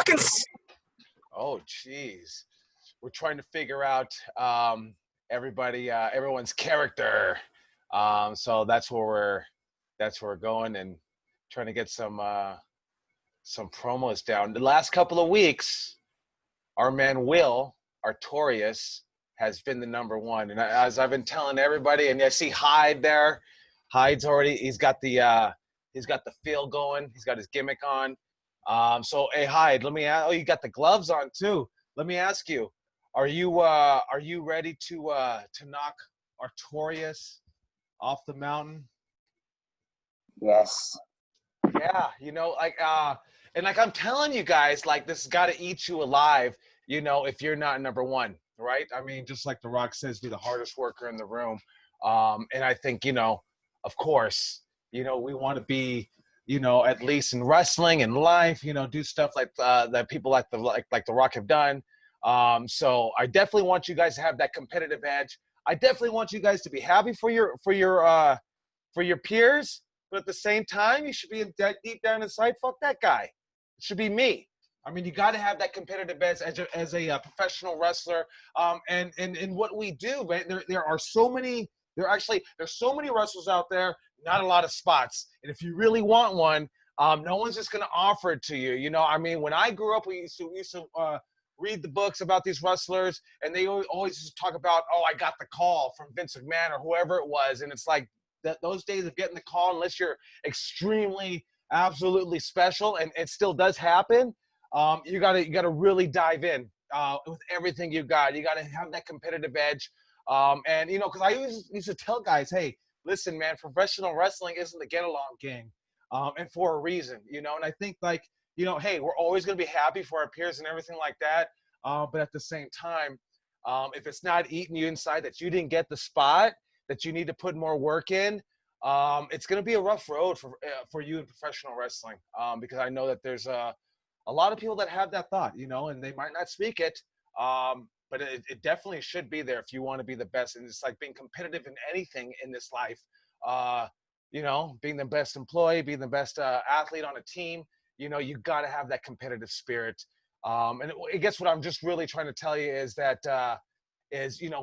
seconds. Oh, geez. We're trying to figure out everyone's character. So that's where we're going and trying to get some promos down. The last couple of weeks, our man Will Artorias has been the number one, and as I've been telling everybody, and I see Hyde there. Hyde's already he's got the feel going. He's got his gimmick on. So hey Hyde, let me ask. Oh, you got the gloves on too. Let me ask you, are you ready to knock Artorias off the mountain? Yes. Yeah, and like I'm telling you guys, like this has got to eat you alive, if you're not number one, right? I mean, just like The Rock says, be the hardest worker in the room. And I think, of course, we want to be, at least in wrestling and life, do stuff like that people like The Rock have done. So I definitely want you guys to have that competitive edge. I definitely want you guys to be happy for your peers. But at the same time, you should be deep down inside, fuck that guy. It should be me. I mean, you got to have that competitive edge as a professional wrestler. And what we do, right? There are so many. There's so many wrestlers out there. Not a lot of spots. And if you really want one, no one's just gonna offer it to you. I mean, when I grew up, we used to read the books about these wrestlers, and they always used to talk about, oh, I got the call from Vince McMahon or whoever it was, and it's like, that those days of getting the call, unless you're extremely, absolutely special, and it still does happen, you gotta really dive in with everything you got. You gotta have that competitive edge, and because I used to tell guys, hey, listen, man, professional wrestling isn't a get-along game, and for a reason, And I think hey, we're always gonna be happy for our peers and everything like that, but at the same time, if it's not eating you inside that you didn't get the spot, that you need to put more work in, it's going to be a rough road for you in professional wrestling, because I know that there's a lot of people that have that thought, and they might not speak it, but it definitely should be there if you want to be the best. And it's like being competitive in anything in this life, being the best employee, being the best athlete on a team, you got to have that competitive spirit. And I guess what I'm just really trying to tell you is that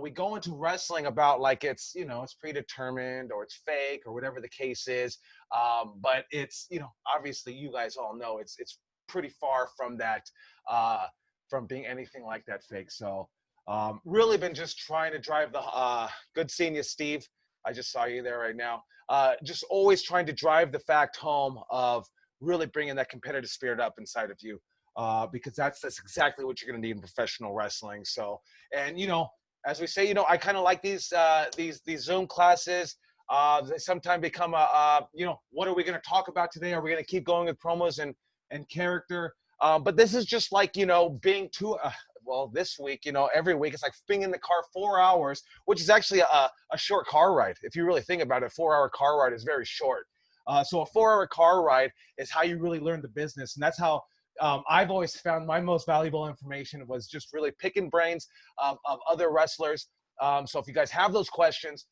we go into wrestling about like it's predetermined or it's fake or whatever the case is, but it's obviously you guys all know it's pretty far from that, from being anything like that fake. So really been just trying to drive the good seeing you, Steve. I just saw you there right now. Just always trying to drive the fact home of really bringing that competitive spirit up inside of you. Because that's exactly what you're going to need in professional wrestling. So, and as we say, I kind of like these Zoom classes. They sometimes become what are we going to talk about today? Are we going to keep going with promos and character? But this is just like being this week, every week it's like being in the car 4 hours, which is actually a short car ride. If you really think about it, a 4-hour car ride is very short. So a 4-hour car ride is how you really learn the business, and that's how. I've always found my most valuable information was just really picking brains of other wrestlers. So if you guys have those questions,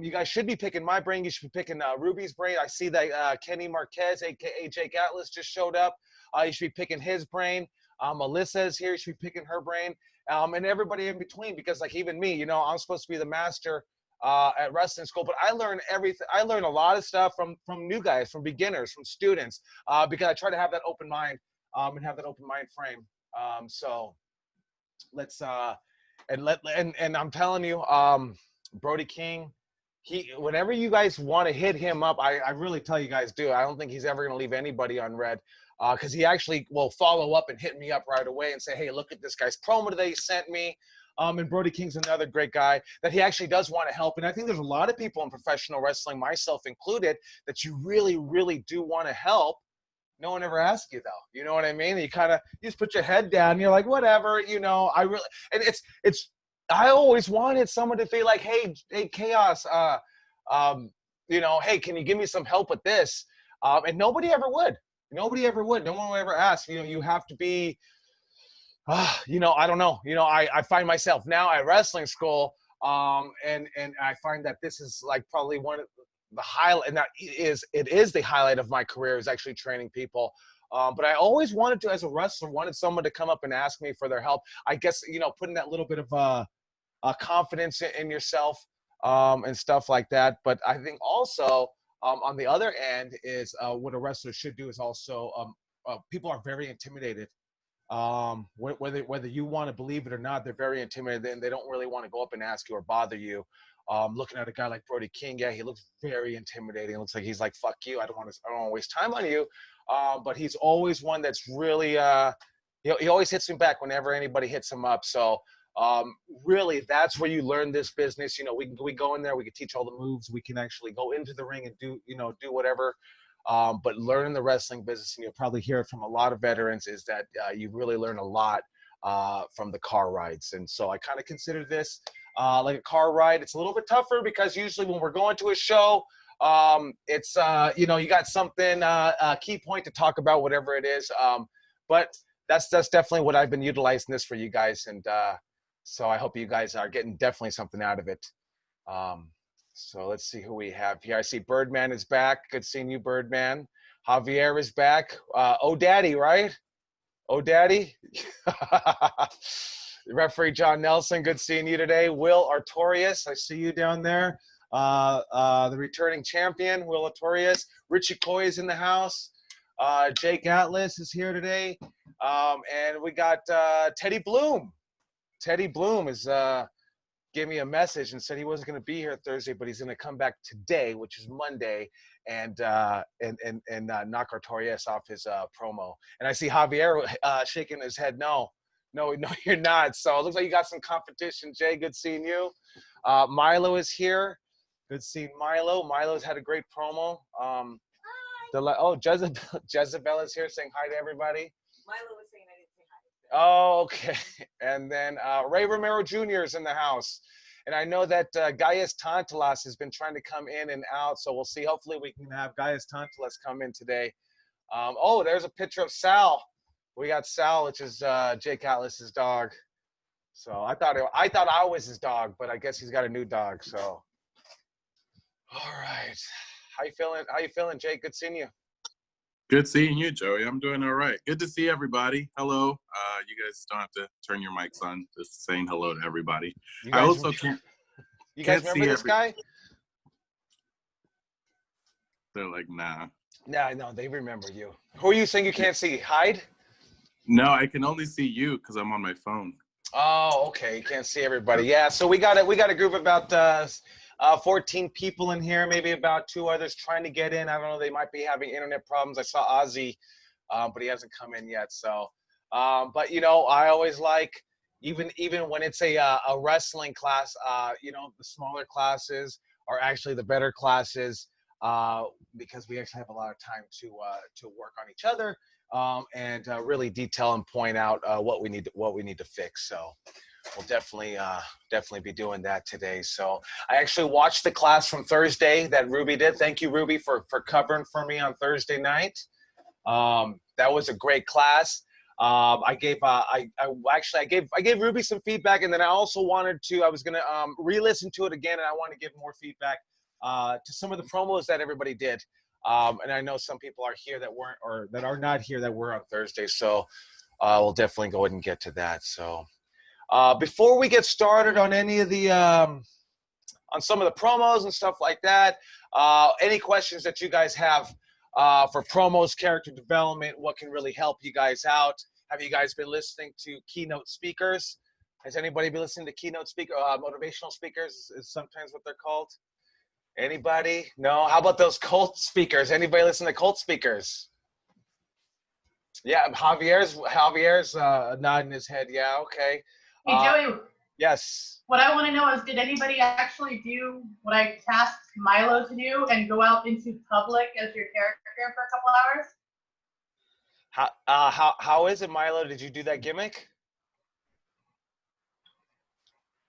you guys should be picking my brain. You should be picking Ruby's brain. I see that Kenny Marquez, a.k.a. Jake Atlas, just showed up. You should be picking his brain. Melissa is here. You should be picking her brain. And everybody in between, because like even me, I'm supposed to be the master at wrestling school, but I learn everything. I learn a lot of stuff from new guys, from beginners, from students, because I try to have that open mind. And have that open mind frame. So let's and I'm telling you, Brody King, whenever you guys want to hit him up, I really tell you guys do. I don't think he's ever going to leave anybody on red, because he actually will follow up and hit me up right away and say, hey, look at this guy's promo that he sent me. And Brody King's another great guy that he actually does want to help. And I think there's a lot of people in professional wrestling, myself included, that you really, really do want to help. No one ever asks you though. You know what I mean? You just put your head down and you're like, whatever, I really, and I always wanted someone to be like, hey, Chaos, hey, can you give me some help with this? And nobody ever would. No one will ever ask. You have to be, I don't know. I find myself now at wrestling school, and I find that this is like probably one of the highlight, and it is the highlight of my career, is actually training people. But I always wanted to, as a wrestler, wanted someone to come up and ask me for their help. I guess, you know, putting that little bit of confidence in yourself and stuff like that. But I think also on the other end is what a wrestler should do is also people are very intimidated. Whether you want to believe it or not, they're very intimidated and they don't really want to go up and ask you or bother you. Looking at a guy like Brody King, yeah, he looks very intimidating. It looks like he's like, fuck you, I don't want to waste time on you. But he's always one that's really he always hits me back whenever anybody hits him up. So really, that's where you learn this business. You know, we go in there, we can teach all the moves, we can actually go into the ring and do whatever. But learning the wrestling business, and you'll probably hear it from a lot of veterans, is that you really learn a lot from the car rides. And so I kind of consider this like a car ride. It's a little bit tougher because usually when we're going to a show, it's you know, you got something a key point to talk about, whatever it is. But that's definitely what I've been utilizing this for you guys, and so I hope you guys are getting definitely something out of it. So let's see who we have here. I see Birdman is back. Good seeing you, Birdman. Javier is back. Oh, Daddy, right? Oh, Daddy. Referee John Nelson, good seeing you today. Will Artorias, I see you down there. The returning champion, Will Artorias. Richie Coy is in the house. Jake Atlas is here today. And we got Teddy Bloom. Teddy Bloom is gave me a message and said he wasn't going to be here Thursday, but he's going to come back today, which is Monday, and knock Artorias off his promo. And I see Javier shaking his head. No, you're not. So it looks like you got some competition, Jay. Good seeing you. Milo is here. Good seeing Milo. Milo's had a great promo. Jezebel is here saying hi to everybody. Milo was saying I didn't say hi. Oh, okay. And then Ray Romero Jr. is in the house. And I know that Gaius Tantalas has been trying to come in and out, so we'll see. Hopefully we can have Gaius Tantalas come in today. Oh, there's a picture of Sal. We got Sal, which is Jake Atlas's dog. So I thought I was his dog, but I guess he's got a new dog. So, all right. How you feeling, Jake? Good seeing you. Good seeing you, Joey. I'm doing all right. Good to see everybody. Hello. You guys don't have to turn your mics on. Just saying hello to everybody. I also can't. You guys remember this guy? They're like, nah. No, they remember you. Who are you saying you can't see? Hyde? No, I can only see you because I'm on my phone. Oh, okay. You can't see everybody. Yeah. So we got a group of about 14 people in here, maybe about 2 others trying to get in. I don't know. They might be having internet problems. I saw Ozzy, but he hasn't come in yet. So, but you know, I always like, even when it's a wrestling class, you know, the smaller classes are actually the better classes because we actually have a lot of time to work on each other and really detail and point out what we need to fix. So we'll definitely be doing that today. So I actually watched the class from Thursday that Ruby did. Thank you, Ruby, for covering for me on Thursday night. That was a great class. I gave Ruby some feedback, and then I also I was gonna re-listen to it again, and I want to give more feedback to some of the promos that everybody did. And I know some people are here that weren't, or that are not here that were on Thursday. So we'll definitely go ahead and get to that. So before we get started on any of the on some of the promos and stuff like that, any questions that you guys have for promos, character development, what can really help you guys out? Have you guys been listening to keynote speakers? Has anybody been listening to keynote speaker, motivational speakers is sometimes what they're called? Anybody? No? How about those cult speakers? Anybody listen to cult speakers? Yeah, Javier's nodding his head. Yeah, okay. Hey, Joey. Yes. What I want to know is, did anybody actually do what I tasked Milo to do and go out into public as your character for a couple hours? How is it, Milo? Did you do that gimmick?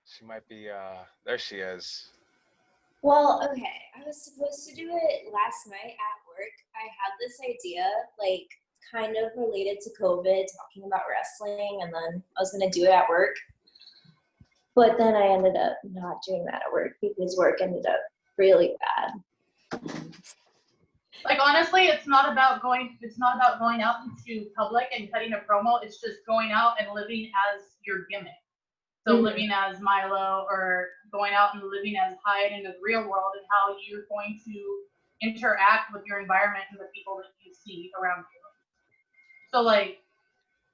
She might be there she is. Well, okay. I was supposed to do it last night at work. I had this idea, like, kind of related to COVID, talking about wrestling, and then I was going to do it at work. But then I ended up not doing that at work because work ended up really bad. Like honestly, it's not about going out into public and cutting a promo. It's just going out and living as your gimmick. So living as Milo, or going out and living as Hyde in the real world, and how you're going to interact with your environment and the people that you see around you. So like,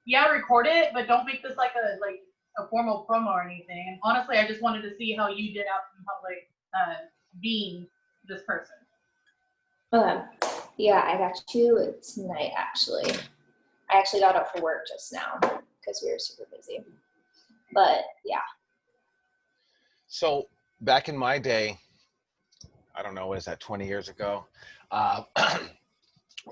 yeah, record it, but don't make this like a formal promo or anything. And honestly, I just wanted to see how you did out in public, being this person. Okay. Yeah, I got you tonight, actually. I actually got up for work just now because we were super busy. But, yeah. So, back in my day, I don't know, what is that, 20 years ago?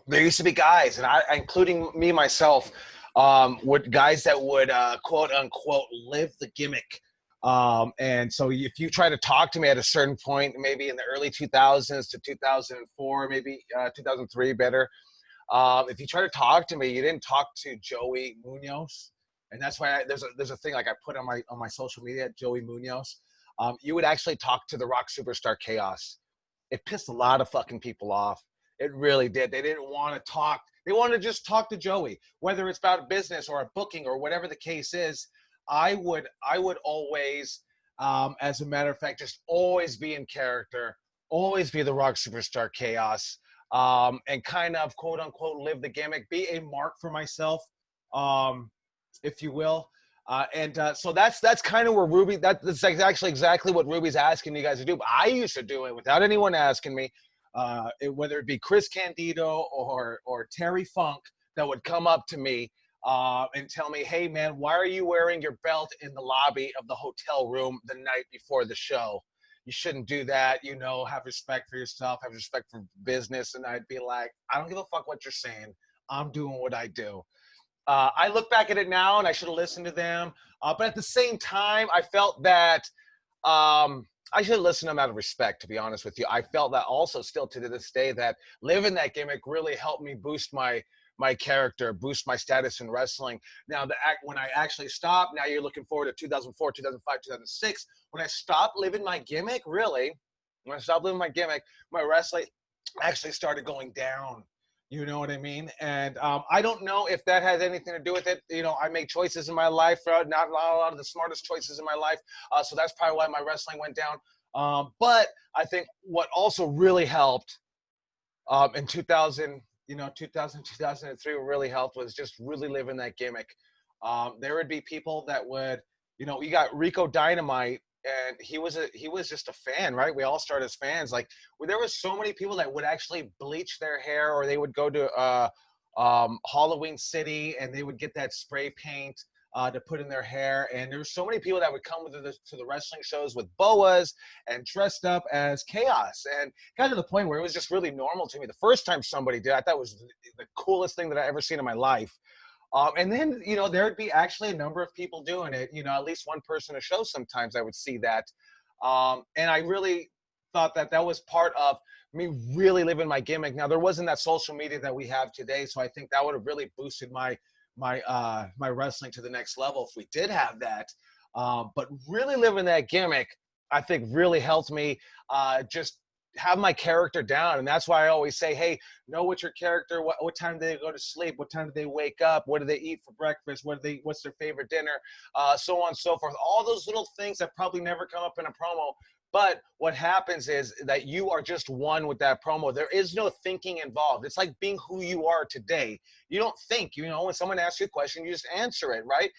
There used to be guys, and I, including me myself, guys that would quote unquote live the gimmick. And so if you try to talk to me at a certain point, maybe in the early 2000s to 2004, maybe 2003, better. If you try to talk to me, you didn't talk to Joey Munoz, and that's why there's a thing like I put on my social media, Joey Munoz. You would actually talk to the rock superstar Kaos. It pissed a lot of fucking people off. It really did. They didn't want to talk. They wanted to just talk to Joey, whether it's about business or a booking or whatever the case is. I would always, as a matter of fact, just always be in character, always be the rock superstar Kaos, and kind of quote unquote live the gimmick, be a mark for myself, if you will. So that's kind of where Ruby, that's actually exactly what Ruby's asking you guys to do. But I used to do it without anyone asking me, whether it be Chris Candido or Terry Funk that would come up to me and tell me, hey man, why are you wearing your belt in the lobby of the hotel room the night before the show? You shouldn't do that. You know, have respect for yourself, have respect for business. And I'd be like, I don't give a fuck what you're saying. I'm doing what I do. I look back at it now, and I should have listened to them. But at the same time, I felt that I should listen to them out of respect, to be honest with you. I felt that also still to this day that living that gimmick really helped me boost my character, boost my status in wrestling. Now, when I actually stopped, now you're looking forward to 2004, 2005, 2006. When I stopped living my gimmick, really, when I stopped living my gimmick, my wrestling actually started going down. You know what I mean? And I don't know if that has anything to do with it. You know, I make choices in my life, not a lot of the smartest choices in my life. So that's probably why my wrestling went down. But I think what also really helped in 2000, 2003, what really helped was just really living that gimmick. There would be people that would, you got Rico Dynamite, and he was just a fan, right? We all started as fans. Like, there was so many people that would actually bleach their hair, or they would go to Halloween City and they would get that spray paint to put in their hair. And there were so many people that would come to the wrestling shows with boas and dressed up as Kaos, and got to the point where it was just really normal to me. The first time somebody did, I thought it was the coolest thing that I ever seen in my life. And then, there would be actually a number of people doing it, at least one person a show. Sometimes I would see that. And I really thought that was part of me really living my gimmick. Now, there wasn't that social media that we have today, so I think that would have really boosted my wrestling to the next level if we did have that. But really living that gimmick, I think, really helped me just have my character down. And that's why I always say, hey, know what your character, what time do they go to sleep, what time do they wake up, what do they eat for breakfast, what's their favorite dinner, so on and so forth. All those little things that probably never come up in a promo. But what happens is that you are just one with that promo. There is no thinking involved. It's like being who you are today. You don't think, when someone asks you a question, you just answer it, right?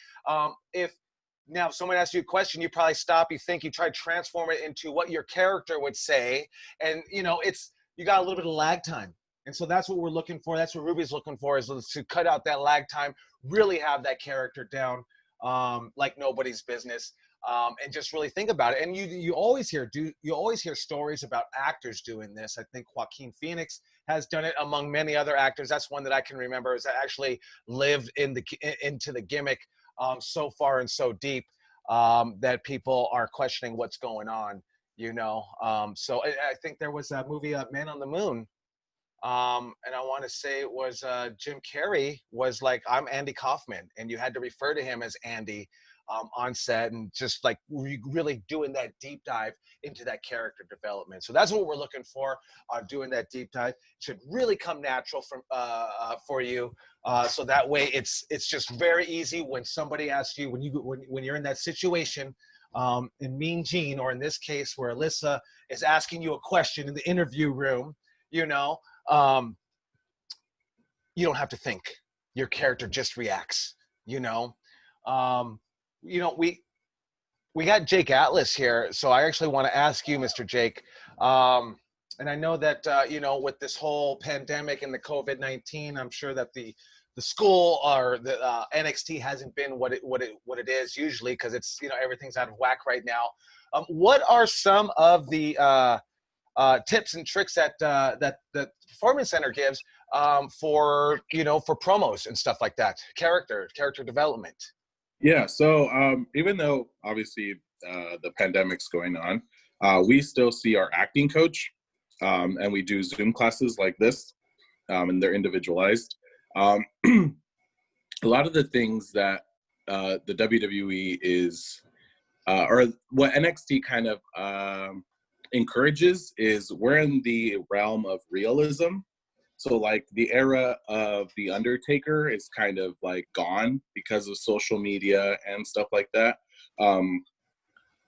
Now, if someone asks you a question, you probably stop, you think, you try to transform it into what your character would say. And, you got a little bit of lag time. And so that's what we're looking for. That's what Ruby's looking for, is to cut out that lag time, really have that character down like nobody's business, and just really think about it. And you always hear stories about actors doing this. I think Joaquin Phoenix has done it, among many other actors. That's one that I can remember, is that actually lived into the gimmick so far and so deep that people are questioning what's going on, So I think there was a movie, Man on the Moon, And I want to say it was Jim Carrey was like, I'm Andy Kaufman, and you had to refer to him as Andy on set, and just like really doing that deep dive into that character development. So that's what we're looking for, doing that deep dive. It should really come natural from for you, so that way it's just very easy when somebody asks you, when you're in that situation, in Mean Gene, or in this case where Alyssa is asking you a question in the interview room, you know, you don't have to think. Your character just reacts, you know. We got Jake Atlas here, so I actually want to ask you, Mr. Jake, and I know that with this whole pandemic and the COVID-19, I'm sure that the school or the NXT hasn't been what it is usually, because it's everything's out of whack right now. What are some of the tips and tricks that the Performance Center gives for promos and stuff like that, character development? Yeah, so even though obviously the pandemic's going on, we still see our acting coach, and we do Zoom classes like this, and they're individualized. A lot of the things that the WWE is, or what NXT kind of encourages, is we're in the realm of realism. So like the era of The Undertaker is kind of like gone because of social media and stuff like that.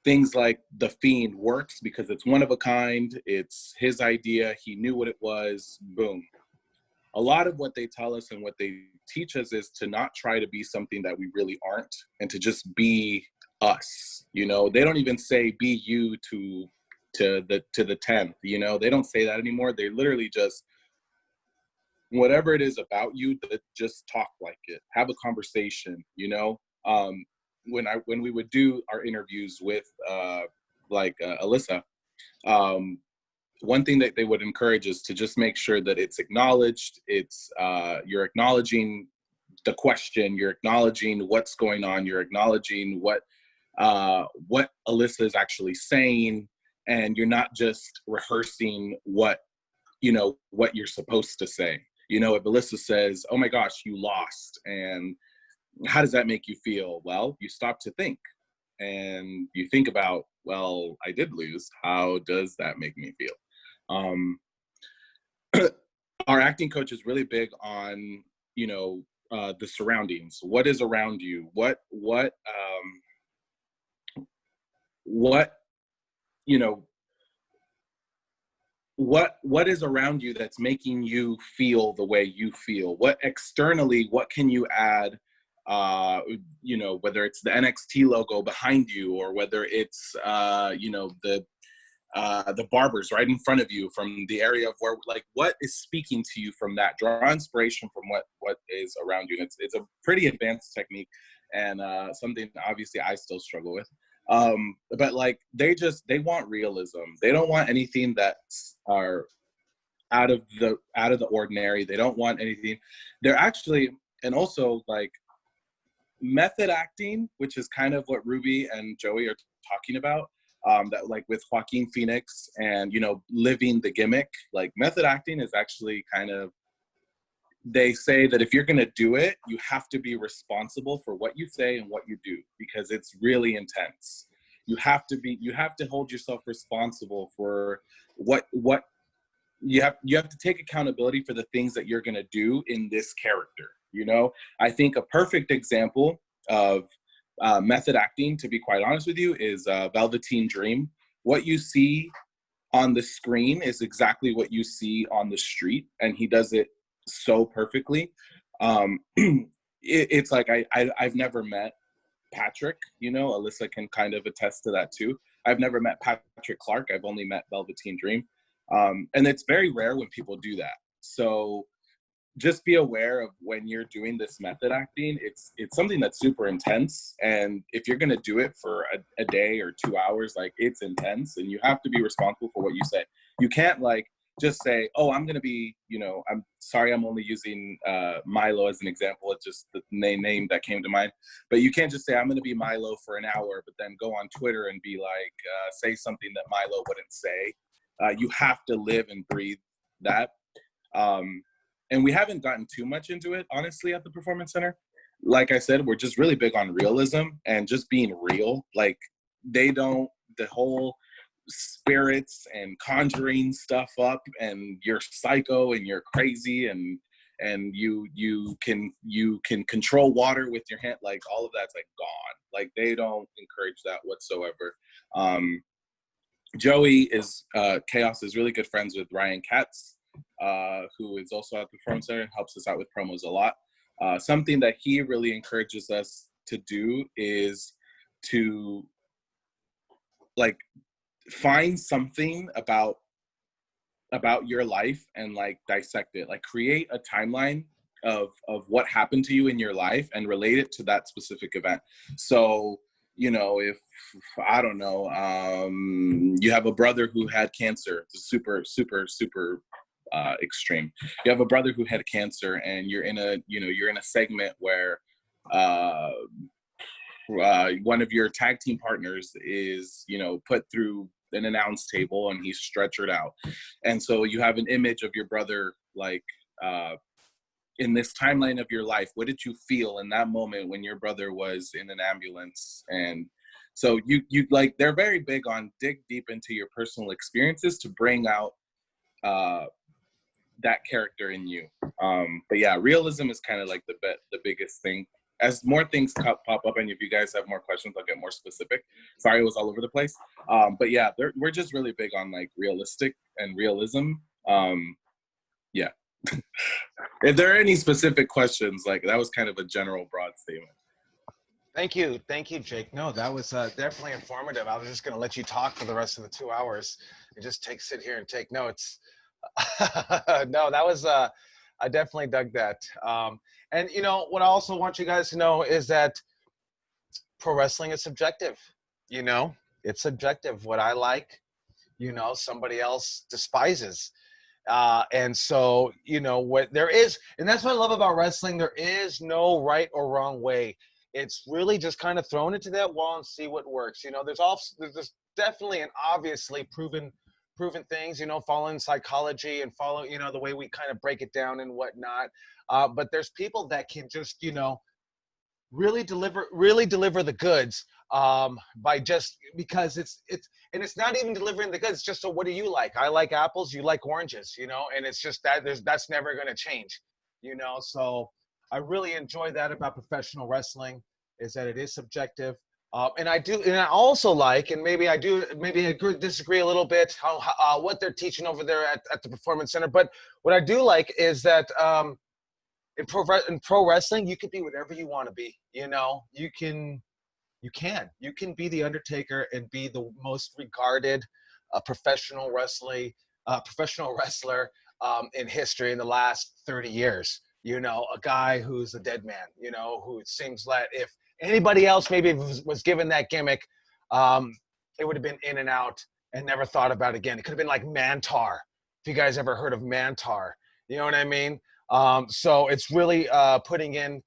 Things like The Fiend works because it's one of a kind. It's his idea. He knew what it was. Boom. A lot of what they tell us and what they teach us is to not try to be something that we really aren't, and to just be us. They don't even say be you to the 10th. They don't say that anymore. They literally just, whatever it is about you, that just talk like it, have a conversation. When we would do our interviews with Alyssa, one thing that they would encourage is to just make sure that it's acknowledged. It's you're acknowledging the question, you're acknowledging what's going on, you're acknowledging what Alyssa is actually saying, and you're not just rehearsing what you're supposed to say. If Alyssa says, "Oh my gosh, you lost," and how does that make you feel? Well, you stop to think, and you think about, well, I did lose. How does that make me feel? Our acting coach is really big on, the surroundings. What is around you? What is around you that's making you feel the way you feel? What externally, what can you add? Whether it's the NXT logo behind you, or whether it's the barbers right in front of you, from the area of where, like, what is speaking to you from that? Draw inspiration from what is around you. And it's a pretty advanced technique, and something obviously I still struggle with. But like, they want realism. They don't want anything that's out of the ordinary. They don't want anything. They're actually, and also like method acting, which is kind of what Ruby and Joey are talking about, that like with Joaquin Phoenix and, living the gimmick. Like, method acting is actually kind of, they say that if you're going to do it, you have to be responsible for what you say and what you do, because it's really intense. You have to hold yourself responsible for what you have to take accountability for the things that you're going to do in this character. I think a perfect example of method acting, to be quite honest with you, is Velveteen Dream. What you see on the screen is exactly what you see on the street, and he does it so perfectly. It's like I've never met Patrick. Alyssa can kind of attest to that too. I've never met Patrick Clark. I've only met Velveteen Dream, and it's very rare when people do that. So just be aware of when you're doing this method acting. It's something that's super intense, and if you're gonna do it for a day or 2 hours, like, it's intense, and you have to be responsible for what you say. You can't like just say, "Oh, I'm gonna be," I'm sorry, I'm only using Milo as an example. It's just the name that came to mind. But you can't just say, "I'm gonna be Milo for an hour," but then go on Twitter and be like, say something that Milo wouldn't say. You have to live and breathe that. And we haven't gotten too much into it, honestly, at the Performance Center. Like I said, we're just really big on realism and just being real. Like, the whole spirits and conjuring stuff up and you're psycho and you're crazy and you can control water with your hand, like all of that's like gone. Like, they don't encourage that whatsoever. Joey is Kaos is really good friends with Ryan Katz, who is also at the Performance Center, helps us out with promos a lot. Something that he really encourages us to do is to like find something about your life and like dissect it, like create a timeline of what happened to you in your life and relate it to that specific event. So, you know, if I don't know, you have a brother who had cancer, it's super extreme. You have a brother who had cancer and you're in a segment where one of your tag team partners is, you know, put through an announce table and he's stretchered out. And so you have an image of your brother, like, in this timeline of your life, what did you feel in that moment when your brother was in an ambulance? And so you like, they're very big on dig deep into your personal experiences to bring out that character in you. But yeah, realism is kind of like the biggest thing. As more things pop up, and if you guys have more questions, I'll get more specific. Sorry, it was all over the place. But yeah, we're just really big on like realistic and realism. Yeah. If there are any specific questions, like that was kind of a general broad statement. Thank you, Jake. No, that was definitely informative. I was just going to let you talk for the rest of the 2 hours and just sit here and take notes. No, that was I definitely dug that. And you know what I also want you guys to know is that pro wrestling is subjective. You know, it's subjective. What I like, you know, somebody else despises. And so, you know, what there is, and that's what I love about wrestling. There is no right or wrong way. It's really just kind of thrown into that wall and see what works. You know, there's definitely and obviously proven things, you know, following psychology and you know, the way we kind of break it down and whatnot. But there's people that can just, you know, really deliver the goods by just because it's not even delivering the goods. It's just, so what do you like? I like apples, you like oranges, you know, and it's just that's never going to change, you know. So I really enjoy that about professional wrestling, is that it is subjective. And I also like, and maybe I disagree a little bit how what they're teaching over there at the Performance Center. But what I do like is that in pro wrestling, you can be whatever you want to be. You know, you can be the Undertaker and be the most regarded professional wrestler in history in the last 30 years. You know, a guy who's a dead man. You know, who it seems that if anybody else maybe was given that gimmick, it would have been in and out and never thought about it again. It could have been like Mantar. If you guys ever heard of Mantar, you know what I mean? So it's really putting in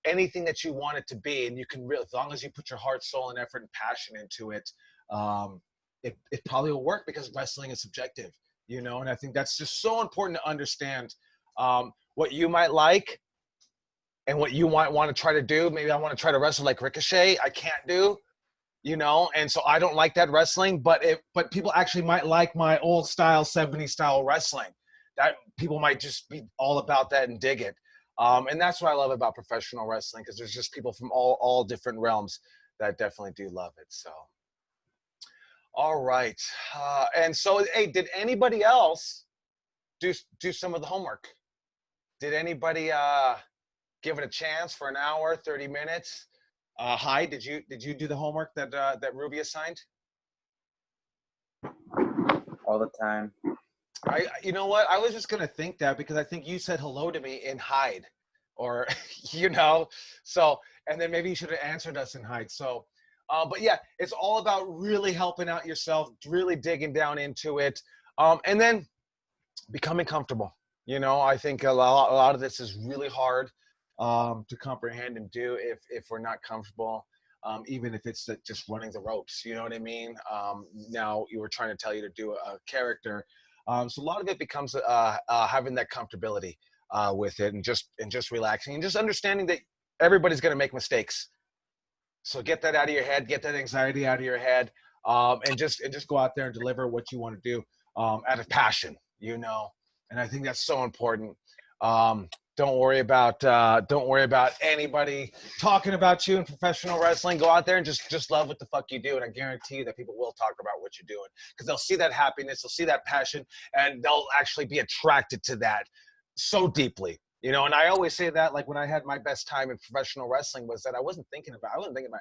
anything that you want it to be, and you can really, as long as you put your heart, soul, and effort and passion into it, it probably will work, because wrestling is subjective, you know. And I think that's just so important to understand. What you might like and what you might want to try to do. Maybe I want to try to wrestle like Ricochet. I can't do, you know, and so I don't like that wrestling. But people actually might like my old style, 70s style wrestling. That people might just be all about that and dig it. And that's what I love about professional wrestling, because there's just people from all different realms that definitely do love it. So, all right. And so, hey, did anybody else do some of the homework? Did anybody give it a chance for an hour, 30 minutes? Hyde, did you do the homework that Ruby assigned? All the time. You know what? I was just gonna think that, because I think you said hello to me in Hyde, or you know, so, and then maybe you should have answered us in Hyde. So, but yeah, it's all about really helping out yourself, really digging down into it, and then becoming comfortable. You know, I think a lot of this is really hard to comprehend and do if we're not comfortable. Even if it's just running the ropes, you know what I mean? Now you were trying to tell you to do a character. So a lot of it becomes having that comfortability with it, and just relaxing, and just understanding that everybody's going to make mistakes. So get that out of your head, get that anxiety out of your head, and just go out there and deliver what you want to do out of passion, you know. And I think that's so important. Don't worry about anybody talking about you in professional wrestling. Go out there and just love what the fuck you do, and I guarantee you that people will talk about what you're doing, because they'll see that happiness, they'll see that passion, and they'll actually be attracted to that so deeply. You know, and I always say that, like, when I had my best time in professional wrestling was that I wasn't thinking about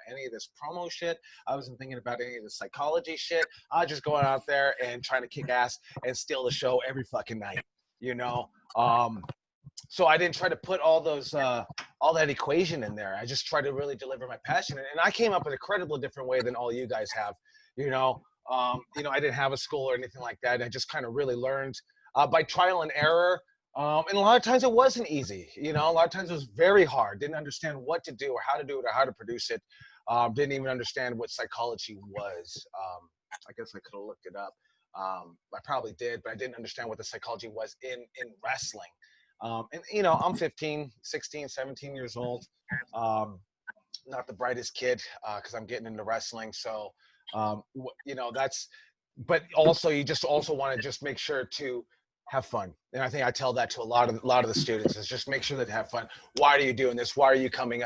any of this promo shit. I wasn't thinking about any of the psychology shit. I was just going out there and trying to kick ass and steal the show every fucking night, you know? So I didn't try to put all that equation in there. I just tried to really deliver my passion. And I came up in a incredibly different way than all you guys have, you know? I didn't have a school or anything like that. I just kind of really learned by trial and error. And a lot of times it wasn't easy, you know, a lot of times it was very hard. Didn't understand what to do or how to do it or how to produce it. Didn't even understand what psychology was. I guess I could have looked it up. I probably did, but I didn't understand what the psychology was in wrestling. And, you know, I'm 15, 16, 17 years old. Not the brightest kid because I'm getting into wrestling. So, you know, but also you just also want to just make sure to have fun. And I think I tell that to a lot of the students, is just make sure that have fun. Why are you doing this? Why are you coming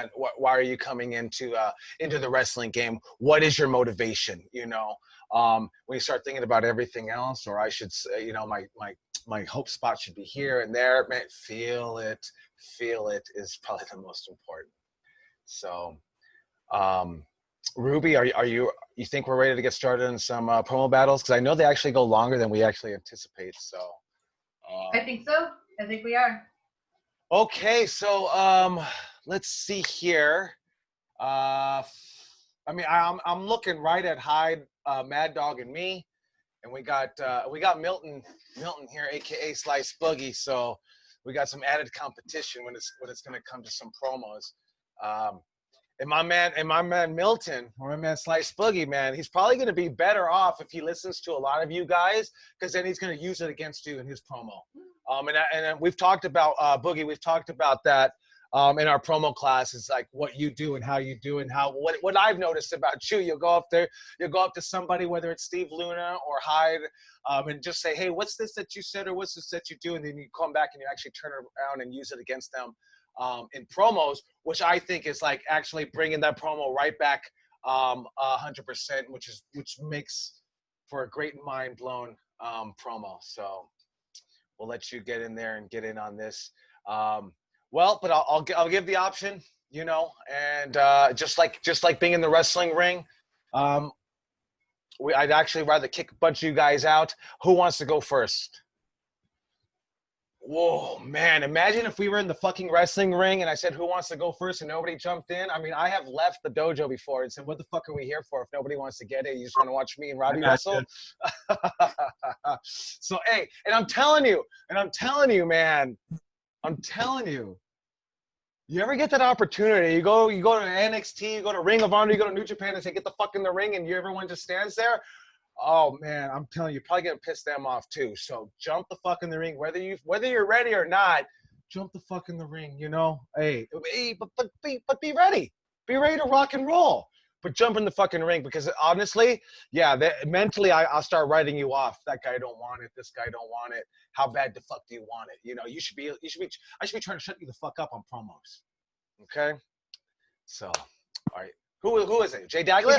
into the wrestling game? What is your motivation? You know, when you start thinking about everything else, or I should say, you know, my hope spot should be here and there, man, feel it is probably the most important. So, Ruby, you think we're ready to get started in some promo battles? Because I know they actually go longer than we actually anticipate. So I think so. I think we are. Okay, so let's see here. I mean, I'm looking right at Hyde, Mad Dog, and me, and we got Milton here, aka Slice Boogie. So we got some added competition when it's going to come to some promos. And my man Milton, or my man Slice Boogie, man, he's probably going to be better off if he listens to a lot of you guys, because then he's going to use it against you in his promo. And we've talked about Boogie. We've talked about that in our promo classes, like what you do and how you do, and what I've noticed about you. You'll go up to somebody, whether it's Steve Luna or Hyde, and just say, hey, what's this that you said, or what's this that you do? And then you come back and you actually turn it around and use it against them in promos, which I think is like actually bringing that promo right back 100%, which makes for a great mind blown promo. So we'll let you get in there and get in on this. But I'll give the option, you know, and just like being in the wrestling ring, I'd actually rather kick a bunch of you guys out. Who wants to go first? Whoa, man, imagine if we were in the fucking wrestling ring and I said, who wants to go first, and nobody jumped in. I mean, I have left the dojo before and said, what the fuck are we here for if nobody wants to get it? You just want to watch me and Robbie wrestle? So, hey, and I'm telling you, man, you ever get that opportunity? You go to NXT, you go to Ring of Honor, you go to New Japan and say, get the fuck in the ring, and everyone just stands there? Oh man, I'm telling you, you're probably gonna piss them off too. So jump the fuck in the ring, whether you're ready or not. Jump the fuck in the ring, you know. Hey, but be ready. Be ready to rock and roll. But jump in the fucking ring, because honestly, yeah, mentally I'll start writing you off. That guy don't want it. This guy don't want it. How bad the fuck do you want it? You know, I should be trying to shut you the fuck up on promos. Okay. So, all right. Who is it? Jay Douglas?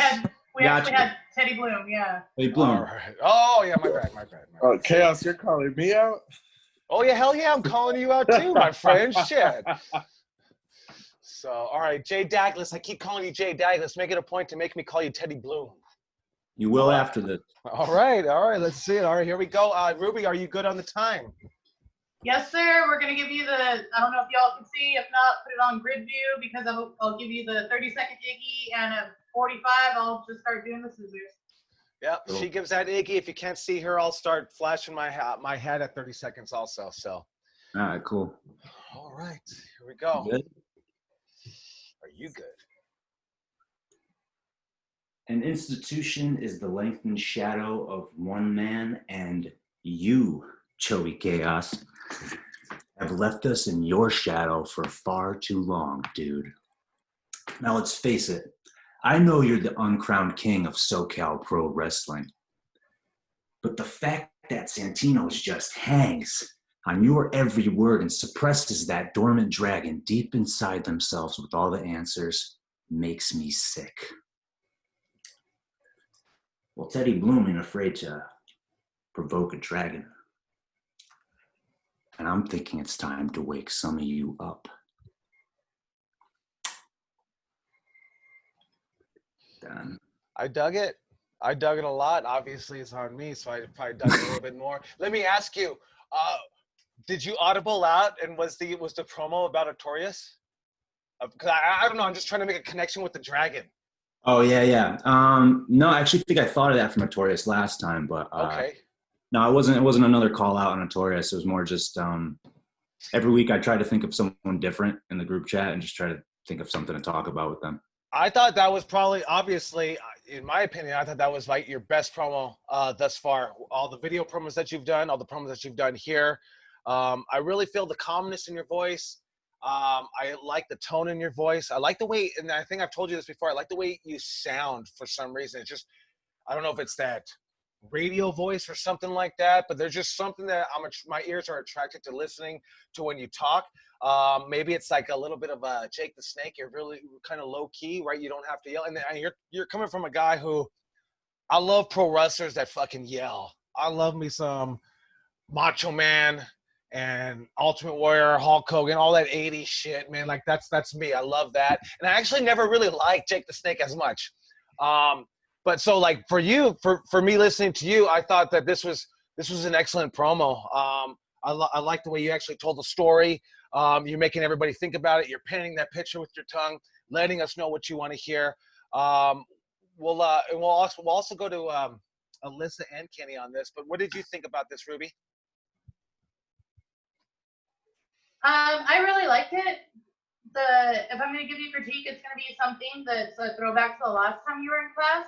We actually had Teddy Bloom, yeah. Teddy Bloom. All right. Oh, yeah, my bad. Oh, Chaos, you're calling me out? Oh, yeah, hell yeah, I'm calling you out too, my friend. Shit. So, all right, Jay Douglas. I keep calling you Jay Douglas. Make it a point to make me call you Teddy Bloom. You will after this. All right, let's see it. All right, here we go. Ruby, are you good on the time? Yes, sir. We're going to give you I don't know if y'all can see. If not, put it on grid view, because I'll give you the 30-second Iggy, and at 45, I'll just start doing the scissors. Yep, cool. She gives that Iggy. If you can't see her, I'll start flashing my head at 30 seconds also. So. All right, cool. All right, here we go. Good. Are you good? An institution is the lengthened shadow of one man, and You, Joey Chaos, have left us in your shadow for far too long, dude. Now let's face it, I know you're the uncrowned king of SoCal Pro Wrestling. But the fact that Santino's just hangs on your every word and suppresses that dormant dragon deep inside themselves with all the answers makes me sick. Well, Teddy Bloom ain't afraid to provoke a dragon. And I'm thinking it's time to wake some of you up. Done. I dug it. I dug it a lot. Obviously, it's on me, so I probably dug it a little bit more. Let me ask you, did you audible out, and was the promo about Artorias? Because I don't know. I'm just trying to make a connection with the dragon. Oh, yeah. No, I actually think I thought of that from Artorias last time, but Okay. no, it wasn't another call out on Artorias. It was more just every week I try to think of someone different in the group chat and just try to think of something to talk about with them. I thought that was probably, obviously, in my opinion, I thought that was like your best promo thus far. All the video promos that you've done, all the promos that you've done here. I really feel the calmness in your voice. I like the tone in your voice. I like the way, and I think I've told you this before, I like the way you sound for some reason. It's just, I don't know if it's that radio voice or something like that, but there's just something that my ears are attracted to listening to when you talk. Maybe it's like a little bit of a Jake the Snake. You're really kind of low key, right? You don't have to yell. And you're coming from a guy who, I love pro wrestlers that fucking yell. I love me some Macho Man and Ultimate Warrior, Hulk Hogan, all that 80s shit, man. Like that's me. I love that. And I actually never really liked Jake the Snake as much. But so like for you, for me listening to you, I thought that this was an excellent promo. I like the way you actually told the story. You're making everybody think about it. You're painting that picture with your tongue, letting us know what you want to hear. We'll also go to Alyssa and Kenny on this. But what did you think about this, Ruby? I really liked it. If I'm going to give you critique, it's going to be something that's a throwback to the last time you were in class.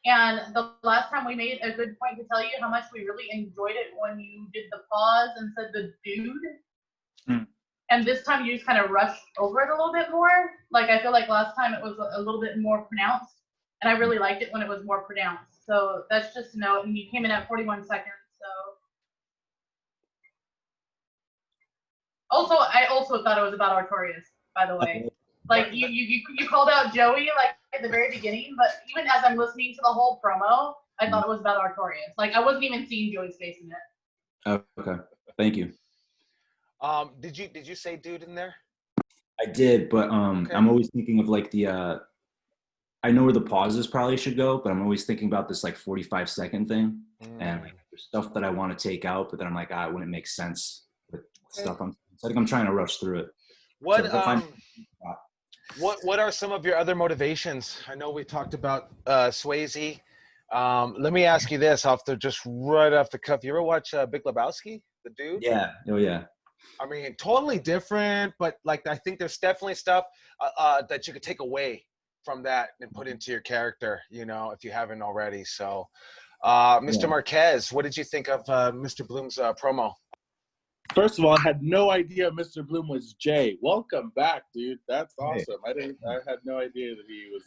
And the last time we made a good point to tell you how much we really enjoyed it when you did the pause and said the dude. And this time you just kind of rushed over it a little bit more. Like I feel like last time it was a little bit more pronounced. And I really liked it when it was more pronounced. So that's just a note. And you came in at 41 seconds. So I also thought it was about Artorias, by the way. Like you called out Joey like at the very beginning, but even as I'm listening to the whole promo, I thought it was about Artorias. Like I wasn't even seeing Joey's face in it. Oh, okay. Thank you. Did you say dude in there? I did, but Okay. I'm always thinking of like the I know where the pauses probably should go, but I'm always thinking about this like 45-second thing. And like there's stuff that I want to take out, but then I'm like, it wouldn't make sense with stuff. It's like I'm trying to rush through it. What are some of your other motivations? I know we talked about Swayze. Let me ask you this just right off the cuff. You ever watch Big Lebowski, the dude? Yeah. Oh yeah. I mean, totally different, but like I think there's definitely stuff that you could take away from that and put into your character, if you haven't already. So, Mr. Marquez, what did you think of Mr. Bloom's promo? First of all, I had no idea Mr. Bloom was Jay. Welcome back, dude. That's awesome. I had no idea that he was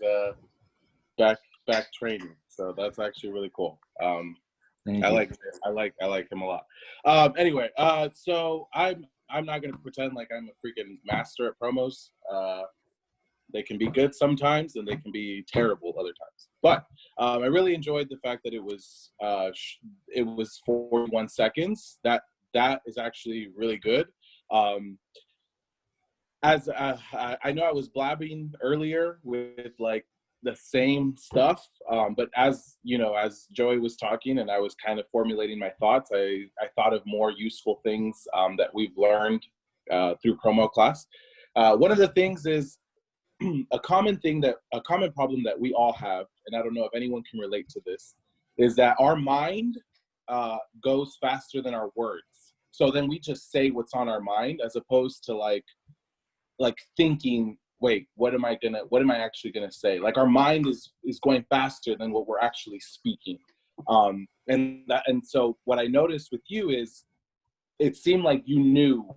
back training. So that's actually really cool. I like him a lot. Anyway, so I'm not gonna pretend like I'm a freaking master at promos. They can be good sometimes, and they can be terrible other times. But I really enjoyed the fact that it was 41 seconds. That is actually really good. As I know I was blabbing earlier with like the same stuff, but as Joey was talking and I was kind of formulating my thoughts, I thought of more useful things that we've learned through promo class. One of the things is a common problem that we all have, and I don't know if anyone can relate to this, is that our mind goes faster than our words. So then we just say what's on our mind as opposed to like thinking, wait, what am I actually gonna say? Like our mind is going faster than what we're actually speaking. And And so what I noticed with you is it seemed like you knew.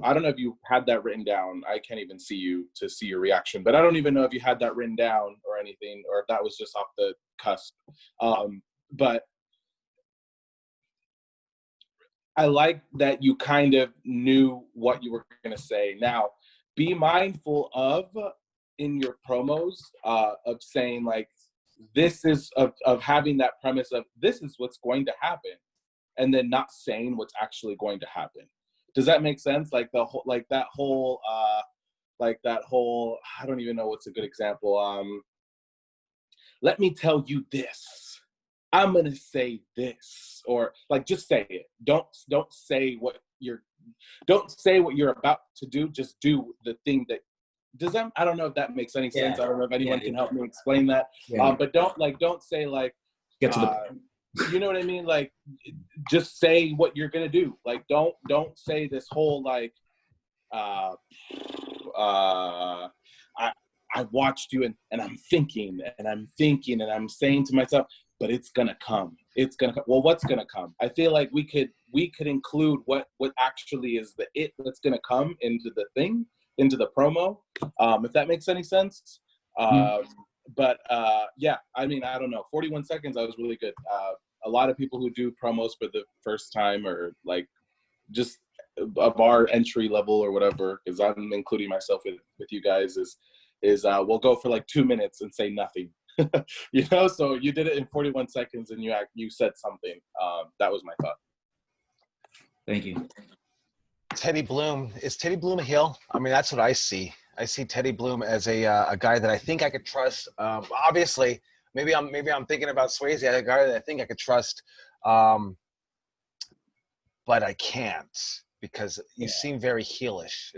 I don't know if you had that written down. I can't even see you to see your reaction, but I don't even know if you had that written down or anything, or if that was just off the cusp. But I like that you kind of knew what you were going to say. Now, be mindful of in your promos of saying like, this is of having that premise of this is what's going to happen, and then not saying what's actually going to happen. Does that make sense? Like the whole, like that whole, I don't even know what's a good example. Let me tell you this. I'm gonna say this, or like just say it. Don't say what you're about to do. Just do the thing that. Does that? I don't know if that makes any sense. I don't know if anyone can help me explain that. Yeah. But don't say like. Get to the point. You know what I mean? Like, just say what you're gonna do. Like, don't say this whole like, I watched you and I'm thinking and I'm saying to myself, but it's gonna come. It's gonna come. Well, what's gonna come? I feel like we could include what actually is the it that's gonna come into the thing, into the promo, if that makes any sense. But yeah, I mean, I don't know. 41 seconds, I was really good. A lot of people who do promos for the first time or like just of our entry level or whatever, because I'm including myself with you guys, is we'll go for like 2 minutes and say nothing. You know, so you did it in 41 seconds and you said something. That was my thought. Thank you. Teddy Bloom, is Teddy Bloom a heel? I mean, that's what I see. I see Teddy Bloom as a guy that I think I could trust. Obviously, maybe I'm thinking about Swayze, a guy that I think I could trust, but I can't because you seem very heelish.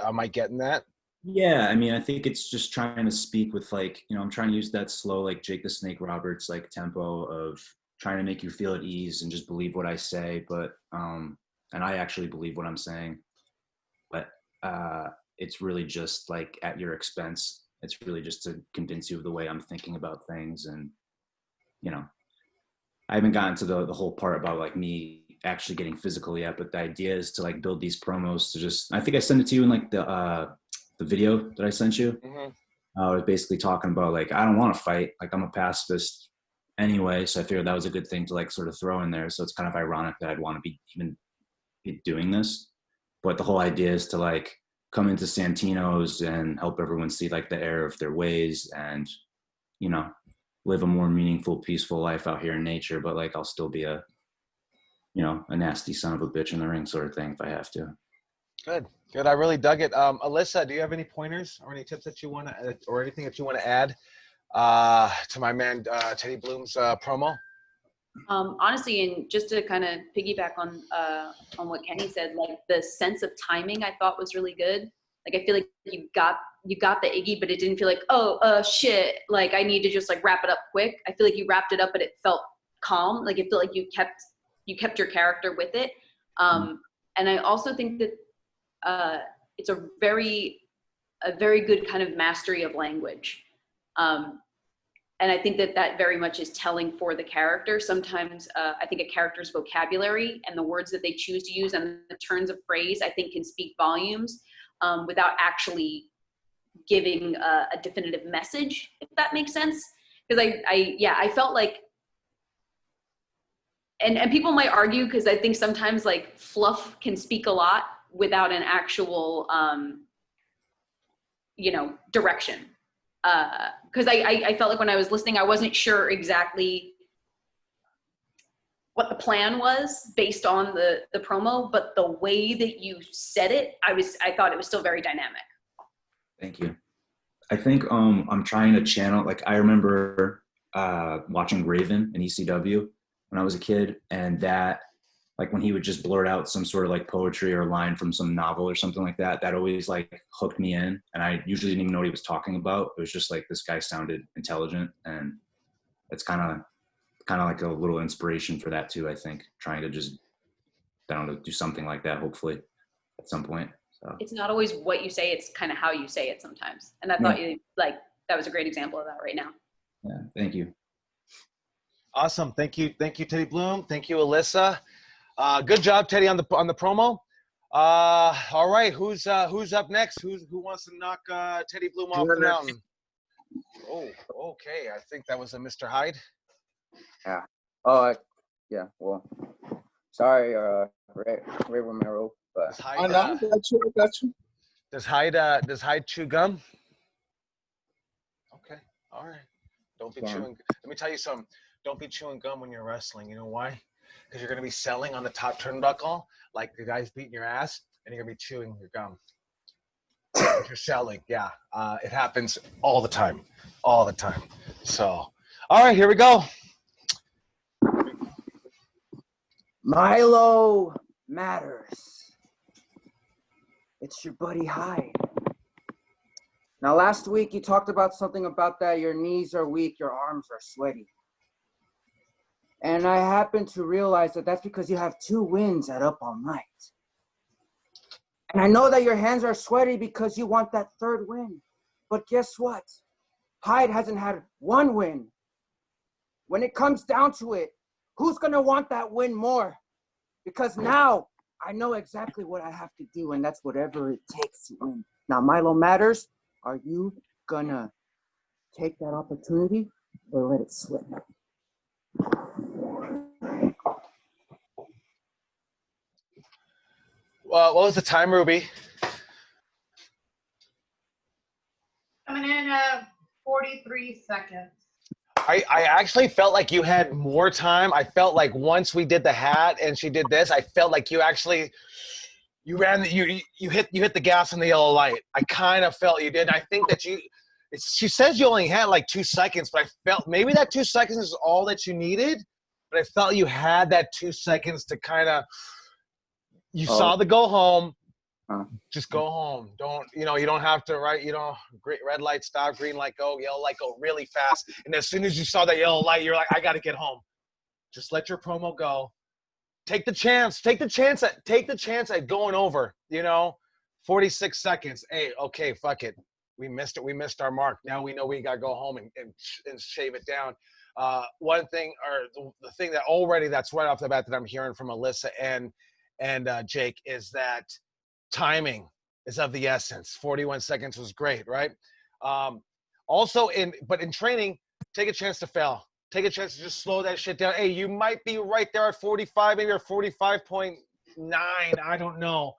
Am I getting that? Yeah, I mean, I think it's just trying to speak with like, you know, I'm trying to use that slow, like Jake the Snake Roberts, like tempo of trying to make you feel at ease and just believe what I say. But, and I actually believe what I'm saying, but it's really just like at your expense. It's really just to convince you of the way I'm thinking about things. And, you know, I haven't gotten to the whole part about like me actually getting physical yet, but the idea is to like build these promos to just, I think I sent it to you in like the video that I sent you. Mm-hmm. I was basically talking about like, I don't want to fight. Like I'm a pacifist anyway. So I figured that was a good thing to like sort of throw in there. So it's kind of ironic that I'd want to be doing this, but the whole idea is to like come into Santino's and help everyone see like the error of their ways and, you know, live a more meaningful, peaceful life out here in nature. But like, I'll still be a nasty son of a bitch in the ring sort of thing if I have to. Good. I really dug it. Alyssa, do you have any pointers or any tips that you want to, or anything that you want to add to my man Teddy Bloom's promo? Honestly, and just to kind of piggyback on what Kenny said, like the sense of timing I thought was really good. Like I feel like you got the Iggy, but it didn't feel like, oh shit, like I need to just like wrap it up quick. I feel like you wrapped it up, but it felt calm. Like it felt like you kept your character with it. And I also think that it's a very good kind of mastery of language. And I think that very much is telling for the character. Sometimes I think a character's vocabulary and the words that they choose to use and the turns of phrase, I think can speak volumes without actually giving a definitive message, if that makes sense. Because I felt like, and people might argue, because I think sometimes like fluff can speak a lot without an actual, direction. Because I felt like when I was listening, I wasn't sure exactly what the plan was based on the promo, but the way that you said it, I thought it was still very dynamic. Thank you. I think I'm trying to channel, like I remember watching Raven in ECW when I was a kid, and that, like when he would just blurt out some sort of like poetry or line from some novel or something like that, that always like hooked me in. And I usually didn't even know what he was talking about. It was just like, this guy sounded intelligent, and it's kind of like a little inspiration for that too, I think, trying to just, I don't know, do something like that, hopefully at some point. So It's not always what you say, it's kind of how you say it sometimes. And I thought that was a great example of that right now. Yeah, thank you. Awesome. Thank you, Teddy Bloom. Thank you, Alyssa. Good job, Teddy, on the promo. All right, who's up next? Who wants to knock Teddy Bloom off the mountain? Oh, okay. I think that was a Mr. Hyde. Yeah. Oh, yeah. Well, sorry, Ray Romero, but Hyde, I got you. does Hyde chew gum? Okay. All right. Don't be chewing. Let me tell you something. Don't be chewing gum when you're wrestling. You know why? Because you're going to be selling on the top turnbuckle, like the guy's beating your ass, and you're going to be chewing your gum. If you're selling, yeah. It happens all the time. All the time. So, all right, here we go. Milo matters. It's your buddy Hyde. Now, last week you talked about something about that your knees are weak, your arms are sweaty. And I happen to realize that that's because you have 2 wins at Up All Night. And I know that your hands are sweaty because you want that 3rd win. But guess what? Hyde hasn't had 1 win. When it comes down to it, who's going to want that win more? Because now I know exactly what I have to do, and that's whatever it takes to win. Now, Milo matters. Are you going to take that opportunity or let it slip? What was the time, Ruby? Coming in at 43 seconds. I actually felt like you had more time. I felt like once we did the hat and she did this, I felt like you actually you hit the gas on the yellow light. I kind of felt you did. And I think that she says you only had like 2 seconds, but I felt maybe that 2 seconds is all that you needed. But I felt you had that 2 seconds to kind of saw the go home. Just go home. You don't have to, right? Red light stop, green light go, yellow light go really fast. And as soon as you saw that yellow light, you're like, I got to get home. Just let your promo go. Take the chance. Take the chance at going over, 46 seconds. Hey, okay, fuck it. We missed it. We missed our mark. Now we know we got to go home and shave it down. One thing, or the thing that's right off the bat that I'm hearing from Alyssa and Jake is that timing is of the essence. 41 seconds was great, right? But in training, take a chance to fail. Take a chance to just slow that shit down. Hey, you might be right there at 45, maybe or 45.9. I don't know.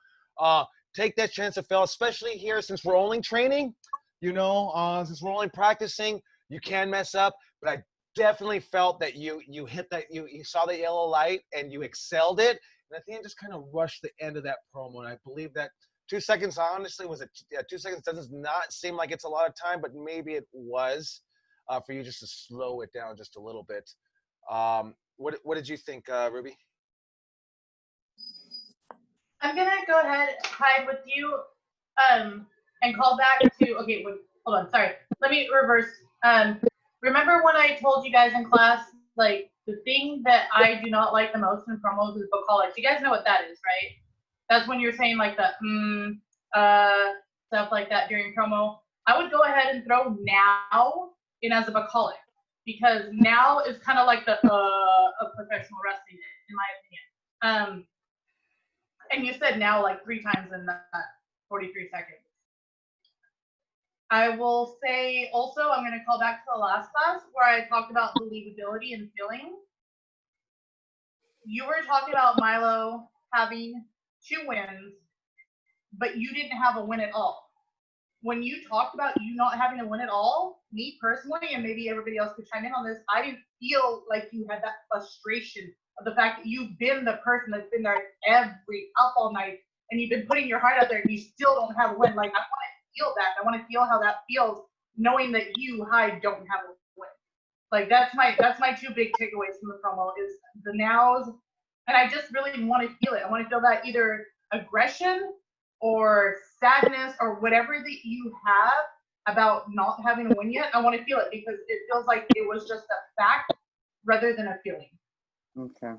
Take that chance to fail, especially here since we're only training. Since we're only practicing, you can mess up. But I definitely felt that you hit that. You saw the yellow light and you excelled it. And at the end, just kind of rushed the end of that promo. And I believe that 2 seconds, honestly, 2 seconds does not seem like it's a lot of time, but maybe it was for you just to slow it down just a little bit. What did you think, Ruby? I'm going to go ahead, Hyde, with you and call back to, okay, wait, hold on, sorry. Let me reverse. Remember when I told you guys in class, like, the thing that I do not like the most in promos is vocalics. You guys know what that is, right? That's when you're saying like the stuff like that during promo. I would go ahead and throw now in as a vocalic because now is kind of like the of professional wrestling, in my opinion. And you said now like 3 times in that 43 seconds. I will say also, I'm going to call back to the last class where I talked about believability and feeling. You were talking about Milo having 2 wins, but you didn't have a win at all. When you talked about you not having a win at all, me personally, and maybe everybody else could chime in on this, I didn't feel like you had that frustration of the fact that you've been the person that's been there every Up All Night, and you've been putting your heart out there, and you still don't have a win. Like, I want to feel that. I want to feel how that feels, knowing that you, Hyde, don't have a win. Like, that's my 2 big takeaways from the promo is the nows, and I just really want to feel it. I want to feel that either aggression or sadness or whatever that you have about not having a win yet. I want to feel it because it feels like it was just a fact rather than a feeling. Okay.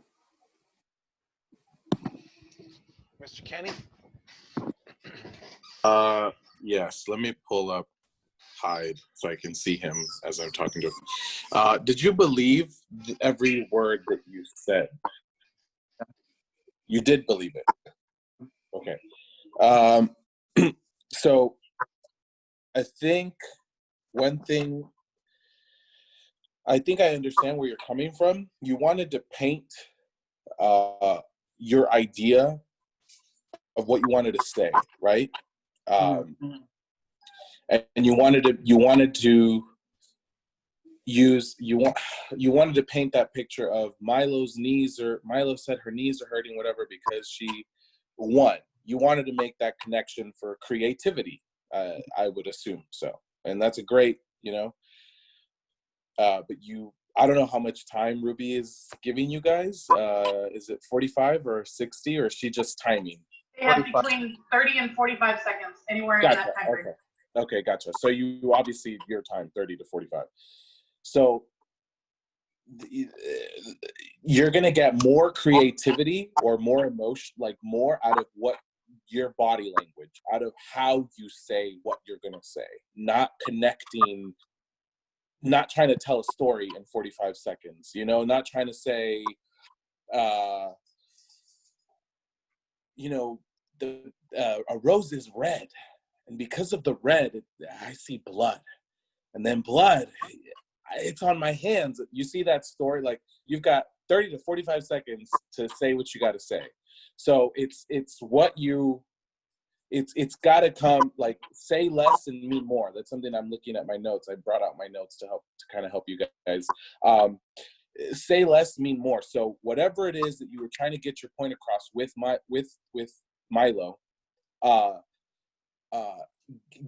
Mr. Kenny? Yes, let me pull up hide so I can see him as I'm talking to him. Did you believe every word that you said? You did believe it. Okay. So I think one thing, I think I understand where you're coming from. You wanted to paint your idea of what you wanted to say, right? And you wanted to use, you wanted to paint that picture of Milo said her knees are hurting, whatever, because she won. You wanted to make that connection for creativity, I would assume so. And that's a great, but I don't know how much time Ruby is giving you guys. Is it 45 or 60, or is she just timing? They have between 30 and 45 seconds, anywhere in that time frame. Okay, gotcha. So you obviously, your time, 30 to 45. So you're going to get more creativity or more emotion, like more out of what your body language, out of how you say what you're going to say, not connecting, not trying to tell a story in 45 seconds, not trying to say, a rose is red, and because of the red, I see blood, and then blood, it's on my hands. You see that story? Like, you've got 30 to 45 seconds to say what you got to say. So it's got to come, like, say less and mean more. That's something I'm looking at my notes. I brought out my notes to kind of help you guys. Say less, mean more. So whatever it is that you were trying to get your point across with Milo,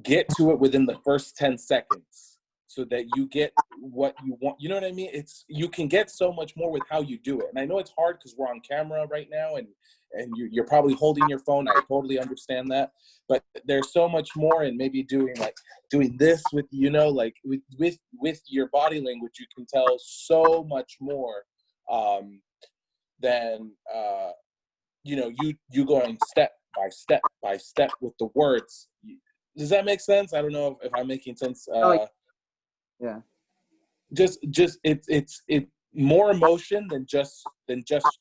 get to it within the first 10 seconds so that you get what you want. You know what I mean? You can get so much more with how you do it. And I know it's hard because we're on camera right now, and you're probably holding your phone. I totally understand that. But there's so much more in maybe doing this with, like with your body language, you can tell so much more than, you going step by step by step with the words. Does that make sense? I don't know if I'm making sense. Yeah. Just it's more emotion than just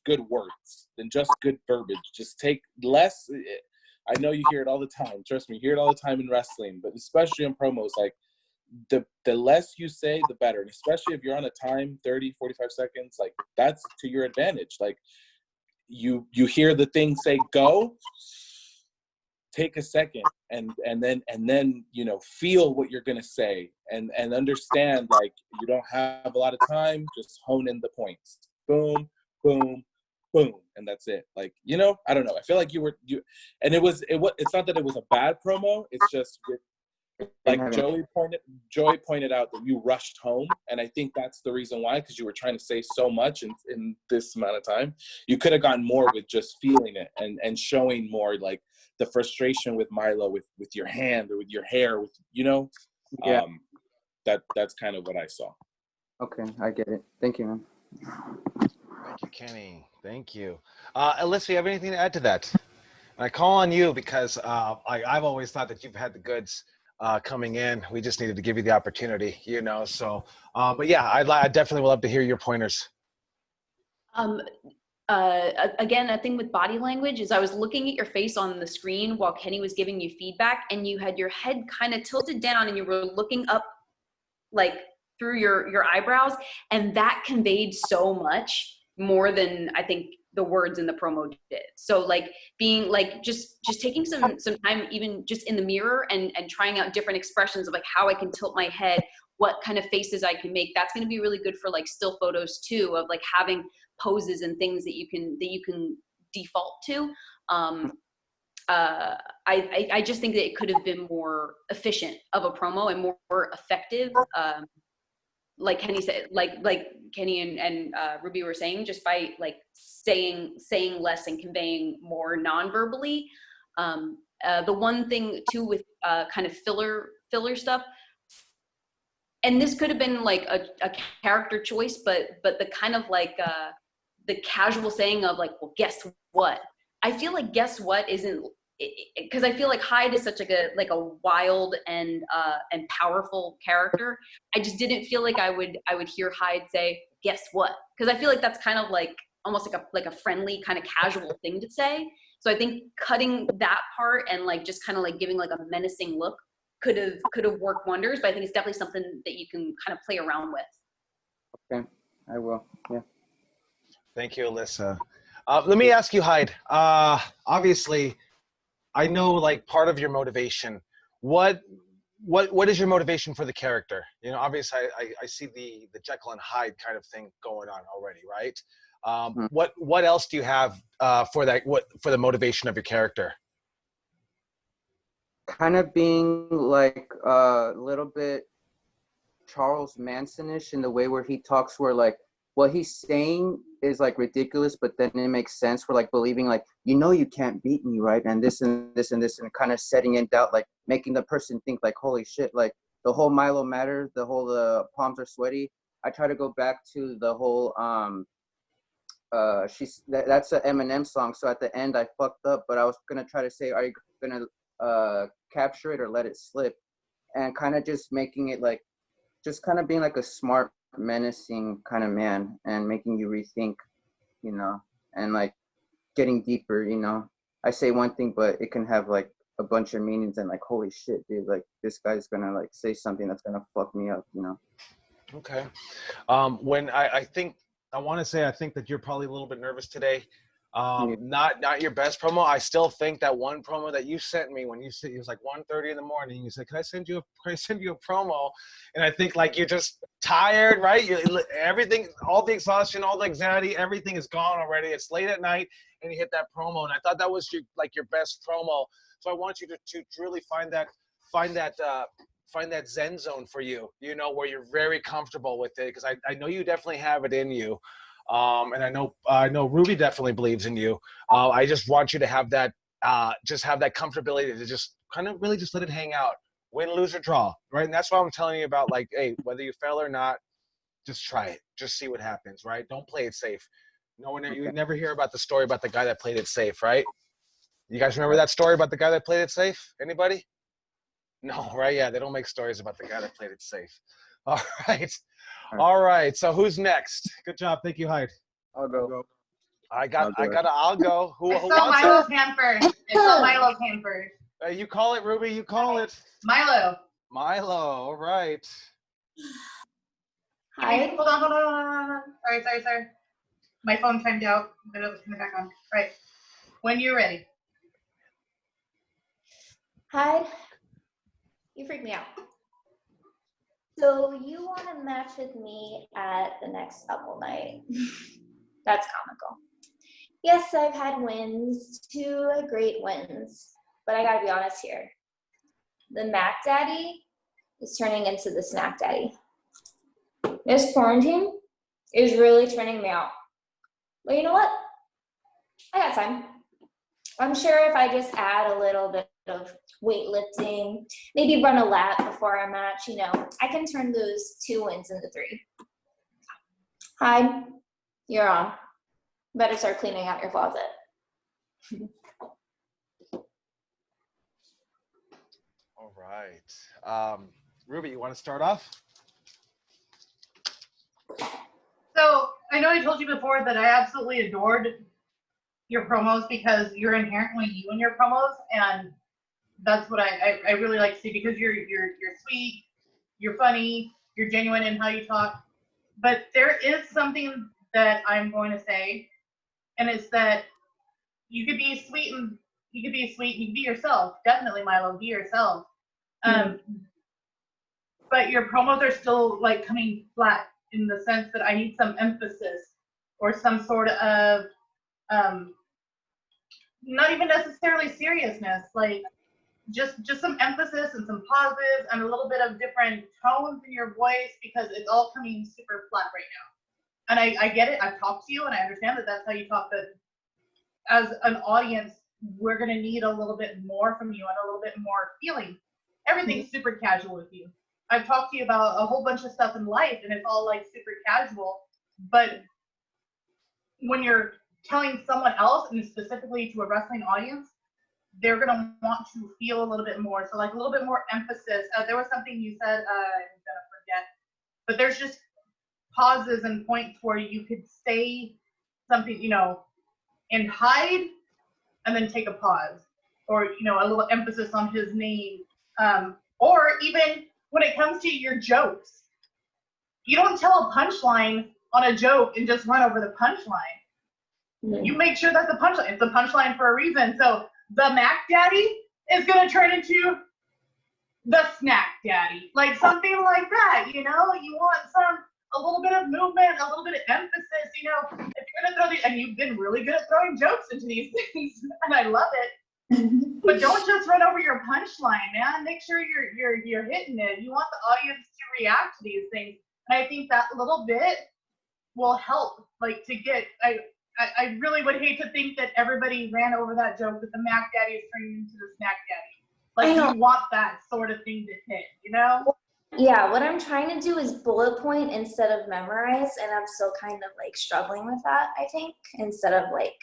good words, than just good verbiage. Just take less. I know you hear it all the time. Trust me, you hear it all the time in wrestling, but especially in promos, like the less you say, the better. And especially if you're on a time, 30, 45 seconds, like that's to your advantage. Like you hear the thing say go, take a second and then feel what you're gonna say and understand, like, you don't have a lot of time, just hone in the points. Boom, boom, boom, and that's it. Like, I don't know. I feel like you and it's not that it was a bad promo, it's just like Joey pointed out that you rushed home, and I think that's the reason why, because you were trying to say so much in this amount of time. You could have gotten more with just feeling it and showing more, like the frustration with Milo with your hand or with your hair, with Yeah. That's kind of what I saw. Okay, I get it. Thank you, man. Thank you, Kenny. Thank you. Alyssa, you have anything to add to that? I call on you because I've always thought that you've had the goods coming in. We just needed to give you the opportunity, So, but yeah, I definitely would love to hear your pointers. Again, a thing with body language is I was looking at your face on the screen while Kenny was giving you feedback, and you had your head kind of tilted down and you were looking up, like, through your eyebrows, and that conveyed so much more than I think the words in the promo did. So, like, being like just taking some time, even just in the mirror, and trying out different expressions of, like, how I can tilt my head, what kind of faces I can make. That's going to be really good for, like, still photos too, of, like, having poses and things that you can default to. I just think that it could have been more efficient of a promo and more effective. Like Kenny said, like Kenny and Ruby were saying, just by, like, saying less and conveying more non-verbally. The one thing too with kind of filler stuff, and this could have been like a character choice, but the kind of like the casual saying of, like, well, guess what? I feel like guess what isn't because I feel like Hyde is such like a wild and powerful character. I just didn't feel like I would hear Hyde say, "Guess what?" Because I feel like that's kind of like almost like a friendly kind of casual thing to say. So I think cutting that part and like just kind of like giving like a menacing look could have worked wonders. But I think it's definitely something that you can kind of play around with. Okay, I will. Yeah. Thank you, Alyssa. Let me ask you, Hyde. Obviously, I know like part of your motivation. What is your motivation for the character? You know, obviously, I see the Jekyll and Hyde kind of thing going on already, right? What else do you have for that? For the motivation of your character? Kind of being like a little bit Charles Manson-ish in the way where he talks, where like what he's saying is like ridiculous, but then it makes sense. For like believing like, you know, you can't beat me, right? And this and this and this, and kind of setting in doubt, like making the person think like, holy shit, like the whole Milo matters, the whole palms are sweaty. I try to go back to the whole that's an Eminem song. So at the end I fucked up, but I was gonna try to say, are you gonna capture it or let it slip? And kind of just making it like, just kind of being like a smart, menacing kind of man, and making you rethink, you know, and like getting deeper, you know. I say one thing, but it can have like a bunch of meanings, and like, holy shit, dude, like this guy's gonna like say something that's gonna fuck me up, you know. Okay. When I think I want to say I think that you're probably a little bit nervous today. Yeah. Not your best promo. I still think that one promo that you sent me when you said it was like 1:30 in the morning. You said, "Can I send you a promo?" And I think like you're just tired, right? Everything, all the exhaustion, all the anxiety, everything is gone already. It's late at night, and you hit that promo, and I thought that was your best promo. So I want you to really find that zen zone for you, you know, where you're very comfortable with it, because I know you definitely have it in you. And I know Ruby definitely believes in you. I just want you to have that comfortability to just kind of really just let it hang out, win, lose, or draw, right? And that's why I'm telling you about, like, hey, whether you fail or not, just try it, just see what happens, right? Don't play it safe. You never hear about the story about the guy that played it safe, right? You guys remember that story about the guy that played it safe? Anybody? No, right? Yeah, they don't make stories about the guy that played it safe. All right. All right. So who's next? Good job. Thank you, Hyde. I'll go. I'll go. Who I saw wants Milo's hand first. I saw Milo's hand first. it? You call it, Ruby. You call it. Milo. Milo. All right. Hi. Hold on. Sorry. My phone timed out. But it was coming back on. Right. When you're ready. Hi. You freaked me out. So you want to match with me at the next couple night? That's comical. Yes, I've had wins, 2 great wins, but I gotta be honest here. The Mac Daddy is turning into the Snack Daddy. This quarantine is really turning me out. But you know what? I got time. I'm sure if I just add a little bit of weightlifting, maybe run a lap before our match, you know, I can turn those 2 wins into 3. Hi, you're on. Better start cleaning out your closet. All right. Ruby, you want to start off? So I know I told you before that I absolutely adored your promos because you're inherently you in your promos, and that's what I really like to see, because you're sweet, you're funny, you're genuine in how you talk. But there is something that I'm going to say, and it's that you could be sweet and you could be yourself. Definitely, Milo, be yourself. But your promos are still like coming flat, in the sense that I need some emphasis or some sort of not even necessarily seriousness, like just some emphasis and some pauses and a little bit of different tones in your voice, because it's all coming super flat right now. And I get it. I've talked to you and I understand that that's how you talk, but as an audience, we're going to need a little bit more from you and a little bit more feeling. Everything's super casual with you. I've talked to you about a whole bunch of stuff in life and it's all like super casual, but when you're telling someone else, and specifically to a wrestling audience, they're gonna want to feel a little bit more. So like a little bit more emphasis. There was something you said, I'm gonna forget, but there's just pauses and points where you could say something, you know, and hide, and then take a pause, or you know, a little emphasis on his name, or even when it comes to your jokes, you don't tell a punchline on a joke and just run over the punchline. Mm-hmm. You make sure that's the punchline. It's a punchline for a reason. So the Mac Daddy is gonna turn into the Snack Daddy, like something like that. You know, you want a little bit of movement, a little bit of emphasis. You know, if you're gonna throw these, and you've been really good at throwing jokes into these things, and I love it. But don't just run over your punchline, man. Make sure you're hitting it. You want the audience to react to these things, and I think that little bit will help. Like to get, I really would hate to think that everybody ran over that joke that the Mac Daddy is turning into the Snack Daddy. Like you want that sort of thing to hit, you know? Yeah, what I'm trying to do is bullet point instead of memorize, and I'm still kind of like struggling with that, I think, instead of like,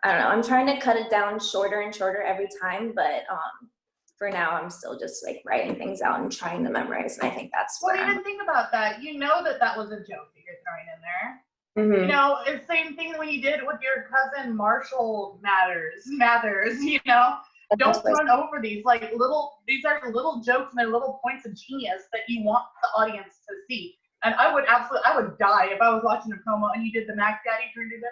I don't know, I'm trying to cut it down shorter and shorter every time, but for now I'm still just like writing things out and trying to memorize, and I think that's Well, where even think about that. You know that was a joke that you're throwing in there. Mm-hmm. You know, it's the same thing when you did it with your cousin Marshall Mathers, you know? Don't run over these. These are little jokes and they're little points of genius that you want the audience to see. And I would die if I was watching a promo and you did the Mac Daddy turned into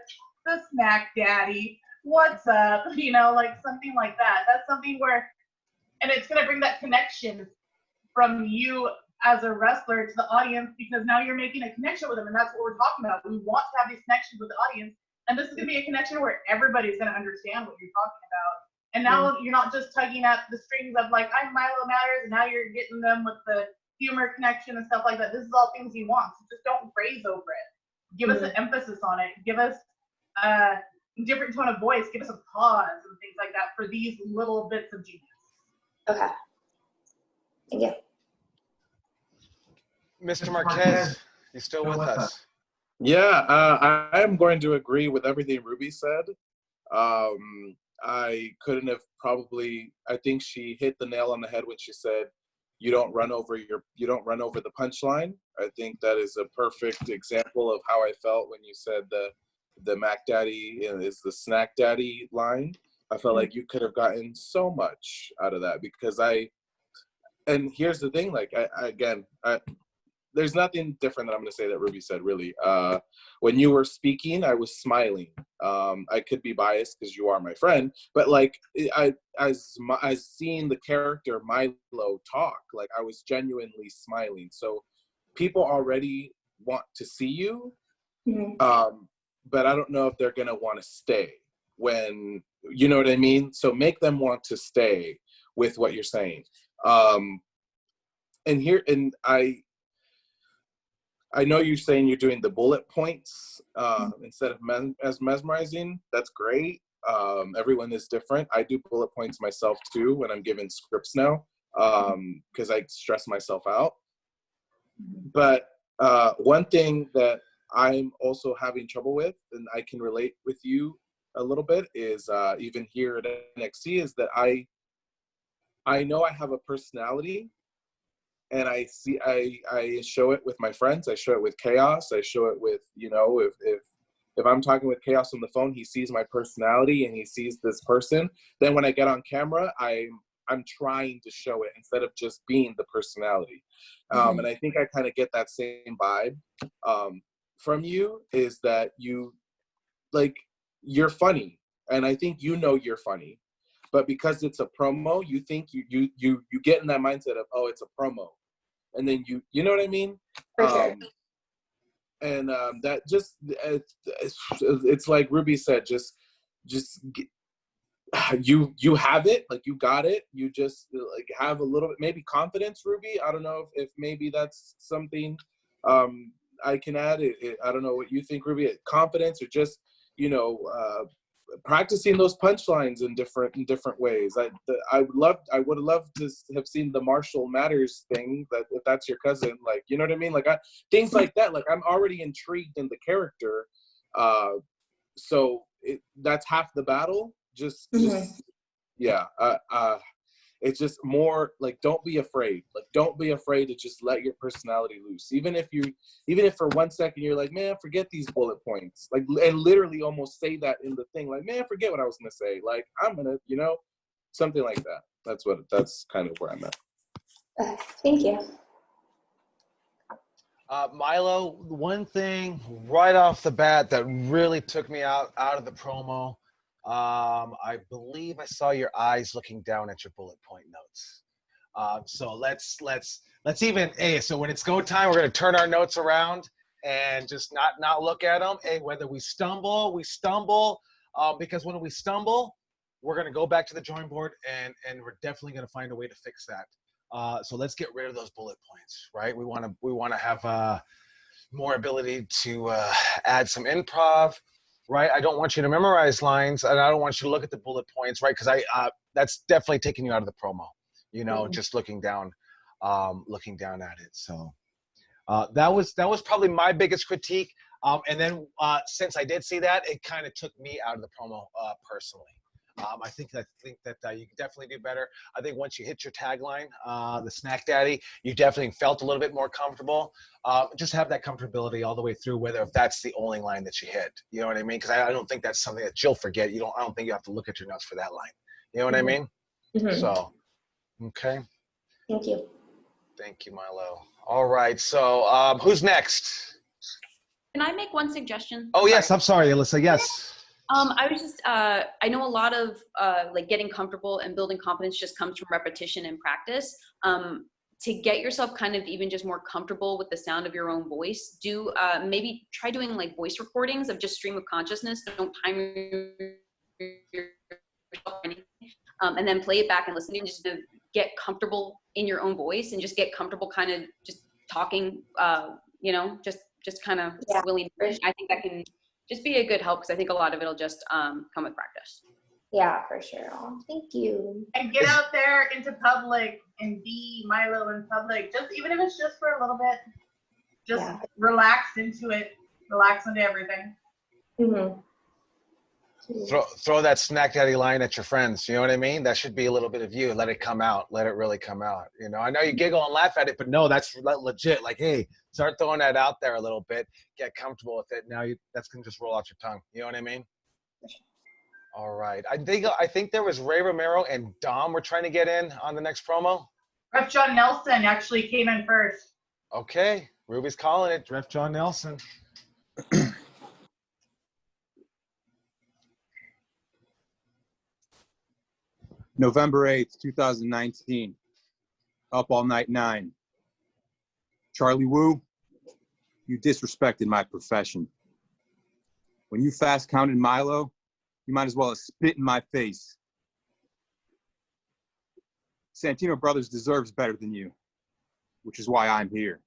the Snack Daddy. What's up? You know, like something like that. That's something where, and it's going to bring that connection from you as a wrestler to the audience, because now you're making a connection with them, and that's what we're talking about. We want to have these connections with the audience, and this is going to be a connection where everybody's going to understand what you're talking about. And now you're not just tugging at the strings of like, I'm Milo Matters, and now you're getting them with the humor connection and stuff like that. This is all things you want, so just don't graze over it. Give us an emphasis on it. Give us a different tone of voice. Give us a pause and things like that for these little bits of genius. Okay. Thank you. Mr. Marquez, you still with us? Yeah, I am going to agree with everything Ruby said. I couldn't have I think she hit the nail on the head when she said, you don't run over the punchline. I think that is a perfect example of how I felt when you said the Mac Daddy is the Snack Daddy line. I felt like you could have gotten so much out of that, because and here's the thing, like, there's nothing different that I'm going to say that Ruby said, really. When you were speaking, I was smiling. I could be biased because you are my friend, but like, as seeing the character Milo talk, like I was genuinely smiling. So people already want to see you, but I don't know if they're going to want to stay when, you know what I mean? So make them want to stay with what you're saying. And I know you're saying you're doing the bullet points instead of mesmerizing. That's great. Everyone is different. I do bullet points myself too when I'm given scripts now, because I stress myself out. But one thing that I'm also having trouble with, and I can relate with you a little bit, is even here at NXT, is that I know I have a personality. And I show it with my friends. I show it with Kaos. I show it with, you know, if I'm talking with Kaos on the phone, he sees my personality and he sees this person. Then when I get on camera, I'm trying to show it instead of just being the personality. And I think I kind of get that same vibe from you, is that you're funny. And I think you know you're funny. But because it's a promo, you think you get in that mindset of, oh, it's a promo. And then you know what I mean? For sure. And that just, it's like Ruby said, just you have it, like you got it. You just like have a little bit, maybe confidence, Ruby. I don't know if maybe that's something I can add. I don't know what you think, Ruby. Confidence, or just, you know, practicing those punchlines in different ways. I would have loved to have seen the Marshall Matters thing, that if that's your cousin, like, you know what I mean, like things like that. Like, I'm already intrigued in the character, so that's half the battle. Just yeah, it's just more like, don't be afraid. Like, don't be afraid to just let your personality loose. Even if for 1 second you're like, man, forget these bullet points. Like, and literally almost say that in the thing. Like, man, forget what I was gonna say. Like, I'm gonna, something like that. That's kind of where I'm at. Thank you. Milo, one thing right off the bat that really took me out of the promo, I believe I saw your eyes looking down at your bullet point notes. So let's even, hey, so when it's go time, we're going to turn our notes around and just not look at them. Hey, whether we stumble, because when we stumble, we're going to go back to the drawing board and we're definitely going to find a way to fix that. So let's get rid of those bullet points, right? We want to have more ability to add some improv, right? I don't want you to memorize lines, and I don't want you to look at the bullet points, right? Because that's definitely taking you out of the promo, just looking down at it. So that was probably my biggest critique. And then since I did see that, it kind of took me out of the promo personally. I think that you can definitely do better. I think once you hit your tagline, the Snack Daddy, you definitely felt a little bit more comfortable. Just have that comfortability all the way through, whether if that's the only line that you hit. You know what I mean? Because I don't think that's something that you'll forget. I don't think you have to look at your notes for that line. You know what I mean? Mm-hmm. So, okay. Thank you. Thank you, Milo. All right. So, who's next? Can I make one suggestion? Oh, yes. I'm sorry, Alyssa. Yes. I was just, I know a lot of like getting comfortable and building confidence just comes from repetition and practice. To get yourself kind of even just more comfortable with the sound of your own voice, maybe try doing like voice recordings of just stream of consciousness. Don't time yourself, and then play it back and listen, just to get comfortable in your own voice and just get comfortable kind of just talking, just kind of willy-nilly. I think that can just be a good help, because I think a lot of it'll just come with practice. Yeah, for sure. Oh, thank you. And get out there into public and be Milo in public. Just even if it's just for a little bit, just relax into it. Relax into everything. Mm-hmm. Throw that Snack Daddy line at your friends. You know what I mean? That should be a little bit of you. Let it come out. Let it really come out. I know you giggle and laugh at it, but no, that's legit. Like, hey, start throwing that out there a little bit. Get comfortable with it. Now that's gonna just roll out your tongue. You know what I mean? All right. I think there was Ray Romero and Dom were trying to get in on the next promo. Ref John Nelson actually came in first. Okay, Ruby's calling it. Ref John Nelson. November 8th, 2019. Up All Night 9. Charlie Wu, you disrespected my profession. When you fast counted Milo, you might as well have spit in my face. Santino Brothers deserves better than you, which is why I'm here.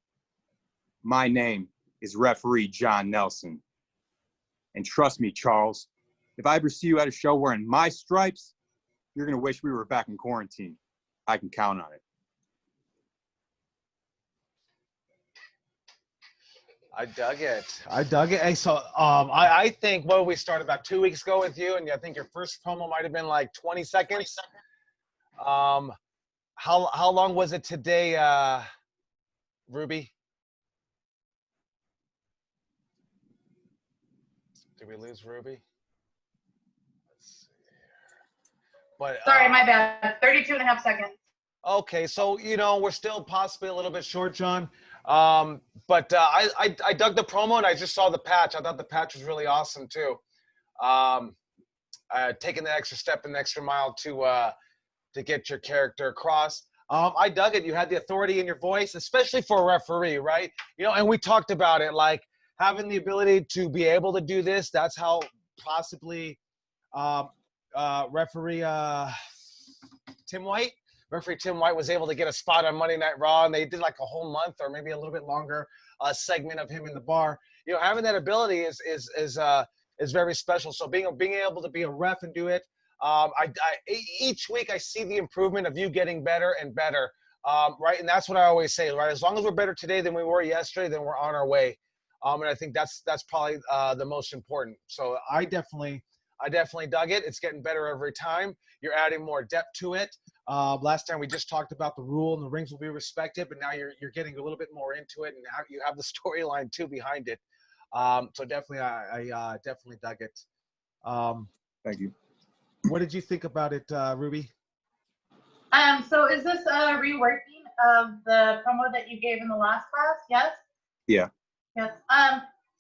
My name is Referee John Nelson. And trust me, Charles, if I ever see you at a show wearing my stripes, you're going to wish we were back in quarantine. I can count on it. I dug it. Hey, so I think we started about 2 weeks ago with you, and I think your first promo might have been like 20 seconds. How long was it today, Ruby? Did we lose Ruby? Let's see here. But sorry, my bad. 32 and a half seconds. Okay, so we're still possibly a little bit short, John. But I dug the promo, and I just saw the patch. I thought the patch was really awesome too. Taking the extra step and the extra mile to get your character across. I dug it. You had the authority in your voice, especially for a referee, right? And we talked about it, like having the ability to be able to do this. That's how possibly referee Tim White was able to get a spot on Monday Night Raw, and they did like a whole month or maybe a little bit longer segment of him in the bar. Having that ability is very special. So being able to be a ref and do it, each week I see the improvement of you getting better and better, right? And that's what I always say, right? As long as we're better today than we were yesterday, then we're on our way. And I think that's probably the most important. So I I definitely dug it. It's getting better every time. You're adding more depth to it. Last time we just talked about the rule and the rings will be respected, but now you're getting a little bit more into it, and now you have the storyline too behind it. So definitely, I definitely dug it. Thank you. What did you think about it, Ruby? So is this a reworking of the promo that you gave in the last class? Yes? Yeah. Yes.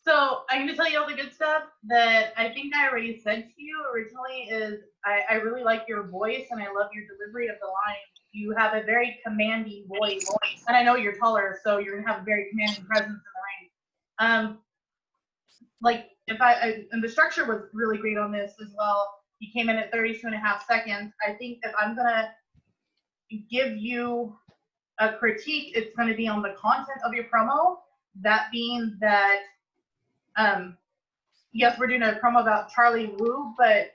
So I'm going to tell you all the good stuff that I think I already said to you originally is I really like your voice and I love your delivery of the line. You have a very commanding voice. And I know you're taller, so you're going to have a very commanding presence in the ring. Like, and the structure was really great on this as well. You came in at 32.5 seconds. I think if I'm going to give you a critique, it's going to be on the content of your promo. That being that, yes, we're doing a promo about Charlie Wu, but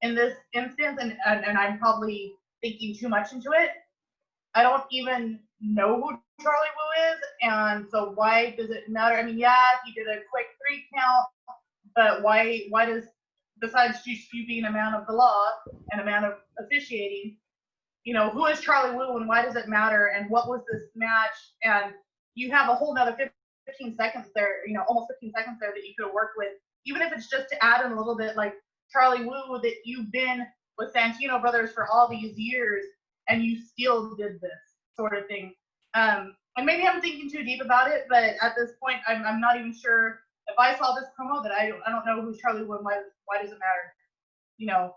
in this instance, and I'm probably thinking too much into it, I don't even know who Charlie Wu is, and so why does it matter? I mean, yeah, he did a quick 3 count, but why does, besides just you being a man of the law and a man of officiating, you know, who is Charlie Wu and why does it matter and what was this match? And you have a whole nother 15 seconds there, you know, almost 15 seconds there that you could have worked with, even if it's just to add in a little bit like Charlie Wu, that you've been with Santino brothers for all these years and you still did this sort of thing. And maybe I'm thinking too deep about it, but at this point, I'm not even sure if I saw this promo that I don't know who Charlie Wu and why does it matter, you know?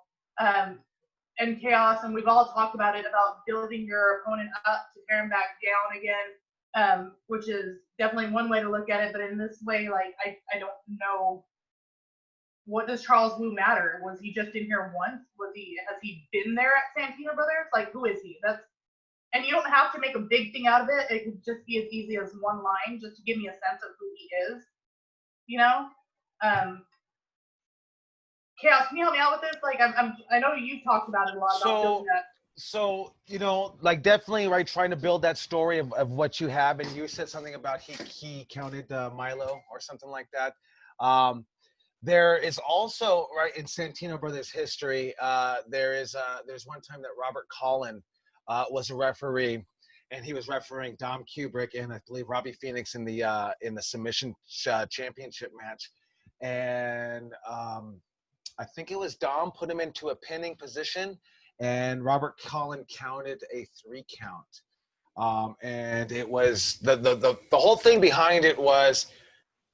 And Chaos, and we've all talked about it, about building your opponent up to tear him back down again, which is definitely one way to look at it. But in this way, like, I don't know, what does Charles Wu matter? Was he just in here once? Has he been there at Santino Brothers? Like, who is he? And you don't have to make a big thing out of it. It could just be as easy as one line, just to give me a sense of who he is, you know? Chaos, can you help me out with this? Like, I know you've talked about it a lot. About building that. So, you know, like definitely, right, trying to build that story of what you have. And you said something about he counted Milo or something like that. There is also, right, in Santino Brothers history, there's one time that Robert Collin was a referee, and he was refereeing Dom Kubrick and I believe Robbie Phoenix in the submission championship match. And I think it was Dom put him into a pinning position, and Robert Collin counted a 3 count. And it was the whole thing behind it was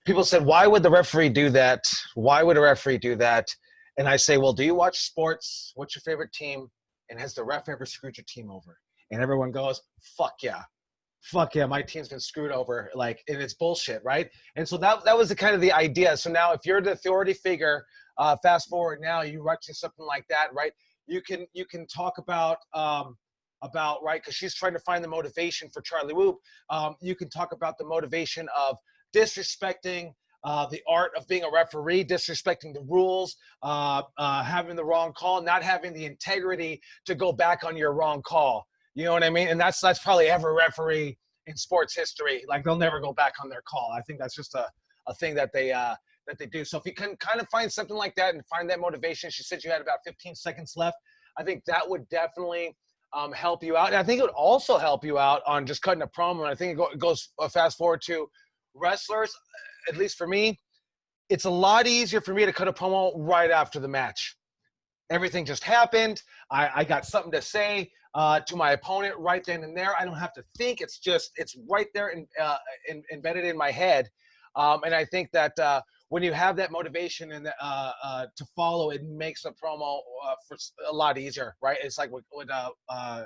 people said, why would the referee do that? Why would a referee do that? And I say, well, do you watch sports? What's your favorite team? And has the ref ever screwed your team over? And everyone goes, fuck yeah. Fuck yeah, my team's been screwed over. Like, and it's bullshit, right? And so that was the kind of the idea. So now if you're the authority figure, fast forward now, you're watching something like that, right? You can talk about right, because she's trying to find the motivation for Charlie Wu. You can talk about the motivation of disrespecting the art of being a referee, disrespecting the rules, having the wrong call, not having the integrity to go back on your wrong call. You know what I mean? And that's probably every referee in sports history. Like, they'll never go back on their call. I think that's just a thing that they do. So if you can kind of find something like that and find that motivation, she said you had about 15 seconds left. I think that would definitely help you out. And I think it would also help you out on just cutting a promo. And I think it goes fast forward to wrestlers, at least for me. It's a lot easier for me to cut a promo right after the match. Everything just happened. I got something to say to my opponent right then and there. I don't have to think. It's right there embedded in my head. And I think that when you have that motivation and to follow, it makes the promo for a lot easier, right? It's like what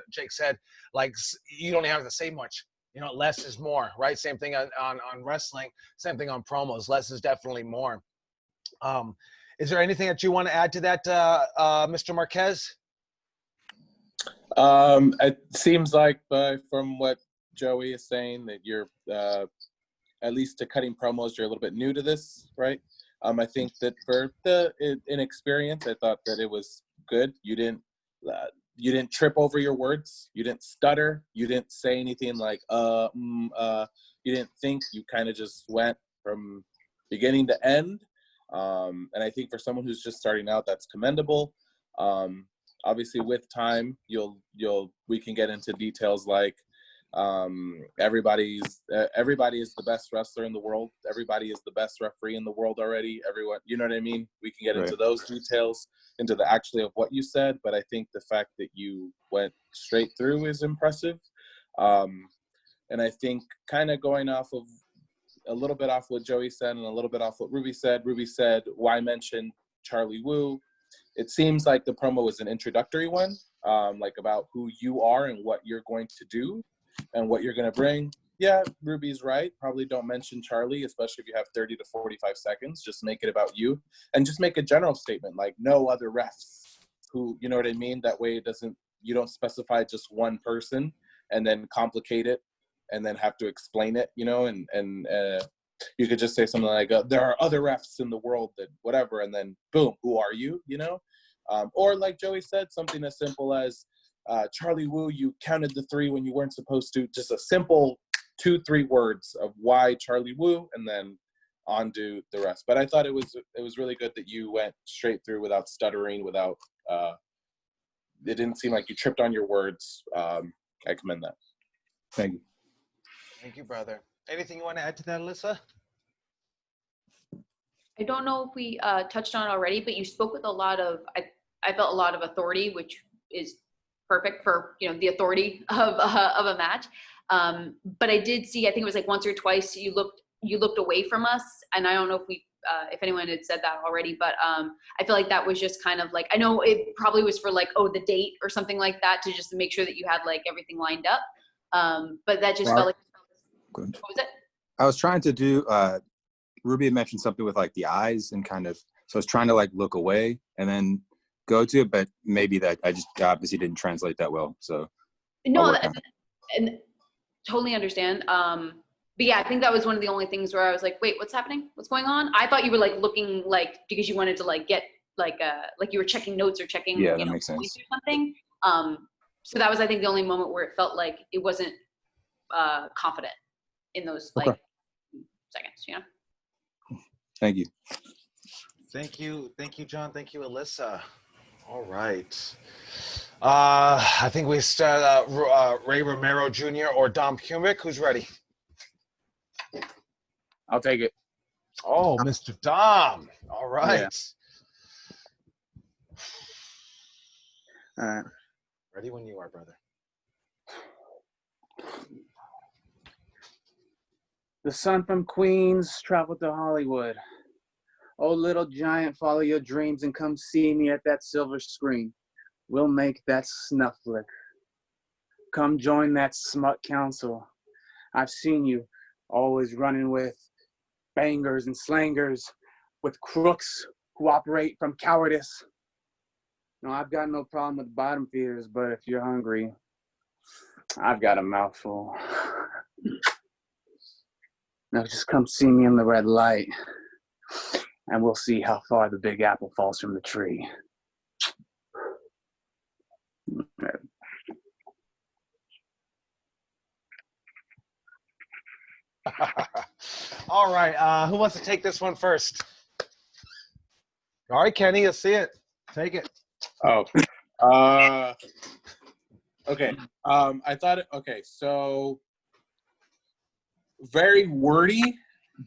Jake said, like, you don't have to say much. You know, less is more, right? Same thing on wrestling. Same thing on promos. Less is definitely more. Is there anything that you want to add to that, Mr. Marquez? It seems like from what Joey is saying that you're at least to cutting promos, you're a little bit new to this, right? I think that for the inexperience, I thought that it was good. You didn't trip over your words. You didn't stutter. You didn't say anything like you didn't think. You kind of just went from beginning to end. And I think for someone who's just starting out, that's commendable. Obviously with time, we can get into details like, everybody is the best wrestler in the world. Everybody is the best referee in the world already. Everyone, you know what I mean? We can get into those details, into the actually of what you said, but I think the fact that you went straight through is impressive. And I think kind of going off of a little bit off what Joey said and a little bit off what Ruby said. Ruby said, why mention Charlie Wu? It seems like the promo was an introductory one, like about who you are and what you're going to do and what you're going to bring. Yeah, Ruby's right. Probably don't mention Charlie, especially if you have 30 to 45 seconds. Just make it about you and just make a general statement like no other refs who, you know what I mean? That way you don't specify just one person and then complicate it and then have to explain it, you know, and you could just say something like, there are other refs in the world that whatever, and then boom, who are you, you know? Or like Joey said, something as simple as, Charlie Wu, you counted the 3 when you weren't supposed to. Just a simple 2-3 words of why Charlie Wu, and then on to the rest. But I thought it was really good that you went straight through without stuttering, without, it didn't seem like you tripped on your words. I commend that. Thank you. Thank you, brother. Anything you want to add to that, Alyssa? I don't know if we touched on it already, but you spoke with a lot of, I felt a lot of authority, which is perfect for, you know, the authority of a match. But I did see, I think it was like once or twice you looked away from us, and I don't know if anyone had said that already, but I feel like that was just kind of like, I know it probably was for like, oh, the date or something like that, to just make sure that you had like everything lined up. But that just felt like, what was it? I was trying to do, Ruby had mentioned something with like the eyes and kind of, so I was trying to like look away and then go to it, but maybe that I just obviously didn't translate that well. So no, and totally understand. But yeah, I think that was one of the only things where I was like, wait, what's happening? What's going on? I thought you were like looking like, because you wanted to like get like you were checking notes or checking, yeah, that makes sense, or something. So that was, I think, the only moment where it felt like it wasn't confident in those like seconds, you know? Thank you. Thank you, John. Thank you, Alyssa. All right. I think we start Ray Romero Jr. or Dom Kumick. Who's ready? I'll take it. Oh, Mr. Dom. All right. Yeah. Ready when you are, brother. The son from Queens traveled to Hollywood. Oh, little giant, follow your dreams and come see me at that silver screen. We'll make that snuff flick. Come join that smut council. I've seen you always running with bangers and slangers, with crooks who operate from cowardice. No, I've got no problem with bottom feeders, but if you're hungry, I've got a mouthful. Now just come see me in the red light, and we'll see how far the big apple falls from the tree. All right. Who wants to take this one first? All right, Kenny, you'll see it. Take it. Oh. Okay. I thought, okay, so very wordy,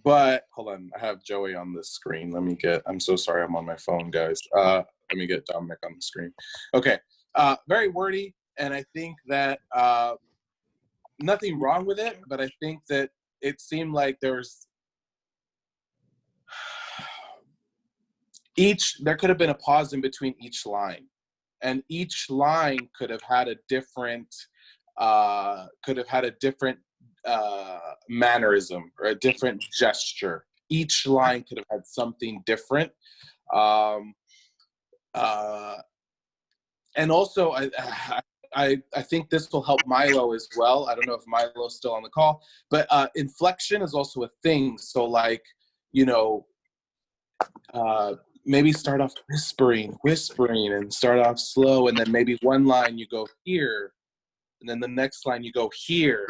but hold on. I have Joey on the screen. I'm so sorry I'm on my phone, guys. Let me get Dominic on the screen. Okay. Very wordy, and I think that nothing wrong with it, but I think that it seemed like there could have been a pause in between each line, and each line could have had a different mannerism or a different gesture. Each line could have had something different. And also, I think this will help Milo as well. I don't know if Milo's still on the call, but inflection is also a thing. So like, maybe start off whispering and start off slow, and then maybe one line you go here, and then the next line you go here.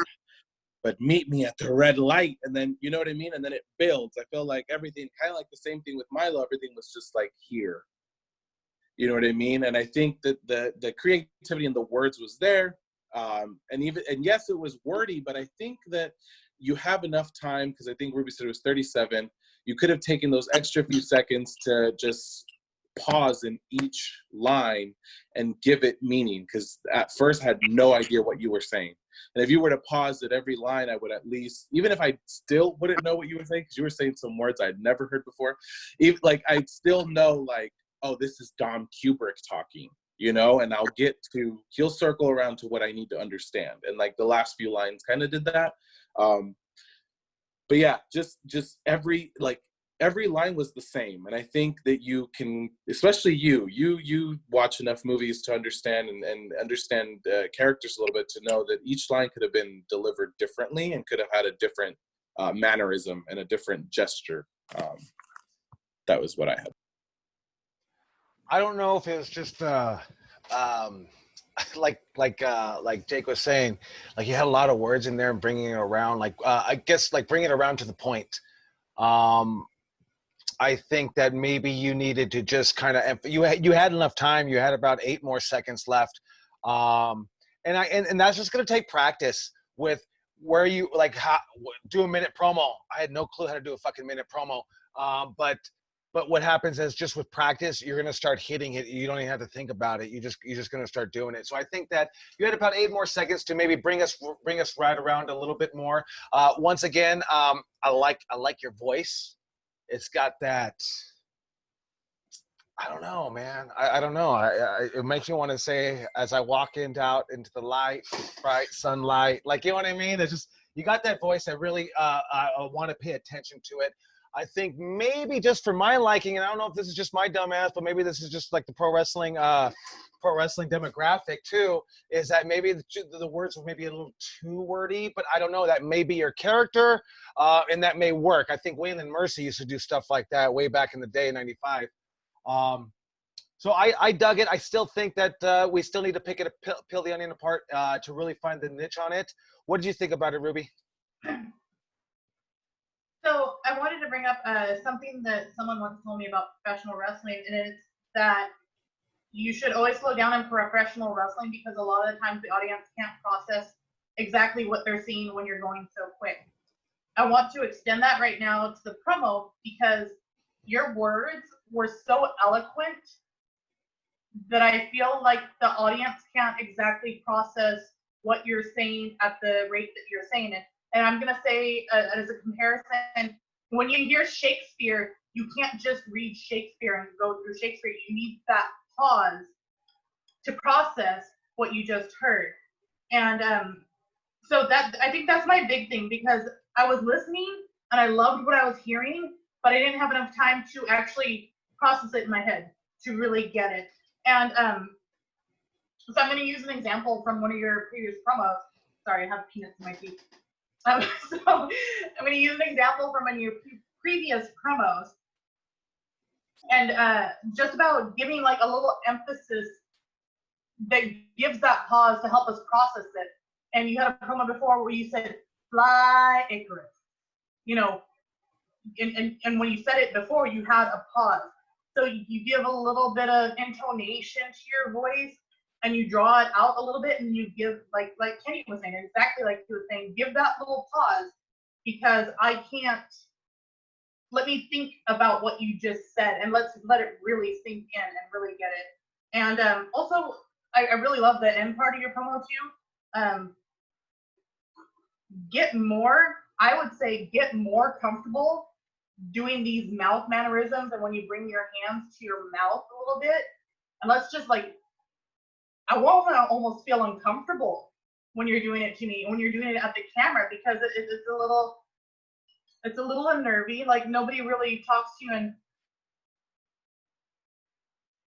but meet me at the red light. And then, you know what I mean? And then it builds. I feel like everything, kind of like the same thing with Milo, everything was just like here. You know what I mean? And I think that the creativity in the words was there. And yes, it was wordy, but I think that you have enough time, because I think Ruby said it was 37. You could have taken those extra few seconds to just pause in each line and give it meaning, because at first I had no idea what you were saying. And if you were to pause at every line, I would at least, even if I still wouldn't know what you were saying, because you were saying some words I'd never heard before, even, like, I'd still know, like, oh, this is Dom Kubrick talking, you know, and he'll circle around to what I need to understand. And like the last few lines kind of did that. But yeah, just every line was the same. And I think that you can, especially you watch enough movies to understand and understand characters a little bit, to know that each line could have been delivered differently and could have had a different mannerism and a different gesture. That was what I had. I don't know if it was just like Jake was saying, like you had a lot of words in there and bringing it around, like I guess like bring it around to the point. I think that maybe you needed to just kind of, you had enough time. You had about 8 more seconds left, and that's just going to take practice with where you do a minute promo. I had no clue how to do a fucking minute promo, but what happens is, just with practice, you're going to start hitting it. You don't even have to think about it. You're just going to start doing it. So I think that you had about 8 more seconds to maybe bring us right around a little bit more. Once again, I like your voice. It's got that, I don't know, man. I don't know. It makes me want to say, as I walk out into the light, bright sunlight, like, you know what I mean? It's just, you got that voice. I really I want to pay attention to it. I think maybe just for my liking, and I don't know if this is just my dumb ass, but maybe this is just like the pro wrestling demographic too, is that maybe the words were maybe a little too wordy, but I don't know, that may be your character, and that may work. I think Waylon Mercy used to do stuff like that way back in the day in '95. So I dug it. I still think that we still need to peel the onion apart to really find the niche on it. What did you think about it, Ruby? So I wanted to bring up something that someone once told me about professional wrestling, and it's that you should always slow down in professional wrestling, because a lot of the times the audience can't process exactly what they're seeing when you're going so quick. I want to extend that right now to the promo, because your words were so eloquent that I feel like the audience can't exactly process what you're saying at the rate that you're saying it. And I'm going to say, as a comparison, when you hear Shakespeare, you can't just read Shakespeare and go through Shakespeare. You need that pause to process what you just heard. And so that, I think that's my big thing, because I was listening and I loved what I was hearing, but I didn't have enough time to actually process it in my head to really get it. And so I'm going to use an example from one of your previous promos. Sorry, I have peanuts in my teeth. So I'm going to use an example from one of your previous promos, and just about giving like a little emphasis that gives that pause to help us process it. And you had a promo before where you said, "Fly Icarus," you know, and when you said it before, you had a pause. So you give a little bit of intonation to your voice, and you draw it out a little bit, and you give, like Kenny was saying, exactly like he was saying, give that little pause, because I can't, let me think about what you just said, and let it really sink in and really get it. And also, I really love the end part of your promo too. I would say get more comfortable doing these mouth mannerisms, and when you bring your hands to your mouth a little bit, and let's just like, I want to almost feel uncomfortable when you're doing it to me, when you're doing it at the camera, because it's a little unnerving. Like, nobody really talks to you, and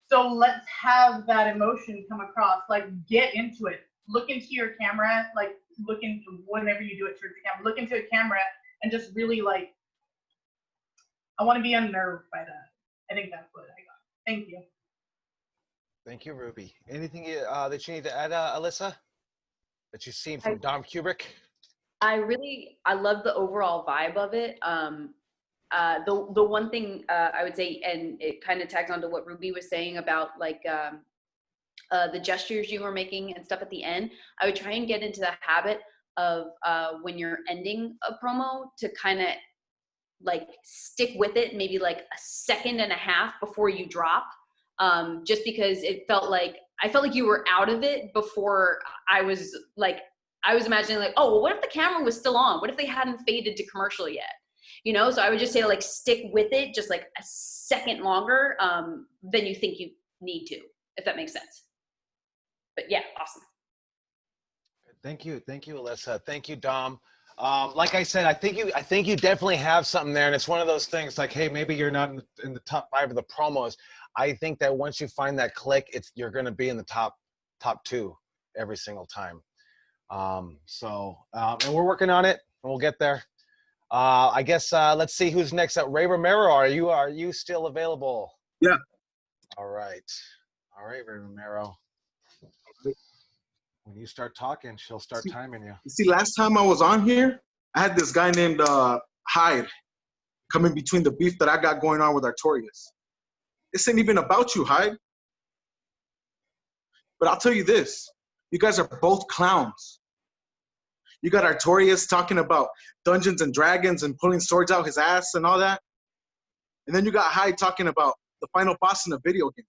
so let's have that emotion come across. Like, get into it. Look into your camera, like look into, whenever you do it towards the camera, look into a camera and just really like, I want to be unnerved by that. I think that's what I got. Thank you. Thank you, Ruby. Anything that you need to add, Alyssa, that you've seen from Dom Kubrick? I love the overall vibe of it. The one thing I would say, and it kind of tags on to what Ruby was saying about like the gestures you were making and stuff at the end, I would try and get into the habit of when you're ending a promo to kind of like stick with it maybe like a second and a half before you drop, just because I felt like you were out of it before I was imagining like, oh, well, what if the camera was still on? What if they hadn't faded to commercial yet? You know, so I would just say like stick with it just like a second longer than you think you need to, if that makes sense. But yeah, awesome. Thank you, Alyssa. Thank you, Dom. Like I said, I think you definitely have something there, and it's one of those things like, hey, maybe you're not in the top 5 of the promos. I think that once you find that click, you're going to be in the top 2 every single time. And we're working on it, and we'll get there. I guess let's see who's next up. Ray Romero, are you still available? Yeah. All right, Ray Romero. When you start talking, she'll start timing you. You see, last time I was on here, I had this guy named Hyde coming between the beef that I got going on with Artorias. This ain't even about you, Hyde. But I'll tell you this. You guys are both clowns. You got Artorias talking about Dungeons and Dragons and pulling swords out his ass and all that. And then you got Hyde talking about the final boss in a video game.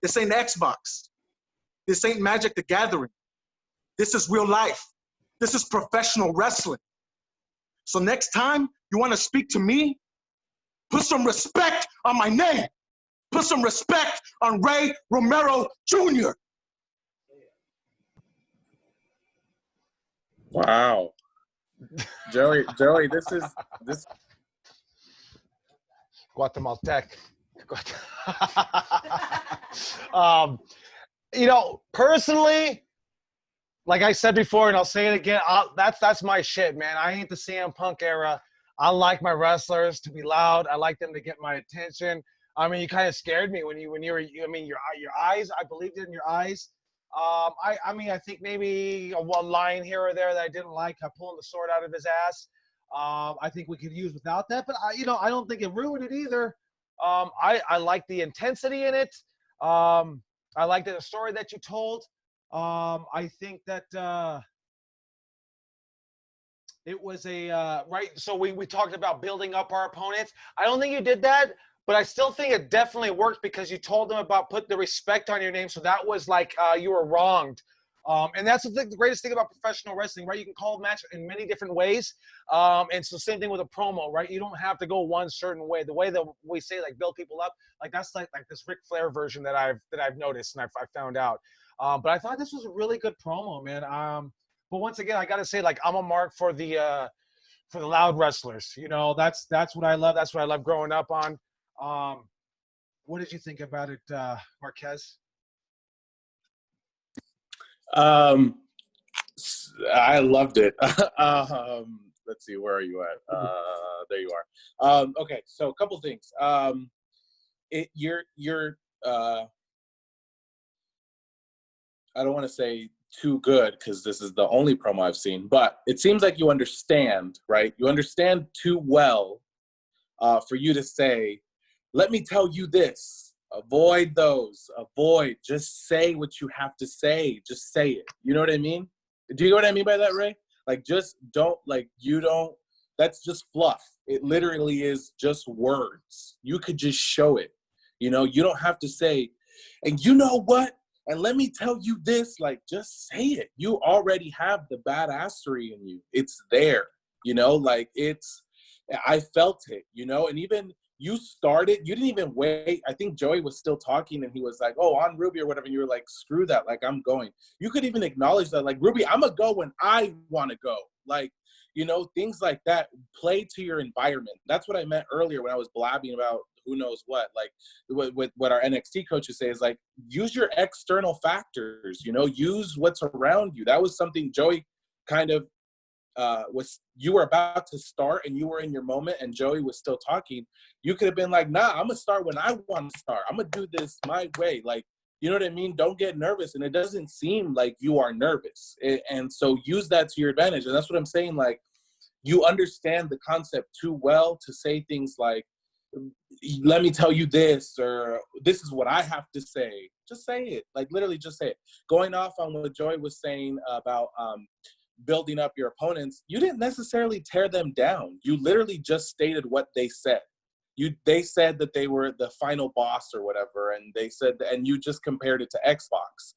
This ain't Xbox. This ain't Magic the Gathering. This is real life. This is professional wrestling. So next time you want to speak to me, put some respect on my name. Put some respect on Ray Romero Jr. Wow. Joey, this. Guatemaltec. You know, personally, like I said before, and I'll say it again, that's my shit, man. I ain't the CM Punk era. I like my wrestlers to be loud. I like them to get my attention. I mean, you kind of scared me when you were. I mean, your eyes. I believed in your eyes. I mean, I think maybe one line here or there that I didn't like, pulling the sword out of his ass. I think we could use without that, but I don't think it ruined it either. I like the intensity in it. I liked the story that you told. I think that it was right. So we talked about building up our opponents. I don't think you did that, but I still think it definitely worked because you told them about put the respect on your name. So that was like you were wronged. And that's the greatest thing about professional wrestling, right? You can call a match in many different ways. And so same thing with a promo, right? You don't have to go one certain way. The way that we say like build people up, like that's like this Ric Flair version that I've noticed and I found out. But I thought this was a really good promo, man. But once again, I gotta say, like I'm a mark for the loud wrestlers. You know, that's what I love. That's what I love growing up on. What did you think about it, Marquez? I loved it. Let's see, where are you at? There you are. Okay, so a couple things. You're I don't want to say too good because this is the only promo I've seen, but it seems like you understand, right? You understand too well for you to say, let me tell you this. Avoid those. Avoid. Just say what you have to say. Just say it. You know what I mean? Do you know what I mean by that, Ray? Like, just don't, like, you don't, that's just fluff. It literally is just words. You could just show it. You know, you don't have to say, and you know what? And let me tell you this, like, just say it. You already have the badassery in you. It's there, you know, like I felt it, you know, and even you started, you didn't even wait. I think Joey was still talking and he was like, oh, on Ruby or whatever. And you were like, screw that. Like, I'm going. You could even acknowledge that, like, Ruby, I'm going to go when I want to go. Like, you know, things like that. Play to your environment. That's what I meant earlier when I was blabbing about who knows what. Like, what our NXT coaches say is, like, use your external factors, you know, use what's around you. That was something Joey kind of you were about to start and you were in your moment and Joey was still talking. You could have been like, nah, I'm gonna start when I want to start. I'm gonna do this my way. Like, You know what I mean? Don't get nervous. And it doesn't seem like you are nervous. And so use that to your advantage. And that's what I'm saying. Like, you understand the concept too well to say things like, let me tell you this, or this is what I have to say. Just say it. Like, literally just say it. Going off on what Joy was saying about building up your opponents, you didn't necessarily tear them down. You literally just stated what they said. They said that they were the final boss or whatever, and they said, and you just compared it to Xbox.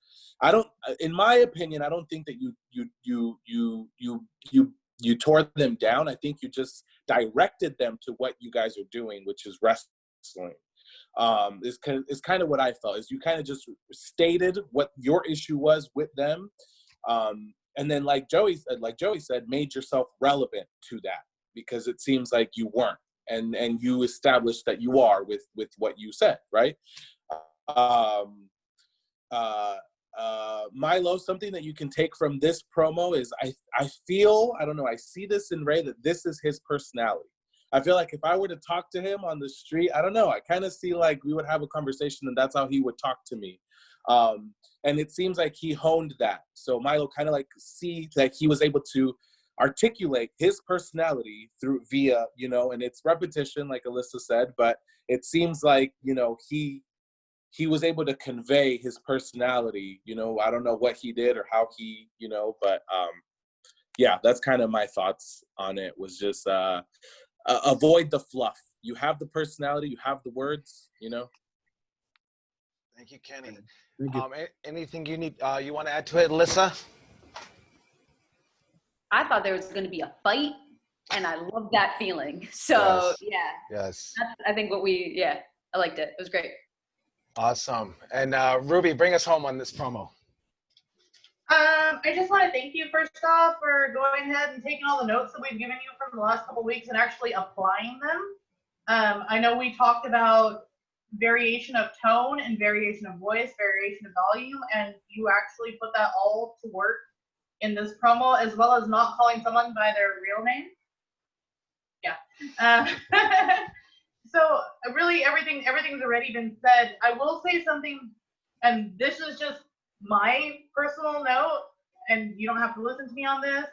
In my opinion, I don't think that you tore them down. I think you just directed them to what you guys are doing, which is wrestling. It's kind of what I felt, is you kind of just stated what your issue was with them. And then like Joey said, made yourself relevant to that, because it seems like you weren't. And you established that you are with what you said, right? Milo, something that you can take from this promo is I feel, I don't know, I see this in Ray, that this is his personality. I feel like if I were to talk to him on the street, I don't know, I kind of see like we would have a conversation and that's how he would talk to me. And it seems like he honed that. So Milo kind of like see that he was able to articulate his personality via, you know, and it's repetition, like Alyssa said, but it seems like, you know, he was able to convey his personality. You know, I don't know what he did or how he, you know, but yeah, that's kind of my thoughts on it, was just avoid the fluff. You have the personality, you have the words, you know. Thank you, Kenny. Thank you. Anything you need, you want to add to it, Alyssa? I thought there was going to be a fight, and I love that feeling. So Yes. yeah, Yes. that's, I think I liked it. It was great. Awesome. And Ruby, bring us home on this promo. I just want to thank you first off for going ahead and taking all the notes that we've given you from the last couple of weeks and actually applying them. I know we talked about variation of tone and variation of voice, variation of volume, and you actually put that all to work in this promo, as well as not calling someone by their real name. Yeah. So really everything's already been said. I will say something, and this is just my personal note, and you don't have to listen to me on this.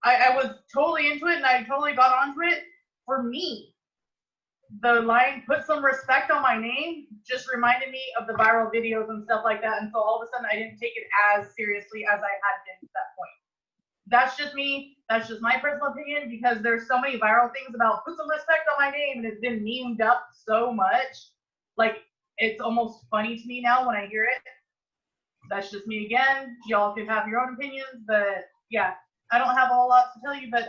I was totally into it and I totally got onto it. For me, the line "put some respect on my name" just reminded me of the viral videos and stuff like that, and so all of a sudden I didn't take it as seriously as I had been to that point. That's just me. That's just my personal opinion, because there's so many viral things about "put some respect on my name" and it's been memed up so much. Like, it's almost funny to me now when I hear it. That's just me again. Y'all can have your own opinions, but yeah, I don't have a whole lot to tell you, but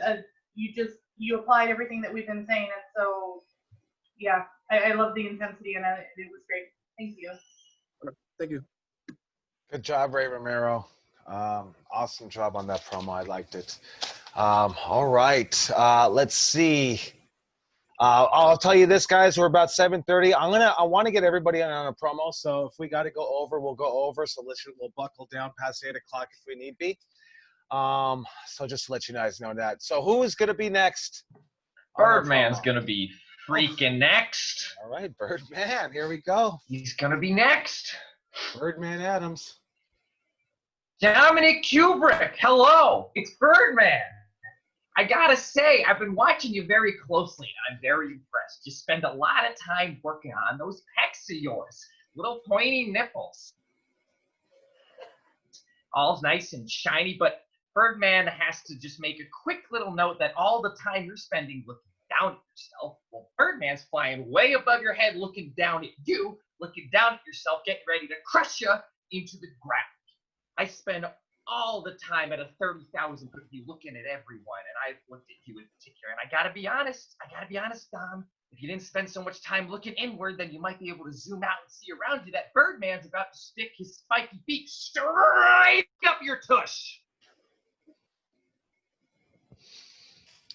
you applied everything that we've been saying, and so yeah, I love the intensity, and it was great. Thank you. Thank you. Good job, Ray Romero. Awesome job on that promo. I liked it. All right. Let's see. I'll tell you this, guys. We're about 7:30. I want to get everybody on a promo. So if we got to go over, we'll go over. So we'll buckle down past 8 o'clock if we need be. So just to let you guys know that. So who is going to be next? Birdman's going to be freaking next. All right, Birdman. Here we go. He's going to be next. Birdman Adams. Dominic Kubrick, hello. It's Birdman. I gotta say, I've been watching you very closely, and I'm very impressed. You spend a lot of time working on those pecs of yours. Little pointy nipples. All's nice and shiny, but Birdman has to just make a quick little note that all the time you're spending looking down at yourself, well, Birdman's flying way above your head, looking down at you, looking down at yourself, getting ready to crush you into the ground. I spend all the time at a 30,000 foot view looking at everyone, and I've looked at you in particular, and I gotta be honest, Dom, if you didn't spend so much time looking inward, then you might be able to zoom out and see around you that Birdman's about to stick his spiky beak straight up your tush.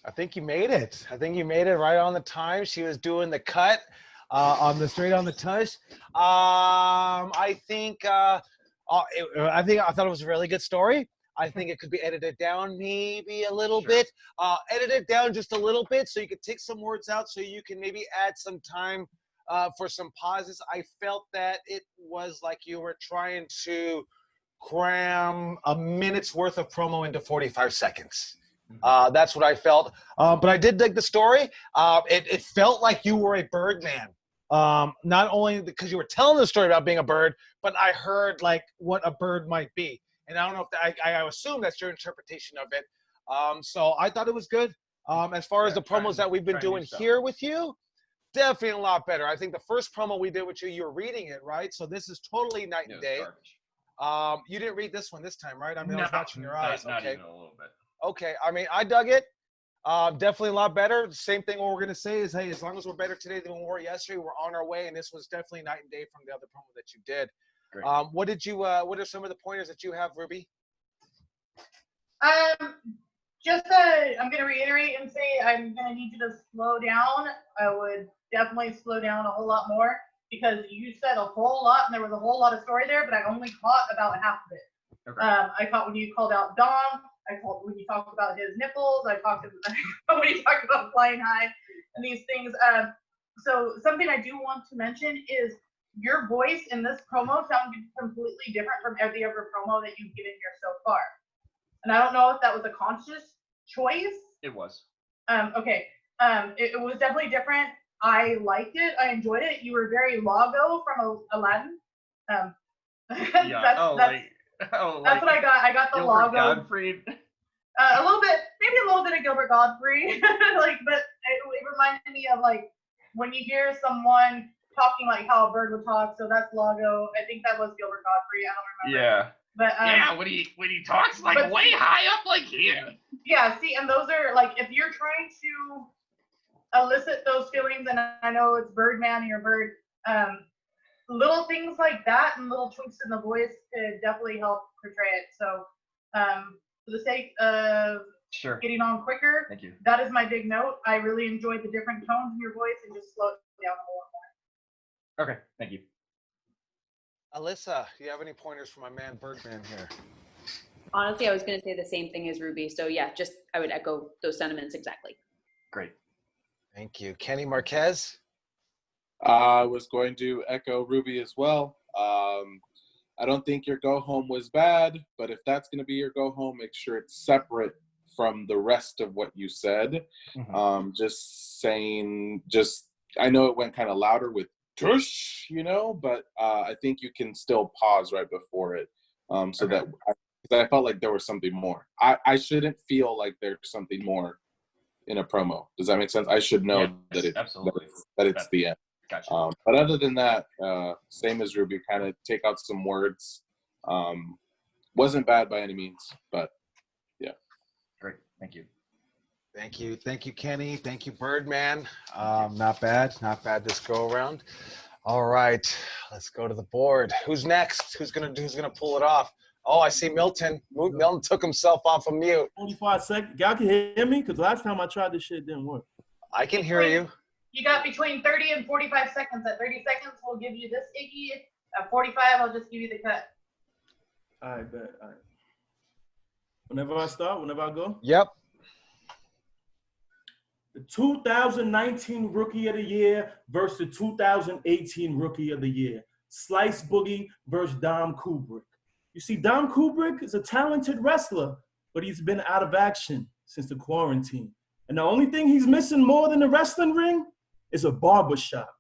I think you made it. I think you made it right on the time. She was doing the cut on the straight on the tush. I thought it was a really good story. I think it could be edited down maybe a little bit. Edit it down just a little bit so you could take some words out, so you can maybe add some time for some pauses. I felt that it was like you were trying to cram a minute's worth of promo into 45 seconds. That's what I felt. But I did dig the story. It felt like you were a Birdman. Not only because you were telling the story about being a bird, but I heard like what a bird might be. And I don't know if I assume that's your interpretation of it. So I thought it was good. As far as the promos that we've been doing here with you, definitely a lot better. I think the first promo we did with you, you were reading it, right? So this is totally night and day. You didn't read this one this time, right? I mean, I was watching your eyes. Not Okay. even a little bit. Okay. I mean, I dug it. Definitely a lot better. The same thing what we're going to say is, hey, as long as we're better today than we were yesterday, we're on our way. And this was definitely night and day from the other promo that you did. Great. What are some of the pointers that you have, Ruby? I'm going to reiterate and say I'm going to need you to slow down. I would definitely slow down a whole lot more because you said a whole lot and there was a whole lot of story there, but I only caught about half of it. Okay. I caught when you called out Dom. I caught when you talked about his nipples. I talked when you talked about flying high and these things. So something I do want to mention is your voice in this promo sounded completely different from every other promo that you've given here so far. And I don't know if that was a conscious choice. It was. Okay. It was definitely different. I liked it. I enjoyed it. You were very Lago from Aladdin. Yeah. That's what I got. I got the Gilbert Lago. Gottfried. A little bit, maybe a little bit of Gilbert Gottfried. But it reminded me of like when you hear someone talking like how a bird would talk. So that's Lago. I think that was Gilbert Gottfried. I don't remember. Yeah. But yeah, when he talks like way high up like here. Yeah, see, and those are like if you're trying to elicit those feelings, and I know it's Birdman and your bird, little things like that and little tweaks in the voice could definitely help portray it. So for the sake of getting on quicker, thank you. That is my big note. I really enjoyed the different tones in your voice and just slow it down a little more. Okay, thank you. Alyssa, do you have any pointers for my man Birdman here? Honestly, I was going to say the same thing as Ruby. So yeah, I would echo those sentiments exactly. Great. Thank you. Kenny Marquez? I was going to echo Ruby as well. I don't think your go home was bad, but if that's going to be your go home, make sure it's separate from the rest of what you said. Mm-hmm. Just saying, I know it went kind of louder with tush, but I think you can still pause right before it. That I felt like there was something more. I shouldn't feel like there's something more in a promo. Does that make sense? I should know that it's the end. Gotcha. But other than that, same as Ruby, kind of take out some words. Wasn't bad by any means, but yeah. Great. Thank you. Thank you. Thank you, Kenny. Thank you, Birdman. Not bad this go around. All right, let's go to the board. Who's next? Who's gonna pull it off? Oh, I see Milton. Milton took himself off of mute. 45 seconds. Y'all can hear me? Because last time I tried this shit, it didn't work. I can hear you. You got between 30 and 45 seconds. At 30 seconds, we'll give you this Iggy. At 45, I'll just give you the cut. All right, bet. All right. Whenever I go? Yep. The 2019 Rookie of the Year versus the 2018 Rookie of the Year. Slice Boogie versus Dom Kubrick. You see, Dom Kubrick is a talented wrestler, but he's been out of action since the quarantine. And the only thing he's missing more than the wrestling ring is a barbershop.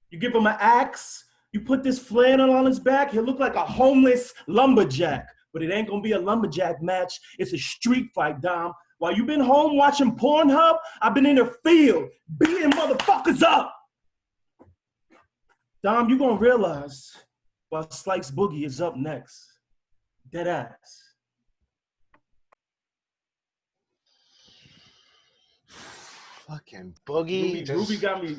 You give him an axe, you put this flannel on his back, he'll look like a homeless lumberjack. But it ain't gonna be a lumberjack match. It's a street fight, Dom. While you've been home watching Pornhub, I've been in the field beating motherfuckers up. Dom, you're gonna realize while Slice Boogie is up next. Dead ass. Fucking Boogie.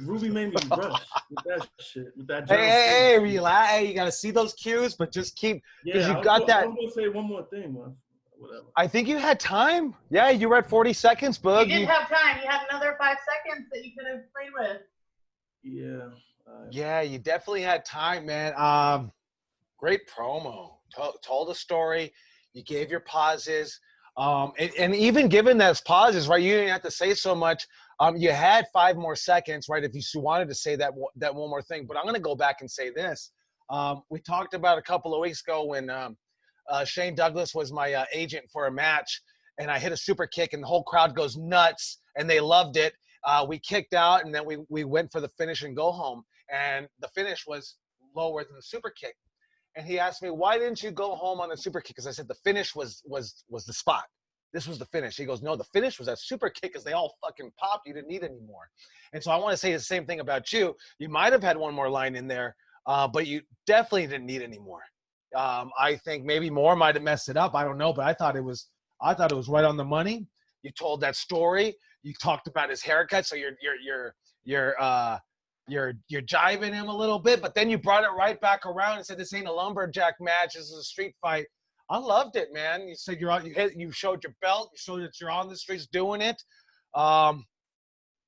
Ruby made me rush with that shit. With that hey, relax. Hey, you gotta see those cues, but just keep, because you got that. I'm gonna say one more thing, man. Whatever. I think you had time. Yeah, you were at 40 seconds, Boog. You did have time. You had another 5 seconds that you could have played with. Yeah. Yeah, you definitely had time, man. Great promo. Told a story. You gave your pauses. And even given those pauses, right, you didn't have to say so much. You had 5 more seconds, right? If you wanted to say that one more thing, but I'm going to go back and say this. We talked about a couple of weeks ago when Shane Douglas was my agent for a match, and I hit a super kick, and the whole crowd goes nuts, and they loved it. We kicked out, and then we went for the finish and go home, and the finish was lower than the super kick. And he asked me, why didn't you go home on the super kick? Because I said the finish was the spot. This was the finish. He goes, no, the finish was that super kick because they all fucking popped. You didn't need any more. And so I want to say the same thing about you. You might have had one more line in there, but you definitely didn't need any more. I think maybe more might have messed it up. I don't know, but I thought it was right on the money. You told that story. You talked about his haircut, so you're jiving him a little bit, but then you brought it right back around and said this ain't a lumberjack match. This is a street fight. I loved it, man. You said you showed your belt. You showed that you're on the streets doing it. But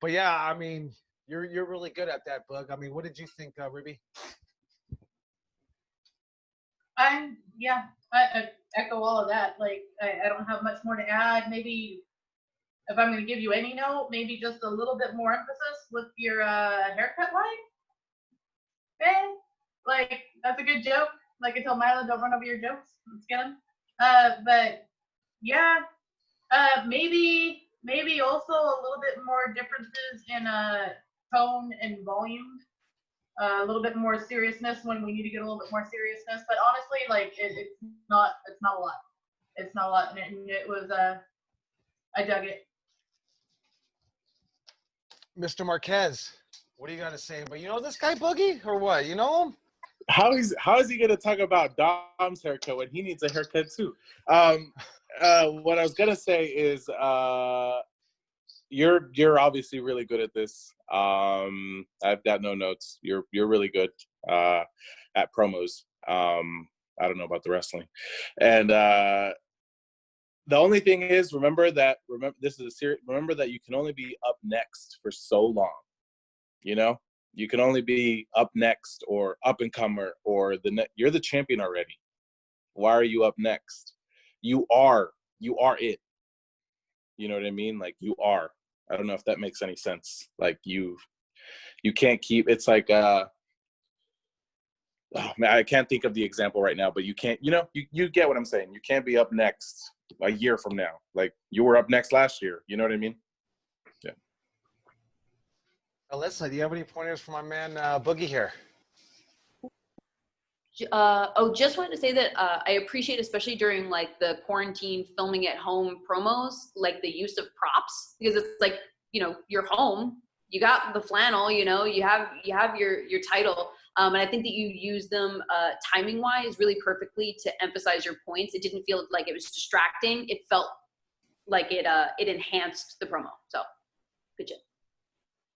yeah, I mean, you're really good at that, Bug. I mean, what did you think, Ruby? I echo all of that. Like, I don't have much more to add. Maybe if I'm going to give you any note, maybe just a little bit more emphasis with your haircut line. Okay, like that's a good joke. Like I told Milo, don't run over your jokes. Let's get them. But yeah, maybe also a little bit more differences in tone and volume. A little bit more seriousness when we need to get a little bit more seriousness. But honestly, like it's not a lot. It's not a lot, and it was I dug it. Mr. Marquez, what do you got to say? But you know this guy Boogie or what? You know him? How is he gonna talk about Dom's haircut when he needs a haircut too? What I was gonna say is you're obviously really good at this. I've got no notes. You're really good at promos. I don't know about the wrestling, and the only thing is remember this is a series. Remember that you can only be up next for so long. You know, you can only be up next or up and comer or you're the champion already. Why are you up next? You are it. You know what I mean? Like you are. I don't know if that makes any sense. Like you can't keep. It's like oh man, I can't think of the example right now. But you can't. You know, you get what I'm saying. You can't be up next a year from now. Like you were up next last year. You know what I mean? Yeah. Alyssa, do you have any pointers for my man Boogie here? Just wanted to say that I appreciate, especially during like the quarantine filming at home promos, like the use of props, because it's like, you know, you're home, you got the flannel, you know, you have your title, and I think that you use them timing wise really perfectly to emphasize your points. It didn't feel like it was distracting. It felt like it enhanced the promo. So good job.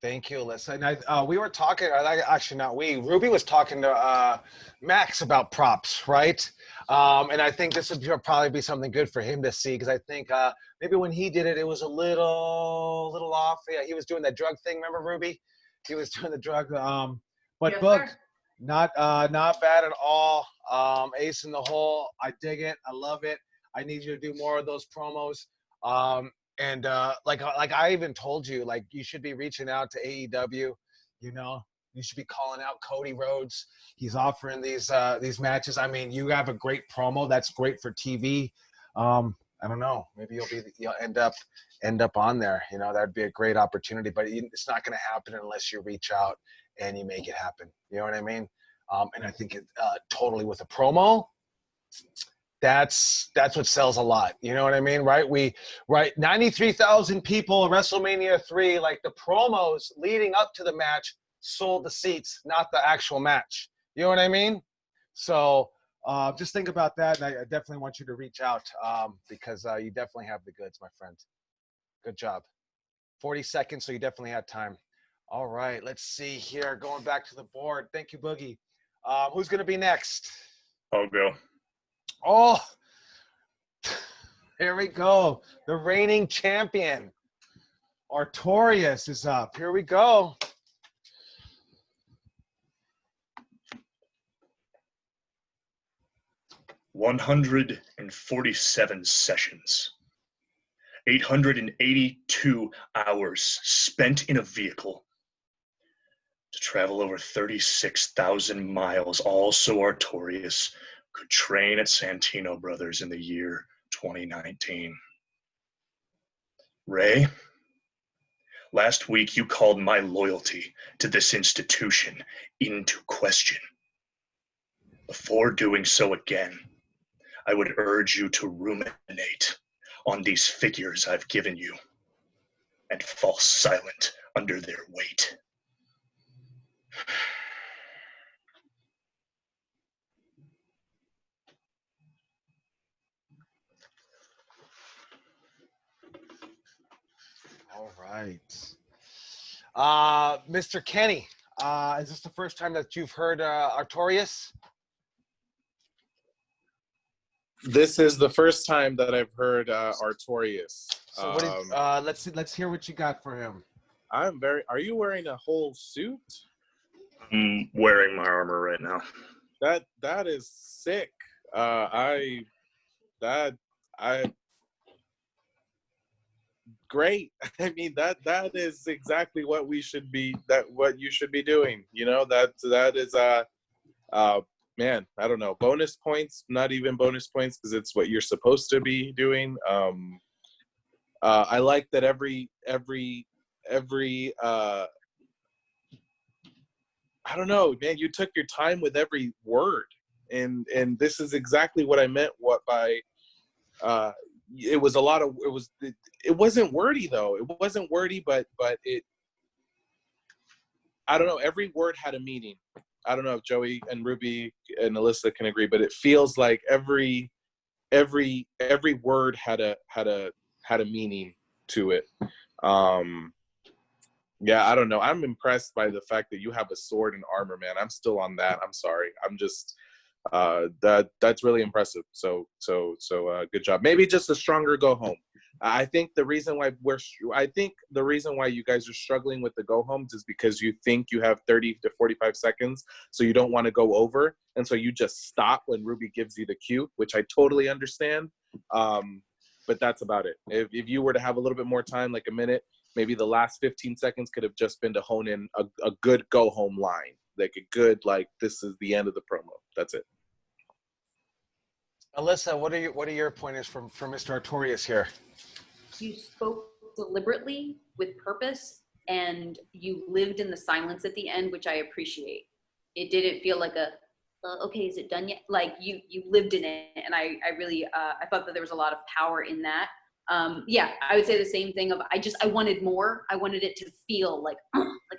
Thank you, Alyssa. And we were talking, actually not we, Ruby was talking to Max about props, right? And I think this would probably be something good for him to see, because I think maybe when he did it, it was a little off. Yeah, he was doing that drug thing, remember, Ruby? He was doing the drug. But Yes, Book, sir. not bad at all. Ace in the hole. I dig it. I love it. I need you to do more of those promos. And like I even told you, like you should be reaching out to AEW, you know, you should be calling out Cody Rhodes. He's offering these matches. I mean, you have a great promo. That's great for TV. I don't know. Maybe you'll end up on there. You know, that'd be a great opportunity. But it's not going to happen unless you reach out and you make it happen. You know what I mean? And I think it totally with a promo. That's what sells a lot. You know what I mean? Right? 93,000 people at WrestleMania 3, like the promos leading up to the match sold the seats, not the actual match. You know what I mean? So just think about that. And I definitely want you to reach out because you definitely have the goods, my friend. Good job. 40 seconds, so you definitely had time. All right, let's see here. Going back to the board. Thank you, Boogie. Who's going to be next? I'll go. Oh, here we go. The reigning champion, Artorias, is up. Here we go. "147 sessions. 882 hours spent in a vehicle to travel over 36,000 miles, all so Artorias could train at Santino Brothers in the year 2019. Ray, last week you called my loyalty to this institution into question. Before doing so again, I would urge you to ruminate on these figures I've given you and fall silent under their weight. All right. Mr. Kenny, is this the first time that you've heard Artorias? This is the first time that I've heard Artorias. So what let's hear what you got for him. Are you wearing a whole suit? I'm wearing my armor right now. That is sick. Great. I mean, that is exactly what we should be, what you should be doing. You know, that is man, I don't know, bonus points, not even bonus points, because it's what you're supposed to be doing. I like that every I don't know, man, you took your time with every word, and this is exactly what I meant by it was a lot of, it wasn't wordy though. It wasn't wordy, but it, I don't know, every word had a meaning. I don't know if Joey and Ruby and Alyssa can agree, but it feels like every word had a meaning to it. Yeah, I don't know. I'm impressed by the fact that you have a sword and armor, man. I'm still on that. I'm sorry. I'm just that's really impressive. So good job. Maybe just a stronger go home. I think the reason why you guys are struggling with the go homes is because you think you have 30 to 45 seconds, so you don't want to go over, and so you just stop when Ruby gives you the cue, which I totally understand. But that's about it. If you were to have a little bit more time, like a minute, maybe the last 15 seconds could have just been to hone in a good go home line, like a good, like, this is the end of the promo. That's it. Alyssa, what are your pointers from Mr. Artorias here? You spoke deliberately with purpose, and you lived in the silence at the end, which I appreciate. It didn't feel like okay, is it done yet? Like you lived in it, and I really I thought that there was a lot of power in that. Yeah, I would say the same thing of I wanted more. I wanted it to feel like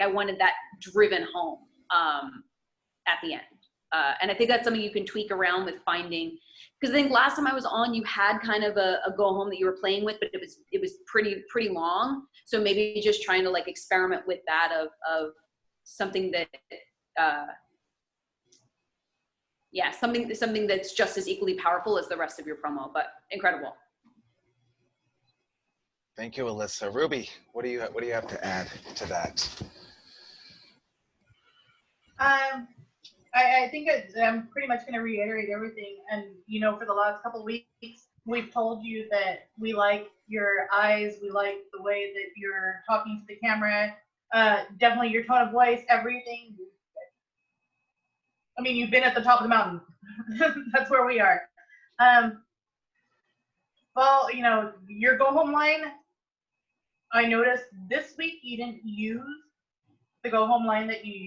I wanted that driven home at the end. And I think that's something you can tweak around with finding, because I think last time I was on, you had kind of a go home that you were playing with, but it was pretty long. So maybe just trying to like experiment with that of something that something that's just as equally powerful as the rest of your promo. But incredible. Thank you, Alyssa. Ruby, what do you have to add to that? I think I'm pretty much going to reiterate everything. And, you know, for the last couple of weeks, we've told you that we like your eyes. We like the way that you're talking to the camera. Definitely your tone of voice, everything. I mean, you've been at the top of the mountain. That's where we are. Well, you know, your go home line, I noticed this week you didn't use the go home line that you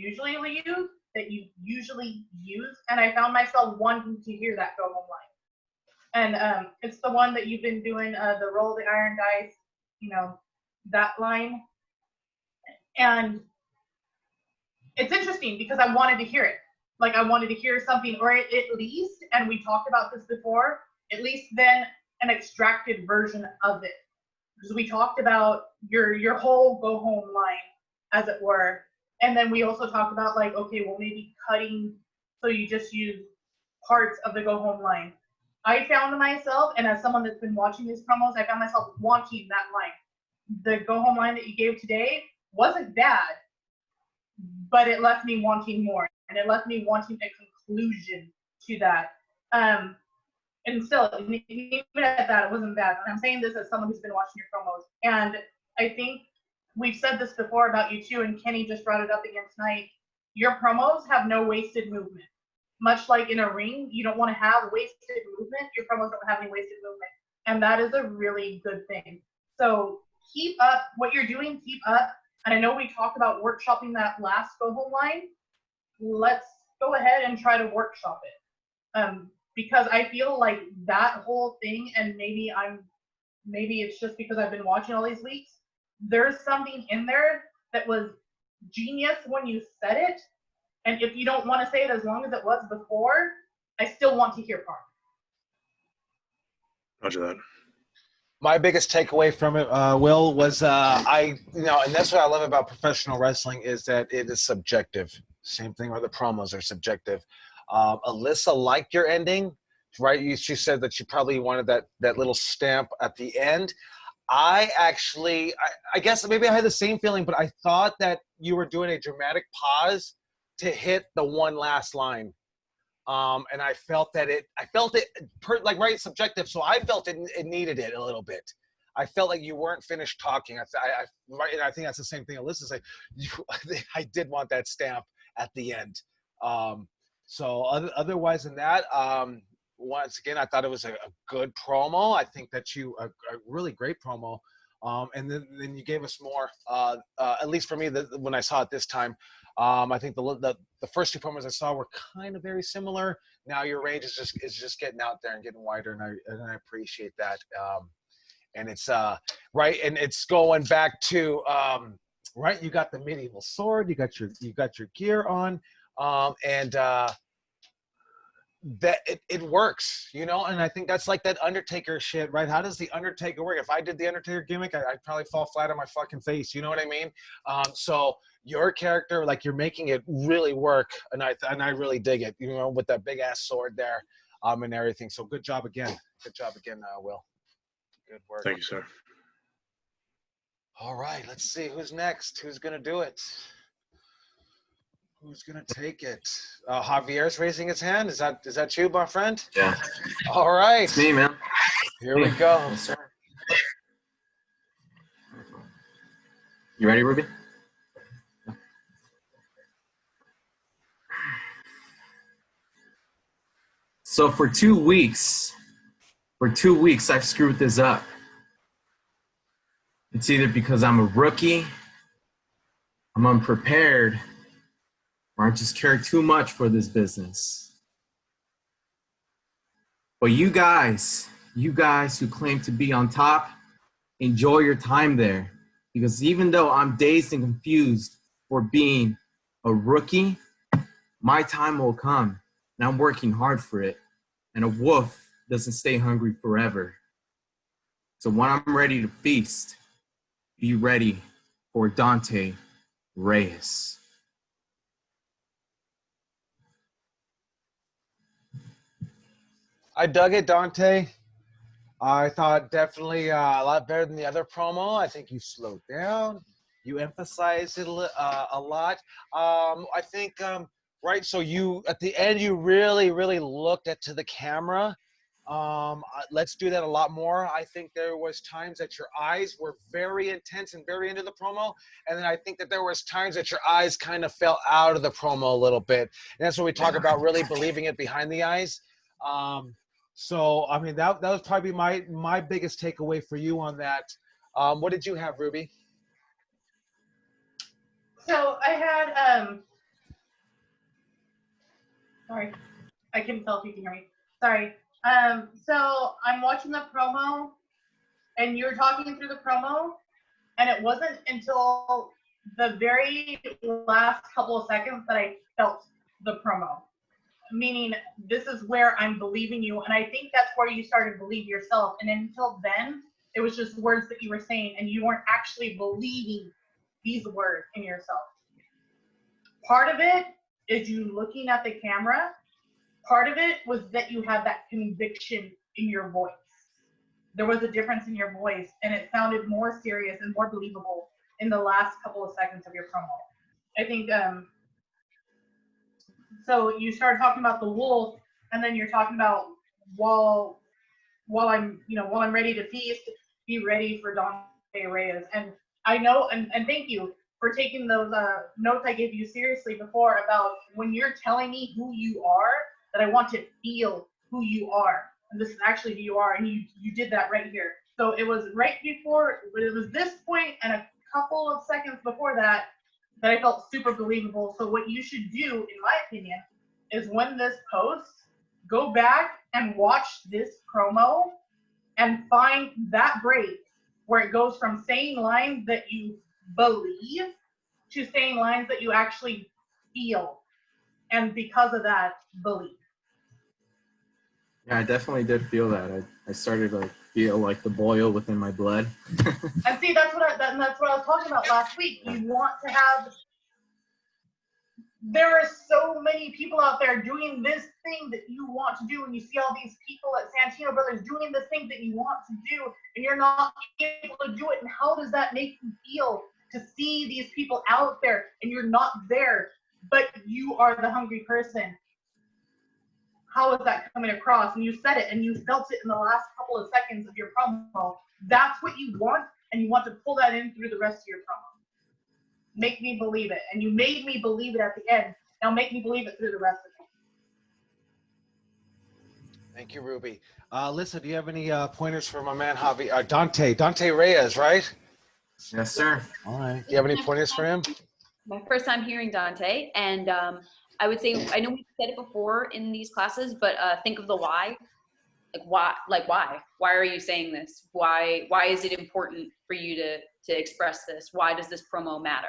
usually use, and I found myself wanting to hear that go home line. And it's the one that you've been doing, the roll the iron dice, you know, that line. And it's interesting because I wanted to hear it. Like I wanted to hear something, or at least, and we talked about this before, at least then an extracted version of it. Because we talked about your whole go home line, as it were. And then we also talked about like, okay, well maybe cutting, so you just use parts of the go home line. I found myself, and as someone that's been watching these promos, I found myself wanting that line. The go home line that you gave today wasn't bad, but it left me wanting more, and it left me wanting a conclusion to that. And still, even at that, it wasn't bad. And I'm saying this as someone who's been watching your promos. And I think we've said this before about you too, and Kenny just brought it up again tonight. Your promos have no wasted movement. Much like in a ring, you don't want to have wasted movement. Your promos don't have any wasted movement. And that is a really good thing. So keep up what you're doing, keep up. And I know we talked about workshopping that last go home line. Let's go ahead and try to workshop it. Because I feel like that whole thing, and maybe it's just because I've been watching all these weeks, there's something in there that was genius when you said it. And if you don't want to say it as long as it was before, I still want to hear part. Roger that. My biggest takeaway from it, Will, was and that's what I love about professional wrestling is that it is subjective. Same thing where the promos are subjective. Alyssa liked your ending, right? She said that she probably wanted that little stamp at the end. I guess maybe I had the same feeling, but I thought that you were doing a dramatic pause to hit the one last line. And I felt it right, subjective. So I felt it needed it a little bit. I felt like you weren't finished talking. Right, and I think that's the same thing Alyssa said. I did want that stamp at the end. So otherwise than that, once again, I thought it was a good promo. I think that a really great promo. And then you gave us more, at least for me, when I saw it this time. I think the first two promos I saw were kind of very similar. Now your range is just getting out there and getting wider, and I appreciate that. And it's right, and it's going back to right. You got the medieval sword, you got your gear on, and that it works, and I think that's like that Undertaker shit, right? How does the Undertaker work? If I did the Undertaker gimmick, I'd probably fall flat on my fucking face. You know what I mean? So your character, like you're making it really work, and I really dig it. With that big ass sword there, and everything. So good job again. Will. Good work. Thank you, sir. All right, let's see who's next. Who's gonna do it? Who's gonna take it? Javier's raising his hand. Is that you, my friend? Yeah. All right. It's me, man. Here we go. Yes, sir. You ready, Ruby? So for 2 weeks, I've screwed this up. It's either because I'm a rookie, I'm unprepared, or I just care too much for this business. But you guys who claim to be on top, enjoy your time there. Because even though I'm dazed and confused for being a rookie, my time will come, and I'm working hard for it. And a wolf doesn't stay hungry forever. So when I'm ready to feast, be ready for Dante Raze. I dug it, Dante. I thought definitely a lot better than the other promo. I think you slowed down. You emphasized it a lot. I think, right, so you, at the end, you really, really looked to the camera. Let's do that a lot more. I think there was times that your eyes were very intense and very into the promo. And then I think that there was times that your eyes kind of fell out of the promo a little bit. And that's what we talk about, really believing it behind the eyes. So, I mean, that was probably my biggest takeaway for you on that. What did you have, Ruby? So I had, sorry, I couldn't tell if you can hear me. Sorry. So I'm watching the promo, and you were talking through the promo, and it wasn't until the very last couple of seconds that I felt the promo. Meaning, this is where I'm believing you, and I think that's where you started to believe yourself. And until then, it was just words that you were saying, and you weren't actually believing these words in yourself. Part of it is you looking at the camera. Part of it was that you had that conviction in your voice. There was a difference in your voice, and it sounded more serious and more believable in the last couple of seconds of your promo. I think, so you started talking about the wolf, and then you're talking about while I'm ready to feast, be ready for Dante Reyes. And I know, and thank you for taking those notes I gave you seriously before about when you're telling me who you are, that I want to feel who you are. And this is actually who you are, and you did that right here. So it was right before, it was this point and a couple of seconds before that I felt super believable. So what you should do, in my opinion, is when this posts, go back and watch this promo and find that break where it goes from saying lines that you believe to saying lines that you actually feel. And because of that, believe. Yeah, I definitely did feel that. I started to feel like the boil within my blood. And see, that's what I was talking about last week. You want to have. There are so many people out there doing this thing that you want to do, and you see all these people at Santino Brothers doing this thing that you want to do, and you're not able to do it. And how does that make you feel to see these people out there and you're not there, but you are the hungry person? How is that coming across? And you said it, and you felt it in the last couple of seconds of your promo. That's what you want, and you want to pull that in through the rest of your promo. Make me believe it. And you made me believe it at the end. Now make me believe it through the rest of it. Thank you, Ruby. Listen, do you have any pointers for my man Dante Reyes, right? Yes, sir. All right. Do you have any pointers for him? My first time hearing Dante, and I would say, I know we've said it before in these classes, but think of the why. Why? Why are you saying this? Why is it important for you to express this? Why does this promo matter?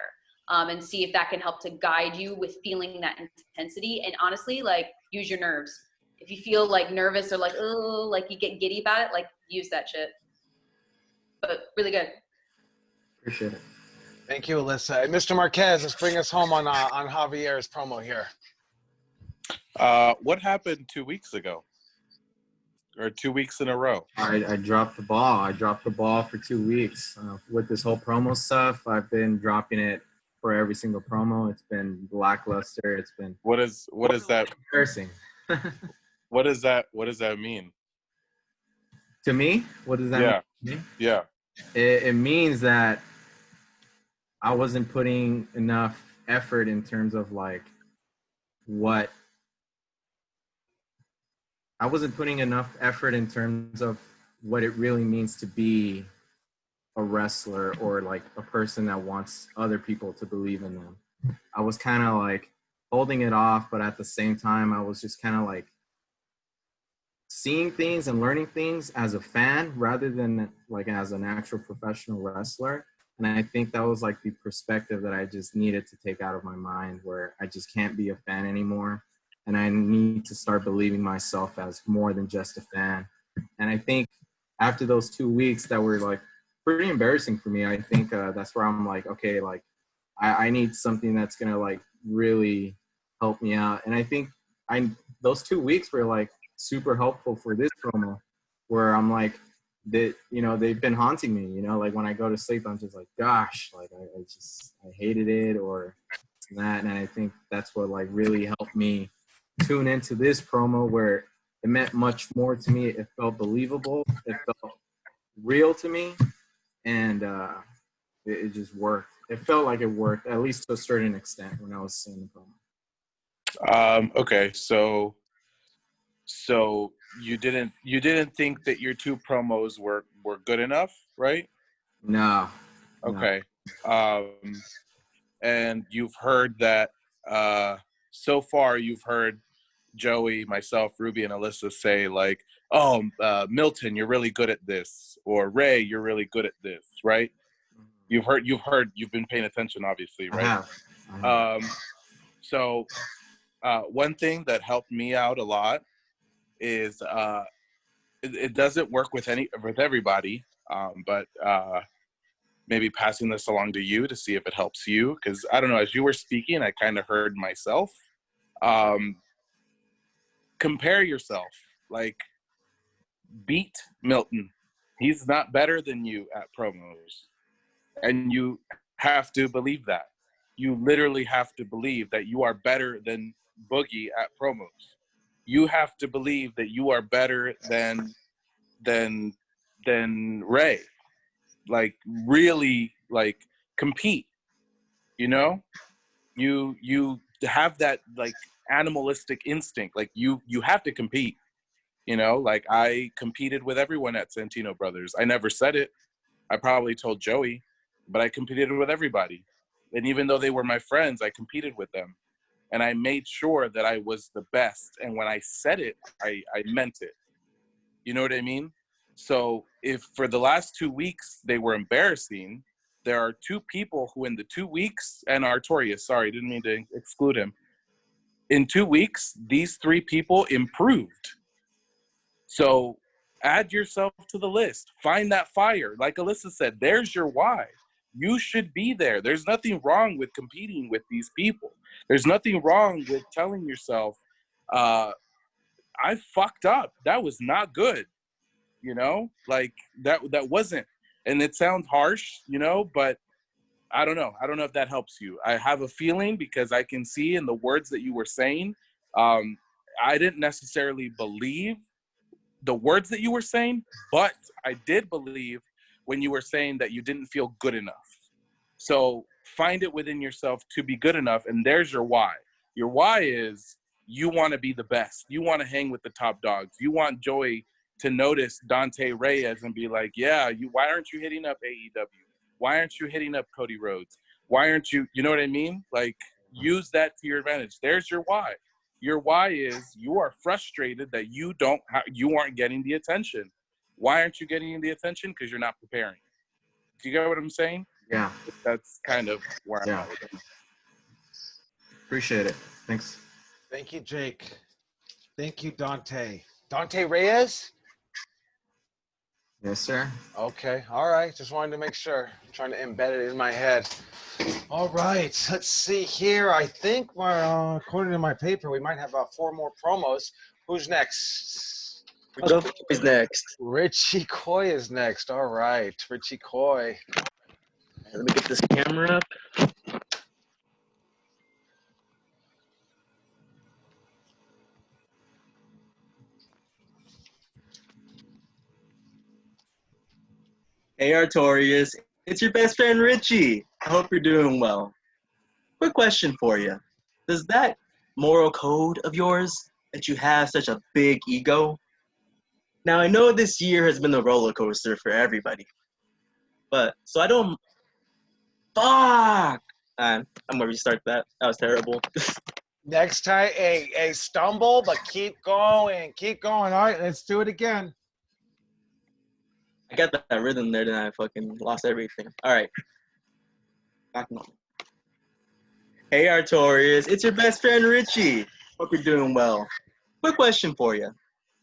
And see if that can help to guide you with feeling that intensity. And honestly, like, use your nerves. If you feel like nervous or like, oh, like you get giddy about it, like, use that shit. But really good. Appreciate it. Thank you, Alyssa. And Mr. Marquez, let's bring us home on Javier's promo here. What happened 2 weeks ago? Or 2 weeks in a row? I dropped the ball. I dropped the ball for 2 weeks. With this whole promo stuff, I've been dropping it for every single promo. It's been lackluster. It's been what is that embarrassing. What does that mean? To me? What does that mean? Yeah. It means that I wasn't putting enough effort in terms of like what I wasn't putting enough effort in terms of what it really means to be a wrestler or like a person that wants other people to believe in them. I was kind of like holding it off, but at the same time, I was just kind of like seeing things and learning things as a fan rather than like as an actual professional wrestler. And I think that was like the perspective that I just needed to take out of my mind, where I just can't be a fan anymore. And I need to start believing myself as more than just a fan. And I think after those 2 weeks that were like pretty embarrassing for me, I think that's where I'm like, okay, like I need something that's going to like really help me out. And I think those 2 weeks were like super helpful for this promo, where I'm like, they've been haunting me, like when I go to sleep, I'm just like, gosh, like I hated it or that. And I think that's what like really helped me tune into this promo, where it meant much more to me. It felt believable. It felt real to me. And it just worked. It felt like it worked, at least to a certain extent, when I was seeing the promo. Okay, so you didn't think that your 2 promos were good enough, right? No. Okay. And you've heard that so far you've heard Joey, myself, Ruby, and Alyssa say like, oh, Milton, you're really good at this, or Ray, you're really good at this, right? You've been paying attention, obviously, right? I have. So one thing that helped me out a lot is it doesn't work with everybody, but maybe passing this along to you to see if it helps you, because I don't know, as you were speaking, I kind of heard myself. Compare yourself, like beat Milton. He's not better than you at promos, and you have to believe that. You literally have to believe that you are better than Boogie at promos. you have to believe that you are better than Ray. Like really, like compete. You know, you have that like animalistic instinct. Like you have to compete. You know, like I competed with everyone at Santino Brothers. I never said it. I probably told Joey, but I competed with everybody. And even though they were my friends, I competed with them. And I made sure that I was the best. And when I said it, I meant it. You know what I mean? So if for the last 2 weeks they were embarrassing, there are two people who in the 2 weeks, and Artorias, sorry, didn't mean to exclude him. In 2 weeks, these three people improved. So add yourself to the list. Find that fire. Like Alyssa said, there's your why. You should be there. There's nothing wrong with competing with these people. There's nothing wrong with telling yourself, I fucked up. That was not good. You know, like that wasn't. And it sounds harsh, you know, but I don't know. I don't know if that helps you. I have a feeling because I can see in the words that you were saying, I didn't necessarily believe the words that you were saying, but I did believe when you were saying that you didn't feel good enough. So find it within yourself to be good enough, and there's your why. Your why is you want to be the best. You want to hang with the top dogs. You want Joey to notice Dante Reyes and be like, yeah, why aren't you hitting up AEW? Why aren't you hitting up Cody Rhodes? Why aren't you, you know what I mean? Like, use that to your advantage. There's your why. Your why is you are frustrated that you aren't getting the attention. Why aren't you getting the attention? Because you're not preparing. Do you get what I'm saying? Yeah. That's kind of where I'm at with it. Appreciate it. Thanks. Thank you, Jake. Thank you, Dante. Dante Reyes? Yes, sir. Okay, all right. Just wanted to make sure. I'm trying to embed it in my head. All right, let's see here. I think, according to my paper, we might have 4 more promos. Who's next? Richie is next. Richie Coy is next. All right, Richie Coy. Let me get this camera up. Hey Artorias, it's your best friend Richie. I hope you're doing well. Quick question for you. Does that moral code of yours that you have such a big ego? Now I know this year has been a roller coaster for everybody. But so I don't fuck. I'm gonna restart that. That was terrible. Next time, a stumble, but keep going. Keep going. All right, let's do it again. I got that rhythm there, then I fucking lost everything. All right. Back on. Hey Artorias, it's your best friend Richie. Hope you're doing well. Quick question for you.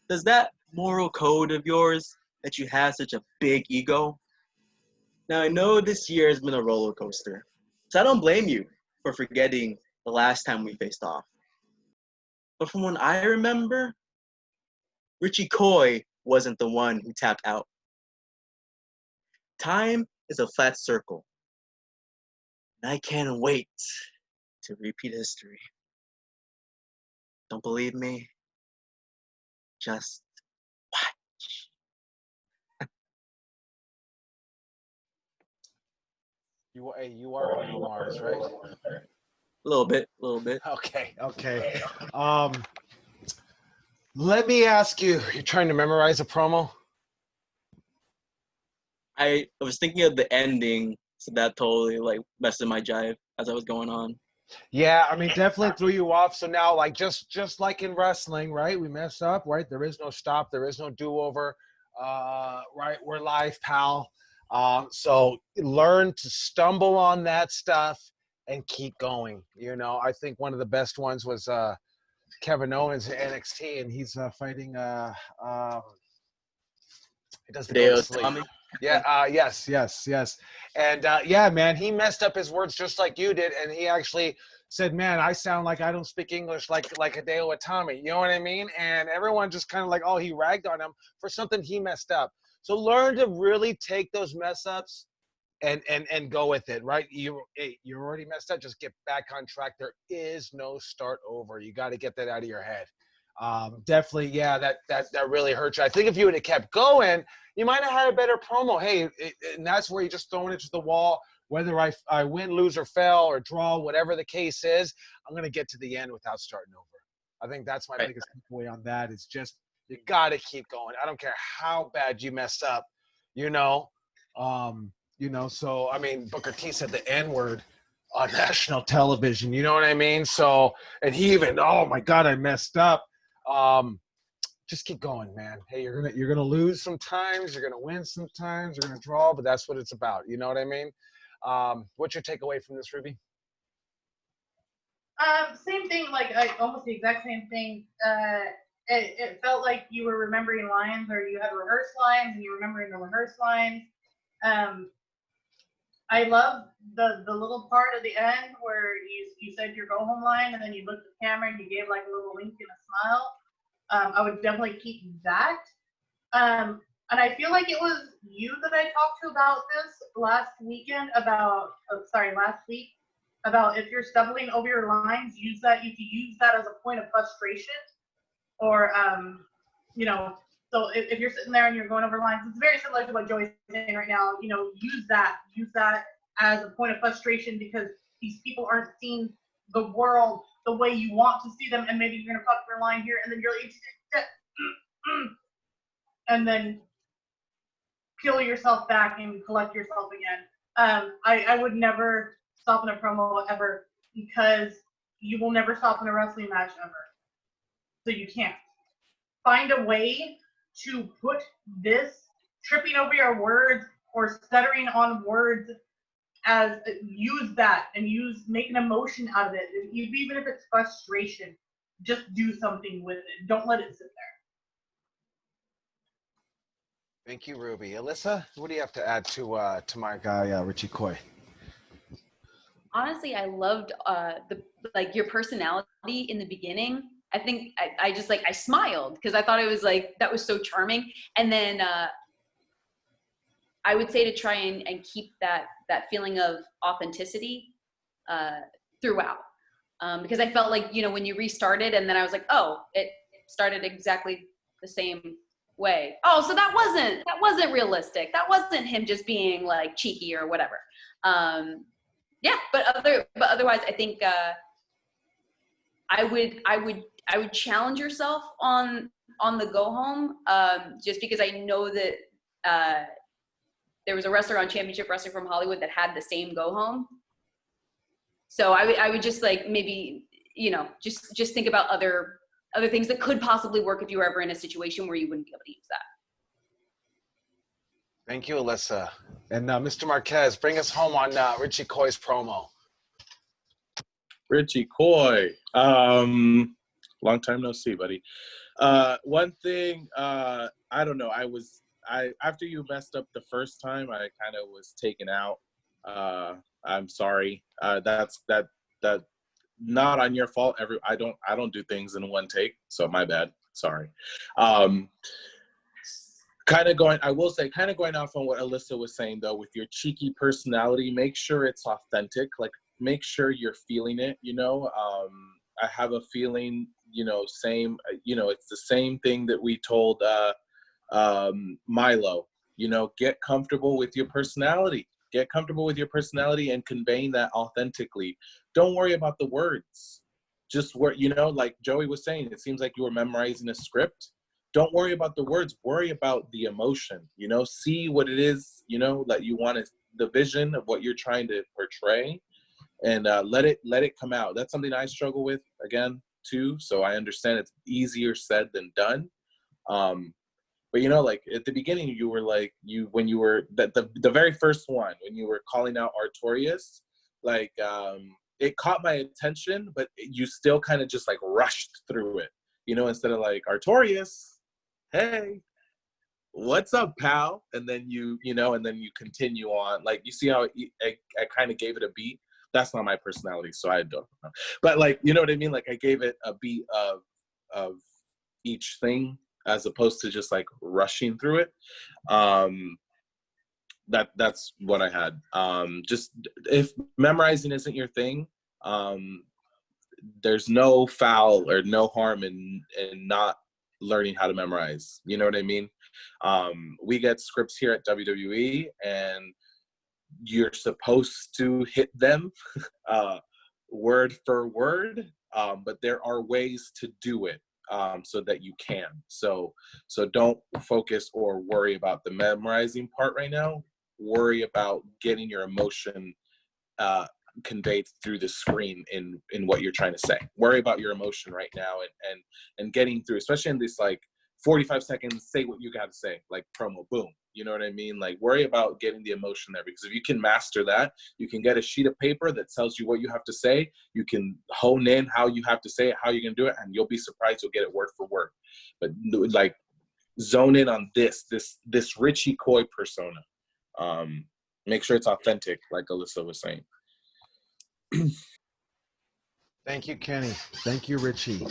Does that moral code of yours that you have such a big ego? Now I know this year has been a roller coaster, so I don't blame you for forgetting the last time we faced off. But from what I remember, Richie Coy wasn't the one who tapped out. Time is a flat circle, and I can't wait to repeat history. Don't believe me? Just watch. You are who you are, right? A little bit. Okay. Let me ask you, you're trying to memorize a promo? I was thinking of the ending, so that totally like messed in my jive as I was going on. Yeah, I mean, definitely threw you off. So now, like, just like in wrestling, right? We mess up, right? There is no stop. There is no do-over, right? We're live, pal. So learn to stumble on that stuff and keep going. You know, I think one of the best ones was Kevin Owens at NXT, and he's fighting. He doesn't go to sleep. Yeah. Yes. And yeah, man, he messed up his words just like you did, and he actually said, "Man, I sound like I don't speak English like Hideo Itami." You know what I mean? And everyone just kind of like, oh, he ragged on him for something he messed up. So learn to really take those mess ups and go with it, right? You're already messed up. Just get back on track. There is no start over. You got to get that out of your head. Definitely, yeah, that really hurt you. I think if you would have kept going, you might have had a better promo. Hey, and that's where you're just throwing it to the wall. Whether I win, lose, or fail, or draw, whatever the case is, I'm going to get to the end without starting over. I think that's my biggest takeaway on that is just you got to keep going. I don't care how bad you messed up, you know. So, I mean, Booker T said the N-word on national television, you know what I mean? So, and he even, oh my God, I messed up. Just keep going, man. Hey, you're gonna lose sometimes, you're gonna win sometimes, you're gonna draw, but that's what it's about. You know what I mean? What's your takeaway from this, Ruby? Same thing, like almost the exact same thing. It felt like you were remembering lines, or you had rehearsed lines, and you were remembering the rehearsed lines. I love the little part at the end where you said your go home line, and then you looked at the camera and you gave like a little wink and a smile. I would definitely keep that. And I feel like it was you that I talked to about this last week about if you're stumbling over your lines, you can use that as a point of frustration, or so if you're sitting there and you're going over lines, it's very similar to what Joey's saying right now. Use that as a point of frustration, because these people aren't seeing the world the way you want to see them, and maybe you're gonna fuck your line here, and then you're like, and then peel yourself back and collect yourself again. I would never stop in a promo ever, because you will never stop in a wrestling match ever. So you can't. Find a way to put this tripping over your words or stuttering on words as use that and make an emotion out of it. Even if it's frustration, just do something with it. Don't let it sit there. Thank you, Ruby. Alyssa, what do you have to add to my guy Richie Coy? Honestly, I loved your personality in the beginning. I think I just I smiled because I thought it was that was so charming. And then I would say to try and keep that feeling of authenticity throughout, because I felt like when you restarted and then I was like, oh, it started exactly the same way. Oh, so that wasn't realistic. That wasn't him just being cheeky or whatever. Yeah, but otherwise, I think I would challenge yourself on the go home, just because I know that there was a wrestler on Championship Wrestling from Hollywood that had the same go home. So I would just maybe just think about other things that could possibly work if you were ever in a situation where you wouldn't be able to use that. Thank you, Alyssa. And Mr. Marquez, bring us home on Richie Coy's promo. Richie Coy, long time no see, buddy. One thing, I don't know. After you messed up the first time, I kind of was taken out. I'm sorry. That's not on your fault. I don't do things in one take, so my bad. Sorry. Kind of going off on what Alyssa was saying though, with your cheeky personality, make sure it's authentic. Make sure you're feeling it. I have a feeling, it's the same thing that we told Milo. Get comfortable with your personality. Get comfortable with your personality and conveying that authentically. Don't worry about the words. Just like Joey was saying, it seems like you were memorizing a script. Don't worry about the words. Worry about the emotion. See what it is, that you want to, the vision of what you're trying to portray, and let it come out. That's something I struggle with again too. So I understand it's easier said than done. But at the beginning, you were when you were the very first one, when you were calling out Artorias, it caught my attention, but you still kind of just rushed through it, instead of Artorias, hey, what's up, pal? And then and then you continue on. You see how I kind of gave it a beat. That's not my personality, so I don't know. But you know what I mean? I gave it a beat of each thing, as opposed to just rushing through it. That's what I had. Just if memorizing isn't your thing, there's no foul or no harm in not learning how to memorize. You know what I mean? We get scripts here at WWE, and you're supposed to hit them word for word, but there are ways to do it so that you can. So don't focus or worry about the memorizing part right now. Worry about getting your emotion conveyed through the screen in what you're trying to say. Worry about your emotion right now and getting through, especially in this like 45 seconds, say what you got to say, like promo, boom. You know what I mean? Like, worry about getting the emotion there, because if you can master that, you can get a sheet of paper that tells you what you have to say. You can hone in how you have to say it, how you're going to do it, and you'll be surprised you'll get it word for word. But like, zone in on this Richie Coy persona. Make sure it's authentic, like Alyssa was saying. Thank you, Kenny. Thank you, Richie.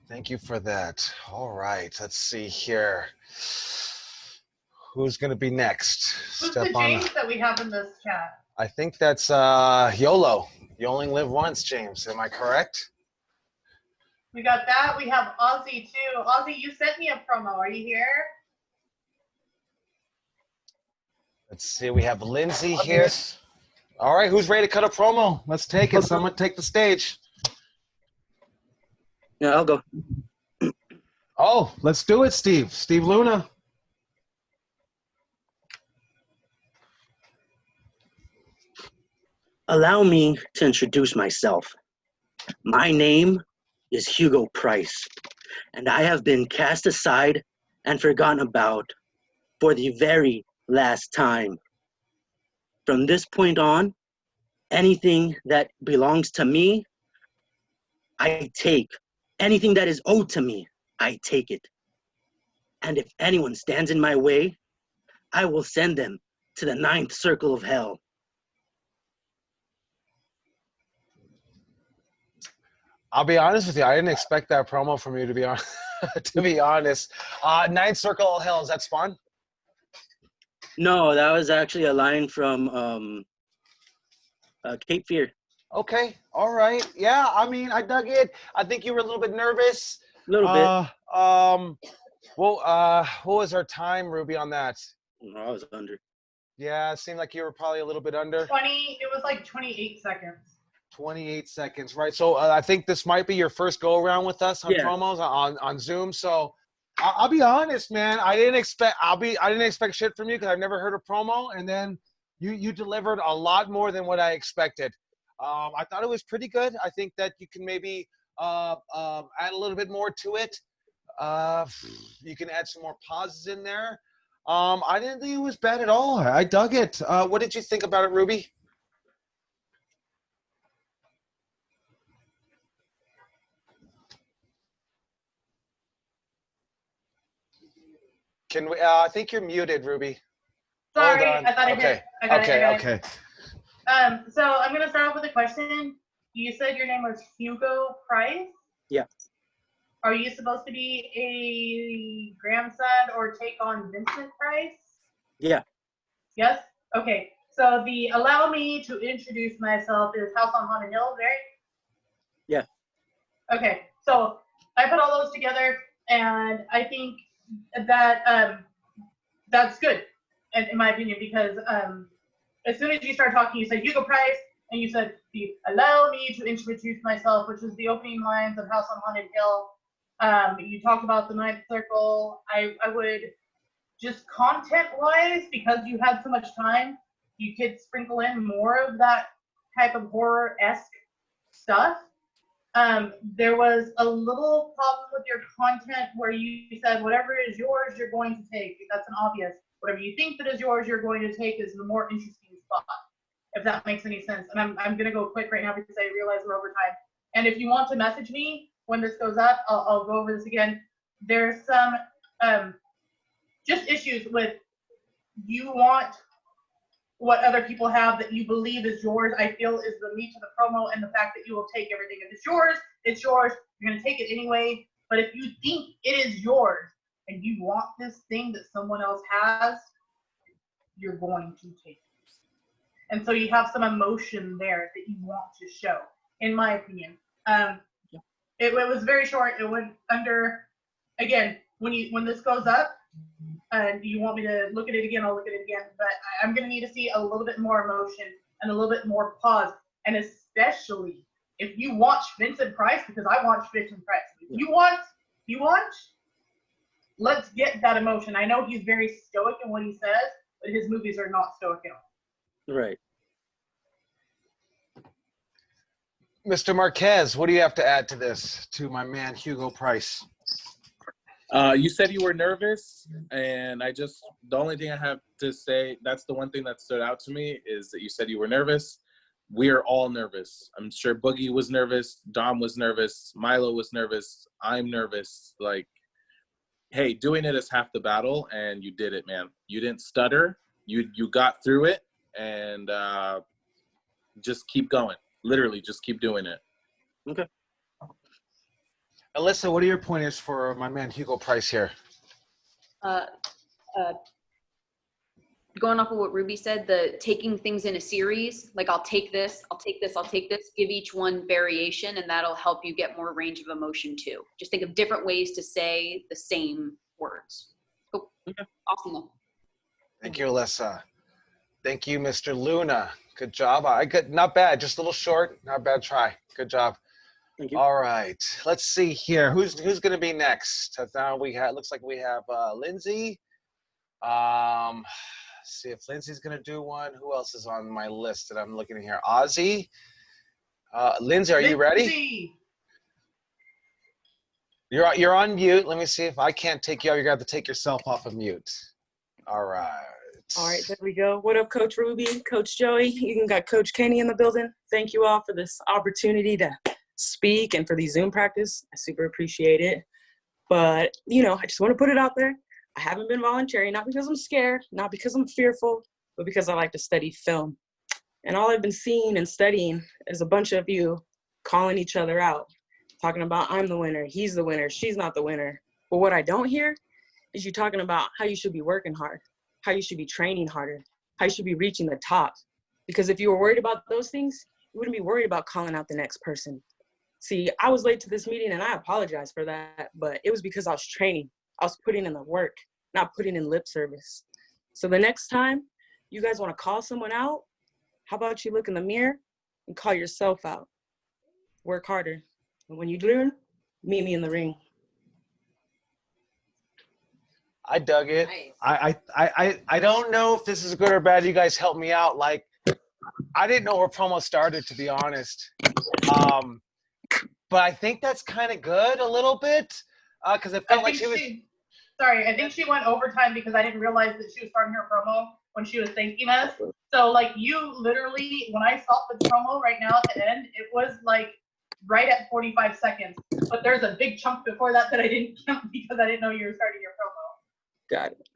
Thank you for that. All right, let's see here. Who's going to be next? Who's Step the on. James that we have in this chat? I think that's YOLO. You only live once, James. Am I correct? We got that. We have Ozzy too. Ozzy, you sent me a promo. Are you here? Let's see. We have Lindsay here. All right, who's ready to cut a promo? Let's take it. Someone take the stage. Yeah, I'll go. Oh, let's do it, Steve. Steve Luna. Allow me to introduce myself. My name is Hugo Price, and I have been cast aside and forgotten about for the very last time. From this point on, anything that belongs to me, I take. Anything that is owed to me, I take it. And if anyone stands in my way, I will send them to the 9th circle of hell. I'll be honest with you. I didn't expect that promo from you, to be honest. To be honest, 9th circle of hell, is that Spawn? No, that was actually a line from Cape Fear. Okay, all right. Yeah, I mean, I dug it. I think you were a little bit nervous. A little bit. Well, what was our time, Ruby, on that? No, I was under. Yeah, it seemed like you were probably a little bit under. It was like 28 seconds. 28 seconds, right? So I think this might be your first go around with us on promos on Zoom. So I'll be honest, man. I didn't expect shit from you because I've never heard a promo, and then you delivered a lot more than what I expected. I thought it was pretty good. I think that you can maybe add a little bit more to it. You can add some more pauses in there. I didn't think it was bad at all. I dug it. What did you think about it, Ruby? Can we? I think you're muted, Ruby. Sorry, Hold on. I thought I hit. I got Okay. it. So I'm gonna start off with a question. You said your name was Hugo Price. Yeah. Are you supposed to be a grandson or take on Vincent Price? Yeah. Yes? Okay. So the allow me to introduce myself is House on Haunted Hill, right? Yeah. Okay. So I put all those together, and I think that that's good, in my opinion, because as soon as you start talking, you said Hugo Price, and you said allow me to introduce myself, which is the opening lines of House on Haunted Hill. You talked about the 9th circle. I would just content-wise, because you had so much time, you could sprinkle in more of that type of horror-esque stuff. There was a little problem with your content where you said whatever is yours, you're going to take. That's an obvious. Whatever you think that is yours, you're going to take is the more interesting spot, if that makes any sense. And I'm going to go quick right now because I realize we're over time. And if you want to message me when this goes up, I'll go over this again. There's some just issues with you want what other people have that you believe is yours, I feel is the meat of the promo, and the fact that you will take everything. If it's yours, it's yours. You're going to take it anyway. But if you think it is yours and you want this thing that someone else has, you're going to take it. And so you have some emotion there that you want to show, in my opinion. It was very short. It went under. Again, when this goes up, and you want me to look at it again, I'll look at it again. But I'm gonna need to see a little bit more emotion and a little bit more pause, and especially if you watch Vincent Price, because I watch Vincent Price. If you watch, let's get that emotion. I know he's very stoic in what he says, but his movies are not stoic at all. Right. Mr. Marquez, what do you have to add to this, to my man Hugo Price? You said you were nervous, and the only thing I have to say, that's the one thing that stood out to me, is that you said you were nervous. We are all nervous. I'm sure Boogie was nervous, Dom was nervous, Milo was nervous, I'm nervous. Like, hey, doing it is half the battle, and you did it, man. You didn't stutter. You got through it, and just keep going. Literally, just keep doing it. Okay. Alyssa, what are your pointers for my man Hugo Price here? Going off of what Ruby said, the taking things in a series, like I'll take this, give each one variation, and that'll help you get more range of emotion too. Just think of different ways to say the same words. Cool. Awesome. Thank you, Alyssa. Thank you, Mr. Luna. Good job. Not bad, just a little short, not a bad try. Good job. Thank you. All right, let's see here. Who's going to be next? Now looks like we have Lindsay. See if Lindsay's going to do one. Who else is on my list that I'm looking at here? Ozzy. Lindsay, are you ready? You're on mute. Let me see if I can't take you out. You're going to have to take yourself off of mute. All right. All right, there we go. What up, Coach Ruby, Coach Joey? You even got Coach Kenny in the building. Thank you all for this opportunity to speak and for the Zoom practice. I super appreciate it. But, I just want to put it out there. I haven't been volunteering, not because I'm scared, not because I'm fearful, but because I like to study film. And all I've been seeing and studying is a bunch of you calling each other out, talking about I'm the winner, he's the winner, she's not the winner. But what I don't hear is you talking about how you should be working hard, how you should be training harder, how you should be reaching the top. Because if you were worried about those things, you wouldn't be worried about calling out the next person. See, I was late to this meeting and I apologize for that, but it was because I was training. I was putting in the work, not putting in lip service. So the next time you guys want to call someone out, how about you look in the mirror and call yourself out? Work harder. And when you learn, meet me in the ring. I dug it. I don't know if this is good or bad. You guys help me out. Like, I didn't know where promo started, to be honest. But I think that's kind of good a little bit, because it felt like she was. Sorry, I think she went overtime because I didn't realize that she was starting her promo when she was thanking us. So, like, you literally, when I stopped the promo right now at the end, it was like right at 45 seconds. But there's a big chunk before that I didn't count because I didn't know you were starting your promo. Got it.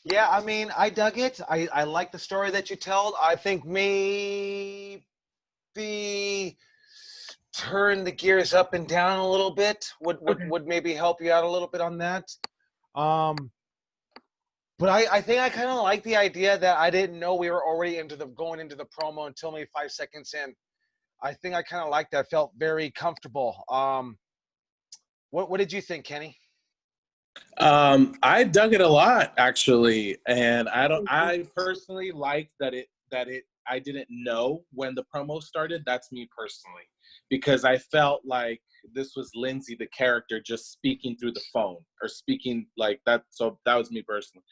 Yeah, I mean, I dug it. I like the story that you told. I think maybe turn the gears up and down a little bit would maybe help you out a little bit on that. But I think I kind of like the idea that I didn't know we were already going into the promo until maybe 5 seconds in. I think I kind of like that. Felt very comfortable. What did you think, Kenny? I dug it a lot, actually, and I personally liked that I didn't know when the promo started. That's me personally, because I felt like this was Lindsay, the character, just speaking through the phone or speaking like that. So that was me personally.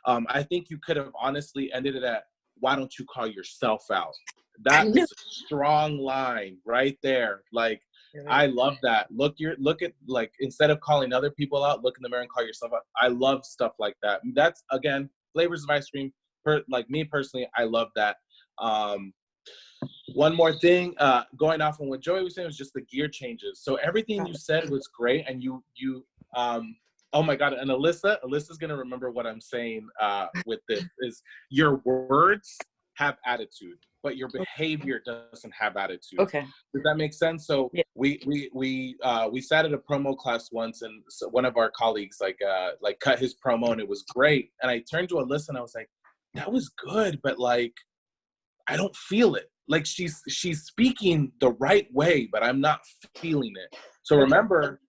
I think you could have honestly ended it at, "Why don't you call yourself out?" That is a strong line right there. Like, I love that. Look at, like, instead of calling other people out, look in the mirror and call yourself out. I love stuff like that. That's, again, flavors of ice cream. Like, me personally, I love that. One more thing, going off on what Joey was saying, was just the gear changes. So everything you said was great, and you oh my God, and Alyssa's gonna remember what I'm saying with this, is your words have attitude, but your behavior doesn't have attitude. Okay. Does that make sense? So yeah. We sat at a promo class once, and so one of our colleagues like cut his promo, and it was great. And I turned to Alyssa and I was like, "That was good, but like, I don't feel it. like she's speaking the right way, but I'm not feeling it. So remember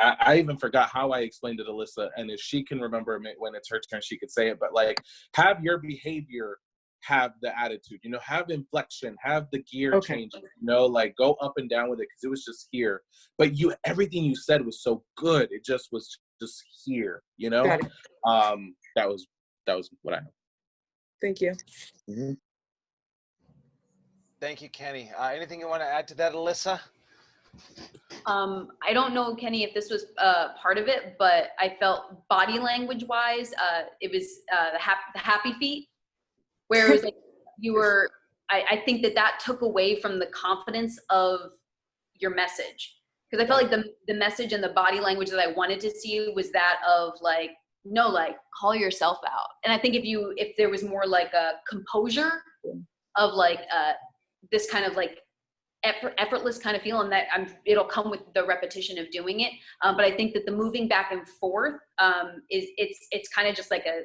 I even forgot how I explained it to Alyssa, and if she can remember when it's her turn, she could say it. But like, have your behavior have the attitude, you know, have inflection, have the gear change, you know, like go up and down with it, because it was just here. But everything you said was so good. It just was just here, you know. That was what I know. Thank you. Mm-hmm. Thank you, Kenny. Anything you want to add to that, Alyssa? I don't know, Kenny, if this was part of it, but I felt body language wise, it was the happy feet, where it was like you were, I think that took away from the confidence of your message. Because I felt like the message and the body language that I wanted to see was that of like, no, like call yourself out. And I think if there was more like a composure of like this kind of like effortless kind of feel, and that it'll come with the repetition of doing it. But I think that the moving back and forth it's kind of just like a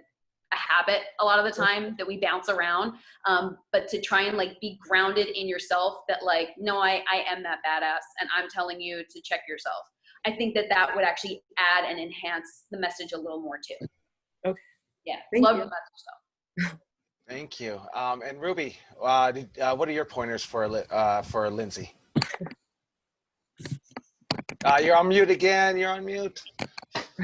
habit a lot of the time that we bounce around. But to try and like be grounded in yourself, that like, no, I am that badass, and I'm telling you to check yourself. I think that would actually add and enhance the message a little more too. Okay. Yeah. Thank Love you. the message though. Thank you. And Ruby, what are your pointers for Lindsay? You're on mute again. You're on mute.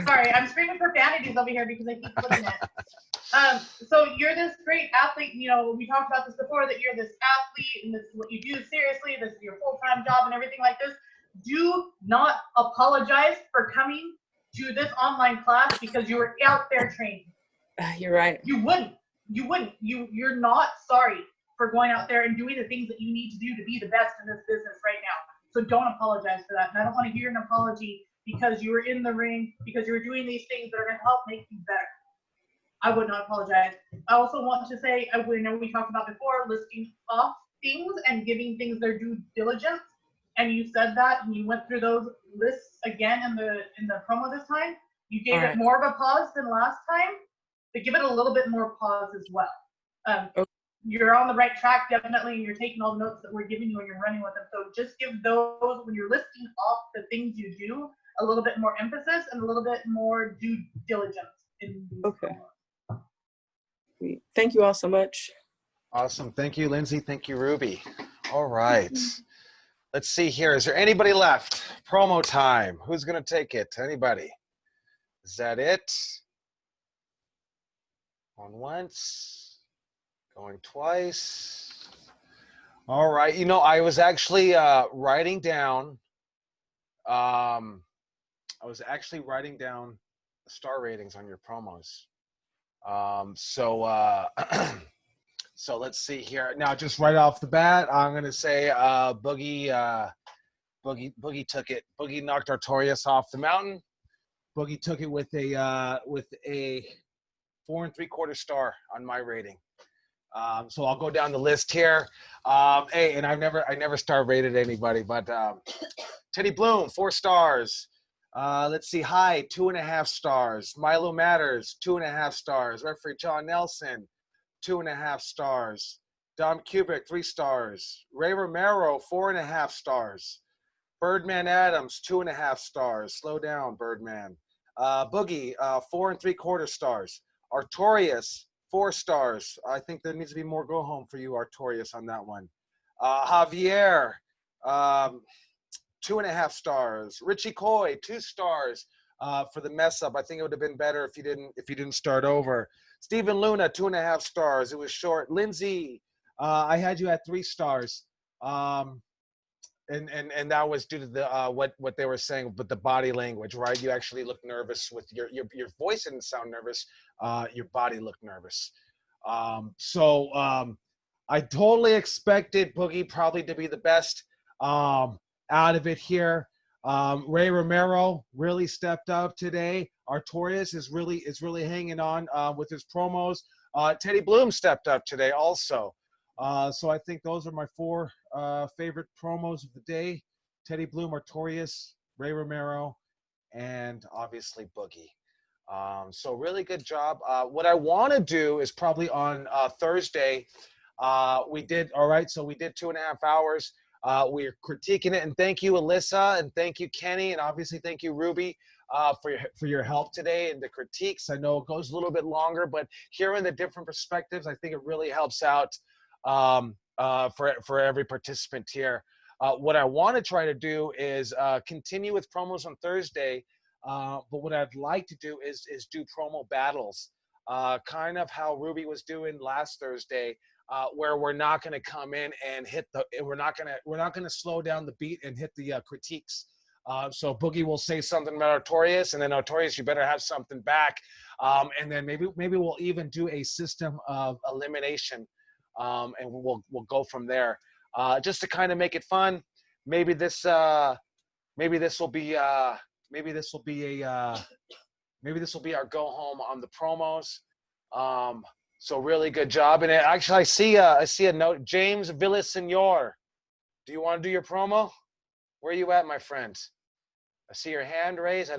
Sorry, I'm screaming profanities over here because I keep flipping it. So you're this great athlete. You know, we talked about this before, that you're this athlete and this is what you do seriously. This is your full-time job and everything like this. Do not apologize for coming to this online class because you were out there training. You're right. You wouldn't. You're not sorry for going out there and doing the things that you need to do to be the best in this business right now. So don't apologize for that. And I don't want to hear an apology because you were in the ring, because you were doing these things that are going to help make you better. I would not apologize. I also want to say, I know we talked about before, listing off things and giving things their due diligence. And you said that, and you went through those lists again in the promo this time. You gave it more of a pause than last time, but give it a little bit more pause as well. You're on the right track, definitely, and you're taking all the notes that we're giving you and you're running with them. So just give those, when you're listing off the things you do, a little bit more emphasis and a little bit more due diligence. Okay. Thank you all so much. Awesome. Thank you, Lindsay. Thank you, Ruby. All right. Let's see here. Is there anybody left? Promo time. Who's going to take it? Anybody? Is that it? Going once. Going twice. All right. You know, I was actually writing down the star ratings on your promos. So let's see here. Now, just right off the bat, I'm gonna say Boogie took it. Boogie knocked Artorias off the mountain. Boogie took it with a 4 3/4 star on my rating. So I'll go down the list here. Hey, and I never star rated anybody, but Teddy Bloom, 4 stars. Let's see, High, 2.5 stars. Milo Matters, 2.5 stars. Referee John Nelson, 2.5 stars. Dom Kubrick, 3 stars. Ray Romero, 4.5 stars. Birdman Adams, 2.5 stars. Slow down, Birdman. Boogie, 4 3/4 stars. Artorias, 4 stars. I think there needs to be more go home for you, Artorias, on that one. Javier, 2.5 stars. Richie Coy, 2 stars for the mess up. I think it would have been better if you didn't start over. Stephen Luna, 2.5 stars. It was short. Lindsay, I had you at 3 stars. And that was due to the what they were saying with the body language, right? You actually looked nervous with your voice didn't sound nervous. Your body looked nervous. I totally expected Boogie probably to be the best out of it here. Ray Romero really stepped up today. Artorias is really hanging on with his promos. Teddy Bloom stepped up today also. So I think those are my 4 favorite promos of the day. Teddy Bloom, Artorias, Ray Romero, and obviously Boogie. So really good job. What I want to do is probably on Thursday. We did all right. So we did 2.5 hours. We're critiquing it, and thank you, Alyssa, and thank you, Kenny, and obviously thank you, Ruby, for your help today and the critiques. I know it goes a little bit longer, but hearing the different perspectives, I think it really helps out for every participant here. What I want to try to do is continue with promos on Thursday, but what I'd like to do is do promo battles, kind of how Ruby was doing last Thursday. Where we're not going to come in and we're not going to slow down the beat and hit the critiques. So Boogie will say something about Artorias, and then Artorias, you better have something back. And then maybe we'll even do a system of elimination, and we'll go from there. Just to kind of make it fun. Maybe this will be our go home on the promos. So really good job. And actually, I see a note. James Villasenor, do you want to do your promo? Where are you at, my friend? I see your hand raised.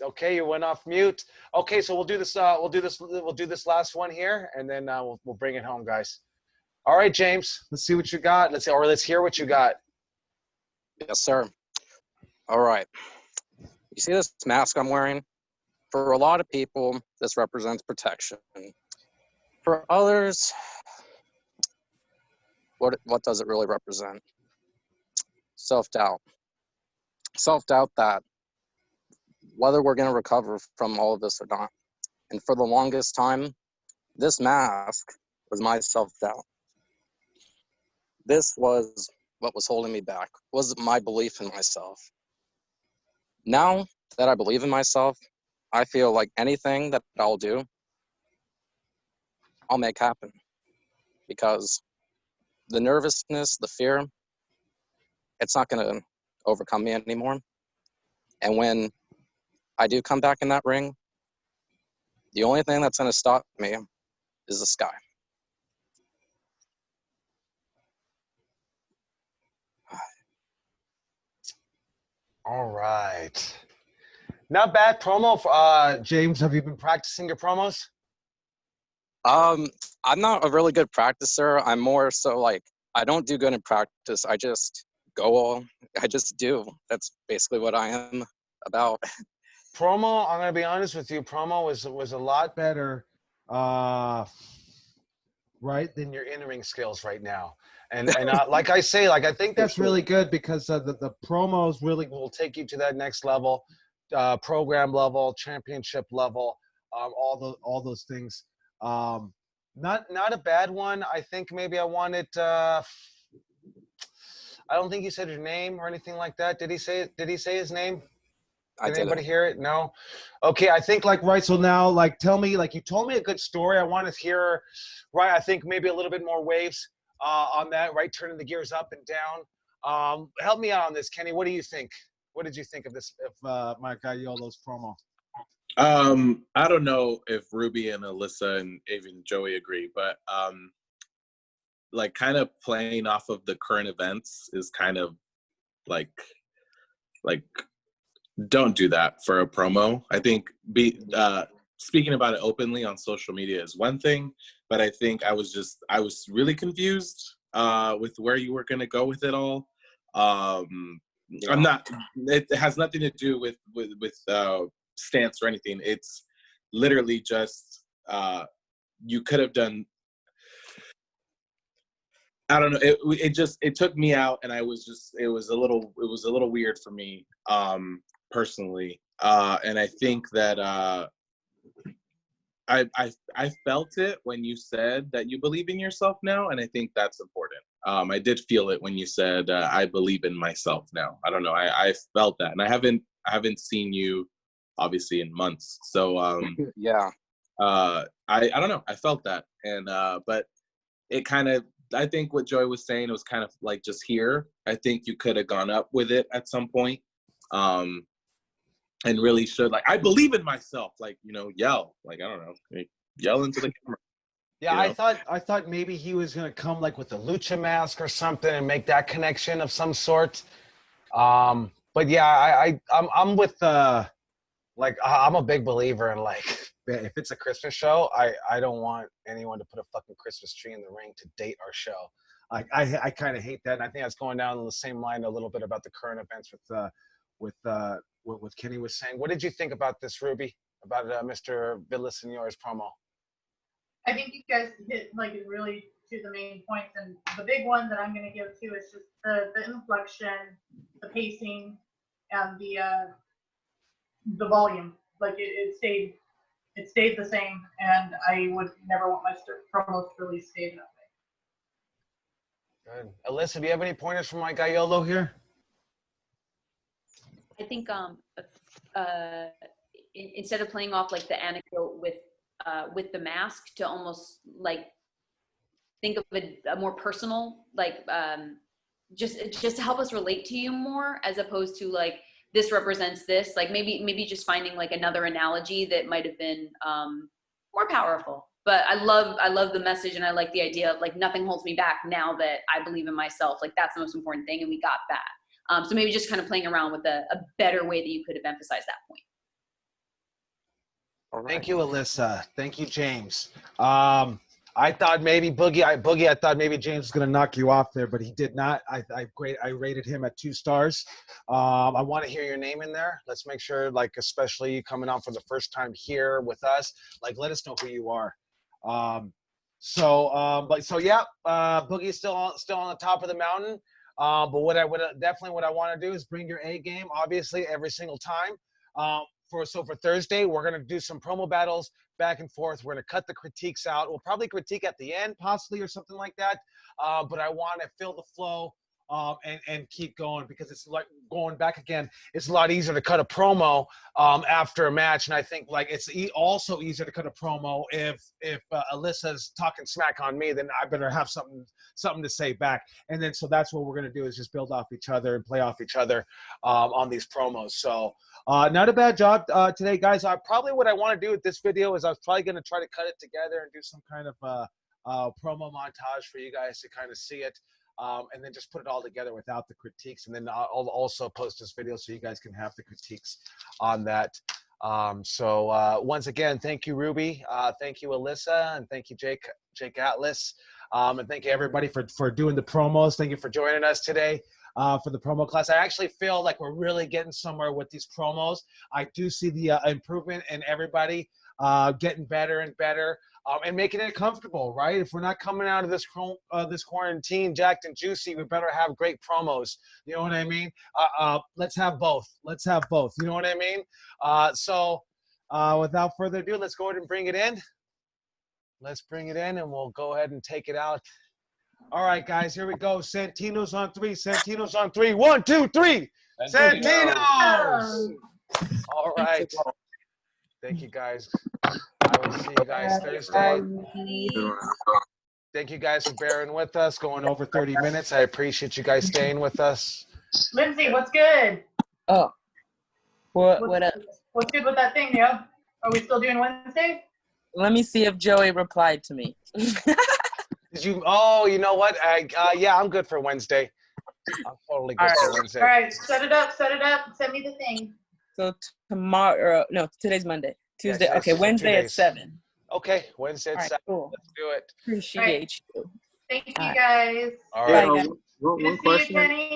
Okay, you went off mute. Okay, so we'll do this. We'll do this last one here, and then we'll bring it home, guys. All right, James. Let's see what you got. Let's hear what you got. Yes, sir. All right. You see this mask I'm wearing? For a lot of people, this represents protection. For others, what does it really represent? Self-doubt. Self-doubt that whether we're going to recover from all of this or not. And for the longest time, this mask was my self-doubt. This was what was holding me back, was my belief in myself. Now that I believe in myself, I feel like anything that I'll do, I'll make happen. Because the nervousness, the fear, it's not going to overcome me anymore. And when I do come back in that ring, the only thing that's going to stop me is the sky. All right. Not bad promo. James, have you been practicing your promos? I'm not a really good practicer. I'm more so like, I don't do good in practice. I just I just do. That's basically what I am about. Promo, I'm going to be honest with you, promo was a lot better, right, than your in-ring skills right now. And like I say, like I think that's really good because the promos really will take you to that next level, program level, championship level, all those things. Not a bad one. I think maybe I wanted. I don't think you said your name or anything like that. Did he say his name? Did anybody hear it? No. Okay, I think right. So now, tell me, you told me a good story. I want to hear, right? I think maybe a little bit more waves on that, right? Turning the gears up and down. Help me out on this, Kenny. What do you think? What did you think of this? My guy Yolo's promo. I don't know if Ruby and Alyssa and even Joey agree, but kind of playing off of the current events is kind of like don't do that for a promo. I think speaking about it openly on social media is one thing, but I think I was really confused with where you were going to go with it all. I'm not. It has nothing to do with stance or anything. It's literally just you could have done. I don't know. It took me out, and it was a little weird for me personally. And I think that I felt it when you said that you believe in yourself now, and I think that's important. I did feel it when you said I believe in myself now. I don't know. I felt that, and I haven't seen you obviously in months. So yeah. I don't know. I felt that, and but it kind of. I think what Joy was saying, it was kind of like just here. I think you could have gone up with it at some point, and really should I believe in myself. Yell. I don't know, yell into the camera. Yeah, you know? I thought maybe he was gonna come with a lucha mask or something and make that connection of some sort. But yeah, I'm with like I'm a big believer in like if it's a Christmas show, I don't want anyone to put a fucking Christmas tree in the ring to date our show. Like I kind of hate that, and I think that's going down the same line a little bit about the current events with what Kenny was saying. What did you think about this, Ruby? About Mr. Villaseñor's promo? I think you guys hit like really to the main points, and the big one that I'm going to give to is just the inflection, the pacing, and the volume. Like it stayed the same, and I would never want my promos to really stay that way. Good. Alyssa, do you have any pointers for my guy Yolo here? I think instead of playing off like the anecdote with the mask, to almost like think of a more personal, like just to help us relate to you more, as opposed to like this represents this. Like maybe just finding like another analogy that might have been more powerful. But I love the message, and I like the idea of like nothing holds me back now that I believe in myself. Like that's the most important thing, and we got that. So maybe just kind of playing around with a better way that you could have emphasized that point. Right. Thank you, Alyssa. Thank you, James. I thought maybe Boogie, I thought maybe James was going to knock you off there, but he did not. I rated him at 2 stars. I want to hear your name in there. Let's make sure, like, especially coming out for the first time here with us, like, let us know who you are. Boogie is still on the top of the mountain. But what I want to do is bring your A game, obviously, every single time. For Thursday, we're going to do some promo battles back and forth. We're going to cut the critiques out. We'll probably critique at the end, possibly, or something like that. But I want to fill the flow and keep going, because it's like going back again. It's a lot easier to cut a promo after a match, and I think like it's also easier to cut a promo if Alyssa's talking smack on me, then I better have something to say back. And then so that's what we're gonna do, is just build off each other and play off each other on these promos. So not a bad job today, guys. Probably what I want to do with this video is I was probably gonna try to cut it together and do some kind of promo montage for you guys to kind of see it. And then just put it all together without the critiques, and then I'll also post this video so you guys can have the critiques on that. Once again, thank you, Ruby. Thank you, Alyssa, and thank you, Jake Atlas. And thank you, everybody, for doing the promos. Thank you for joining us today for the promo class. I actually feel like we're really getting somewhere with these promos. I do see the improvement in everybody getting better and better. And making it comfortable, right? If we're not coming out of this quarantine jacked and juicy, we better have great promos. You know what I mean? Let's have both. Let's have both. You know what I mean? Without further ado, let's go ahead and bring it in. Let's bring it in, and we'll go ahead and take it out. All right, guys, here we go. Santino's on 3. Santino's on 3. 1, 2, 3. Santinos! All right. Thank you, guys. I will see you guys Thursday. Thank you guys for bearing with us, going over 30 minutes. I appreciate you guys staying with us. Lindsay, what's good? Oh, what up? What's good with that thing, yo? Are we still doing Wednesday? Let me see if Joey replied to me. Did you? Oh, you know what? Yeah, I'm good for Wednesday. I'm totally good for Wednesday. All right, set it up. Send me the thing. So tomorrow, no, today's Monday. Tuesday. Yes, okay, Wednesday at 7. Okay, Wednesday at 7. Cool. Let's do it. Appreciate you. Thank you, guys. All right. Bye, guys. One question.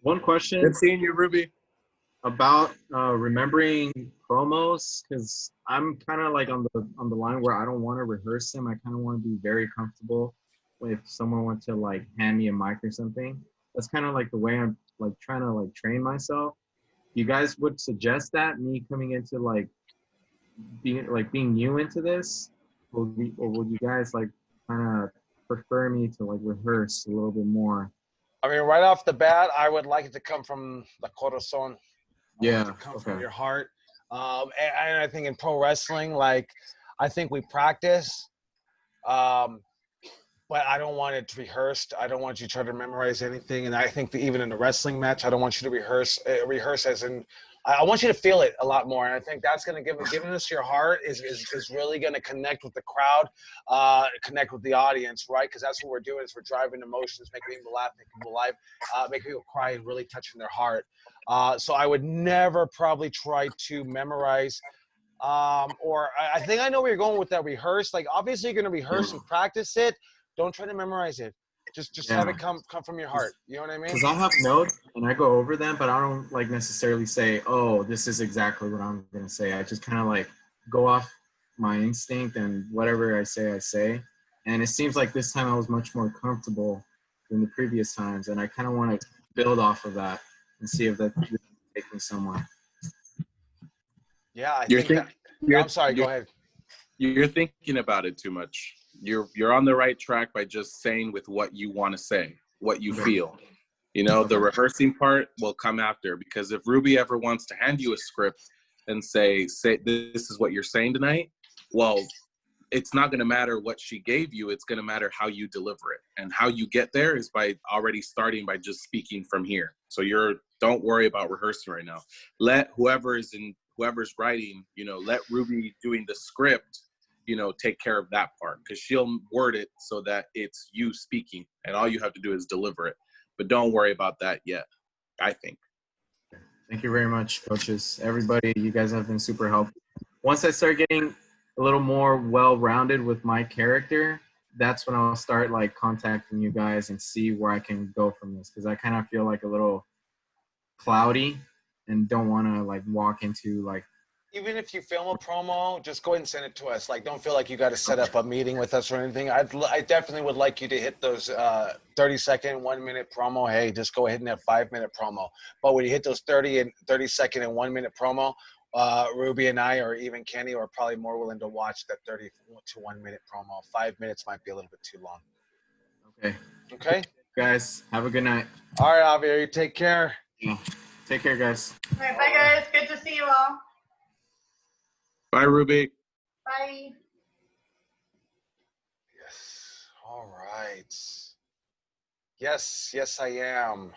One question. Good seeing you, Ruby. About remembering promos, because I'm kind of like on the line where I don't want to rehearse them. I kind of want to be very comfortable if someone wants to like hand me a mic or something. That's kind of like the way I'm like trying to like train myself. You guys would suggest that, me coming into like being new into this, or would you guys like kind of prefer me to like rehearse a little bit more? I mean, right off the bat, I would like it to come from the corazón. Yeah, come from your heart. And I think in pro wrestling, like, I think we practice, but I don't want it rehearsed. I don't want you to try to memorize anything. And I think that even in a wrestling match, I don't want you to rehearse as in, I want you to feel it a lot more, and I think that's going to giving us your heart is really going to connect with the crowd, connect with the audience, right? Because that's what we're doing is we're driving emotions, making people laugh, making people live, making people cry, and really touching their heart. So I would never probably try to memorize. Or I think I know where you're going with that. Rehearse, like obviously you're going to rehearse and practice it. Don't try to memorize it. Just have it come from your heart. You know what I mean? Because I have notes and I go over them, but I don't like necessarily say, oh, this is exactly what I'm gonna say. I just kind of like go off my instinct, and whatever I say. And it seems like this time I was much more comfortable than the previous times, and I kind of want to build off of that and see if that can take me somewhere. Yeah, I'm sorry. Go ahead. You're thinking about it too much. You're on the right track by just saying with what you want to say, what you feel. You know, the rehearsing part will come after, because if Ruby ever wants to hand you a script and say this is what you're saying tonight, well, it's not going to matter what she gave you. It's going to matter how you deliver it, and how you get there is by already starting by just speaking from here. So don't worry about rehearsing right now. Let whoever's writing, you know, let Ruby doing the script, you know, take care of that part, because she'll word it so that it's you speaking, and all you have to do is deliver it. But don't worry about that yet, I think. Thank you very much, coaches. Everybody, you guys have been super helpful. Once I start getting a little more well-rounded with my character, that's when I'll start like contacting you guys and see where I can go from this, because I kind of feel like a little cloudy and don't want to like walk into like. Even if you film a promo, just go ahead and send it to us. Like, don't feel like you got to set up a meeting with us or anything. I definitely would like you to hit those 30-second, 1-minute promo. Hey, just go ahead and have 5-minute promo. But when you hit those 30-second and 1-minute promo, Ruby and I, or even Kenny, are probably more willing to watch that 30 to 1-minute promo. 5 minutes might be a little bit too long. Okay. Okay. Guys, have a good night. All right, Javier, you take care. Yeah. Take care, guys. All right, bye guys. Good to see you all. Bye, Ruby. Bye. Yes. All right. Yes, I am.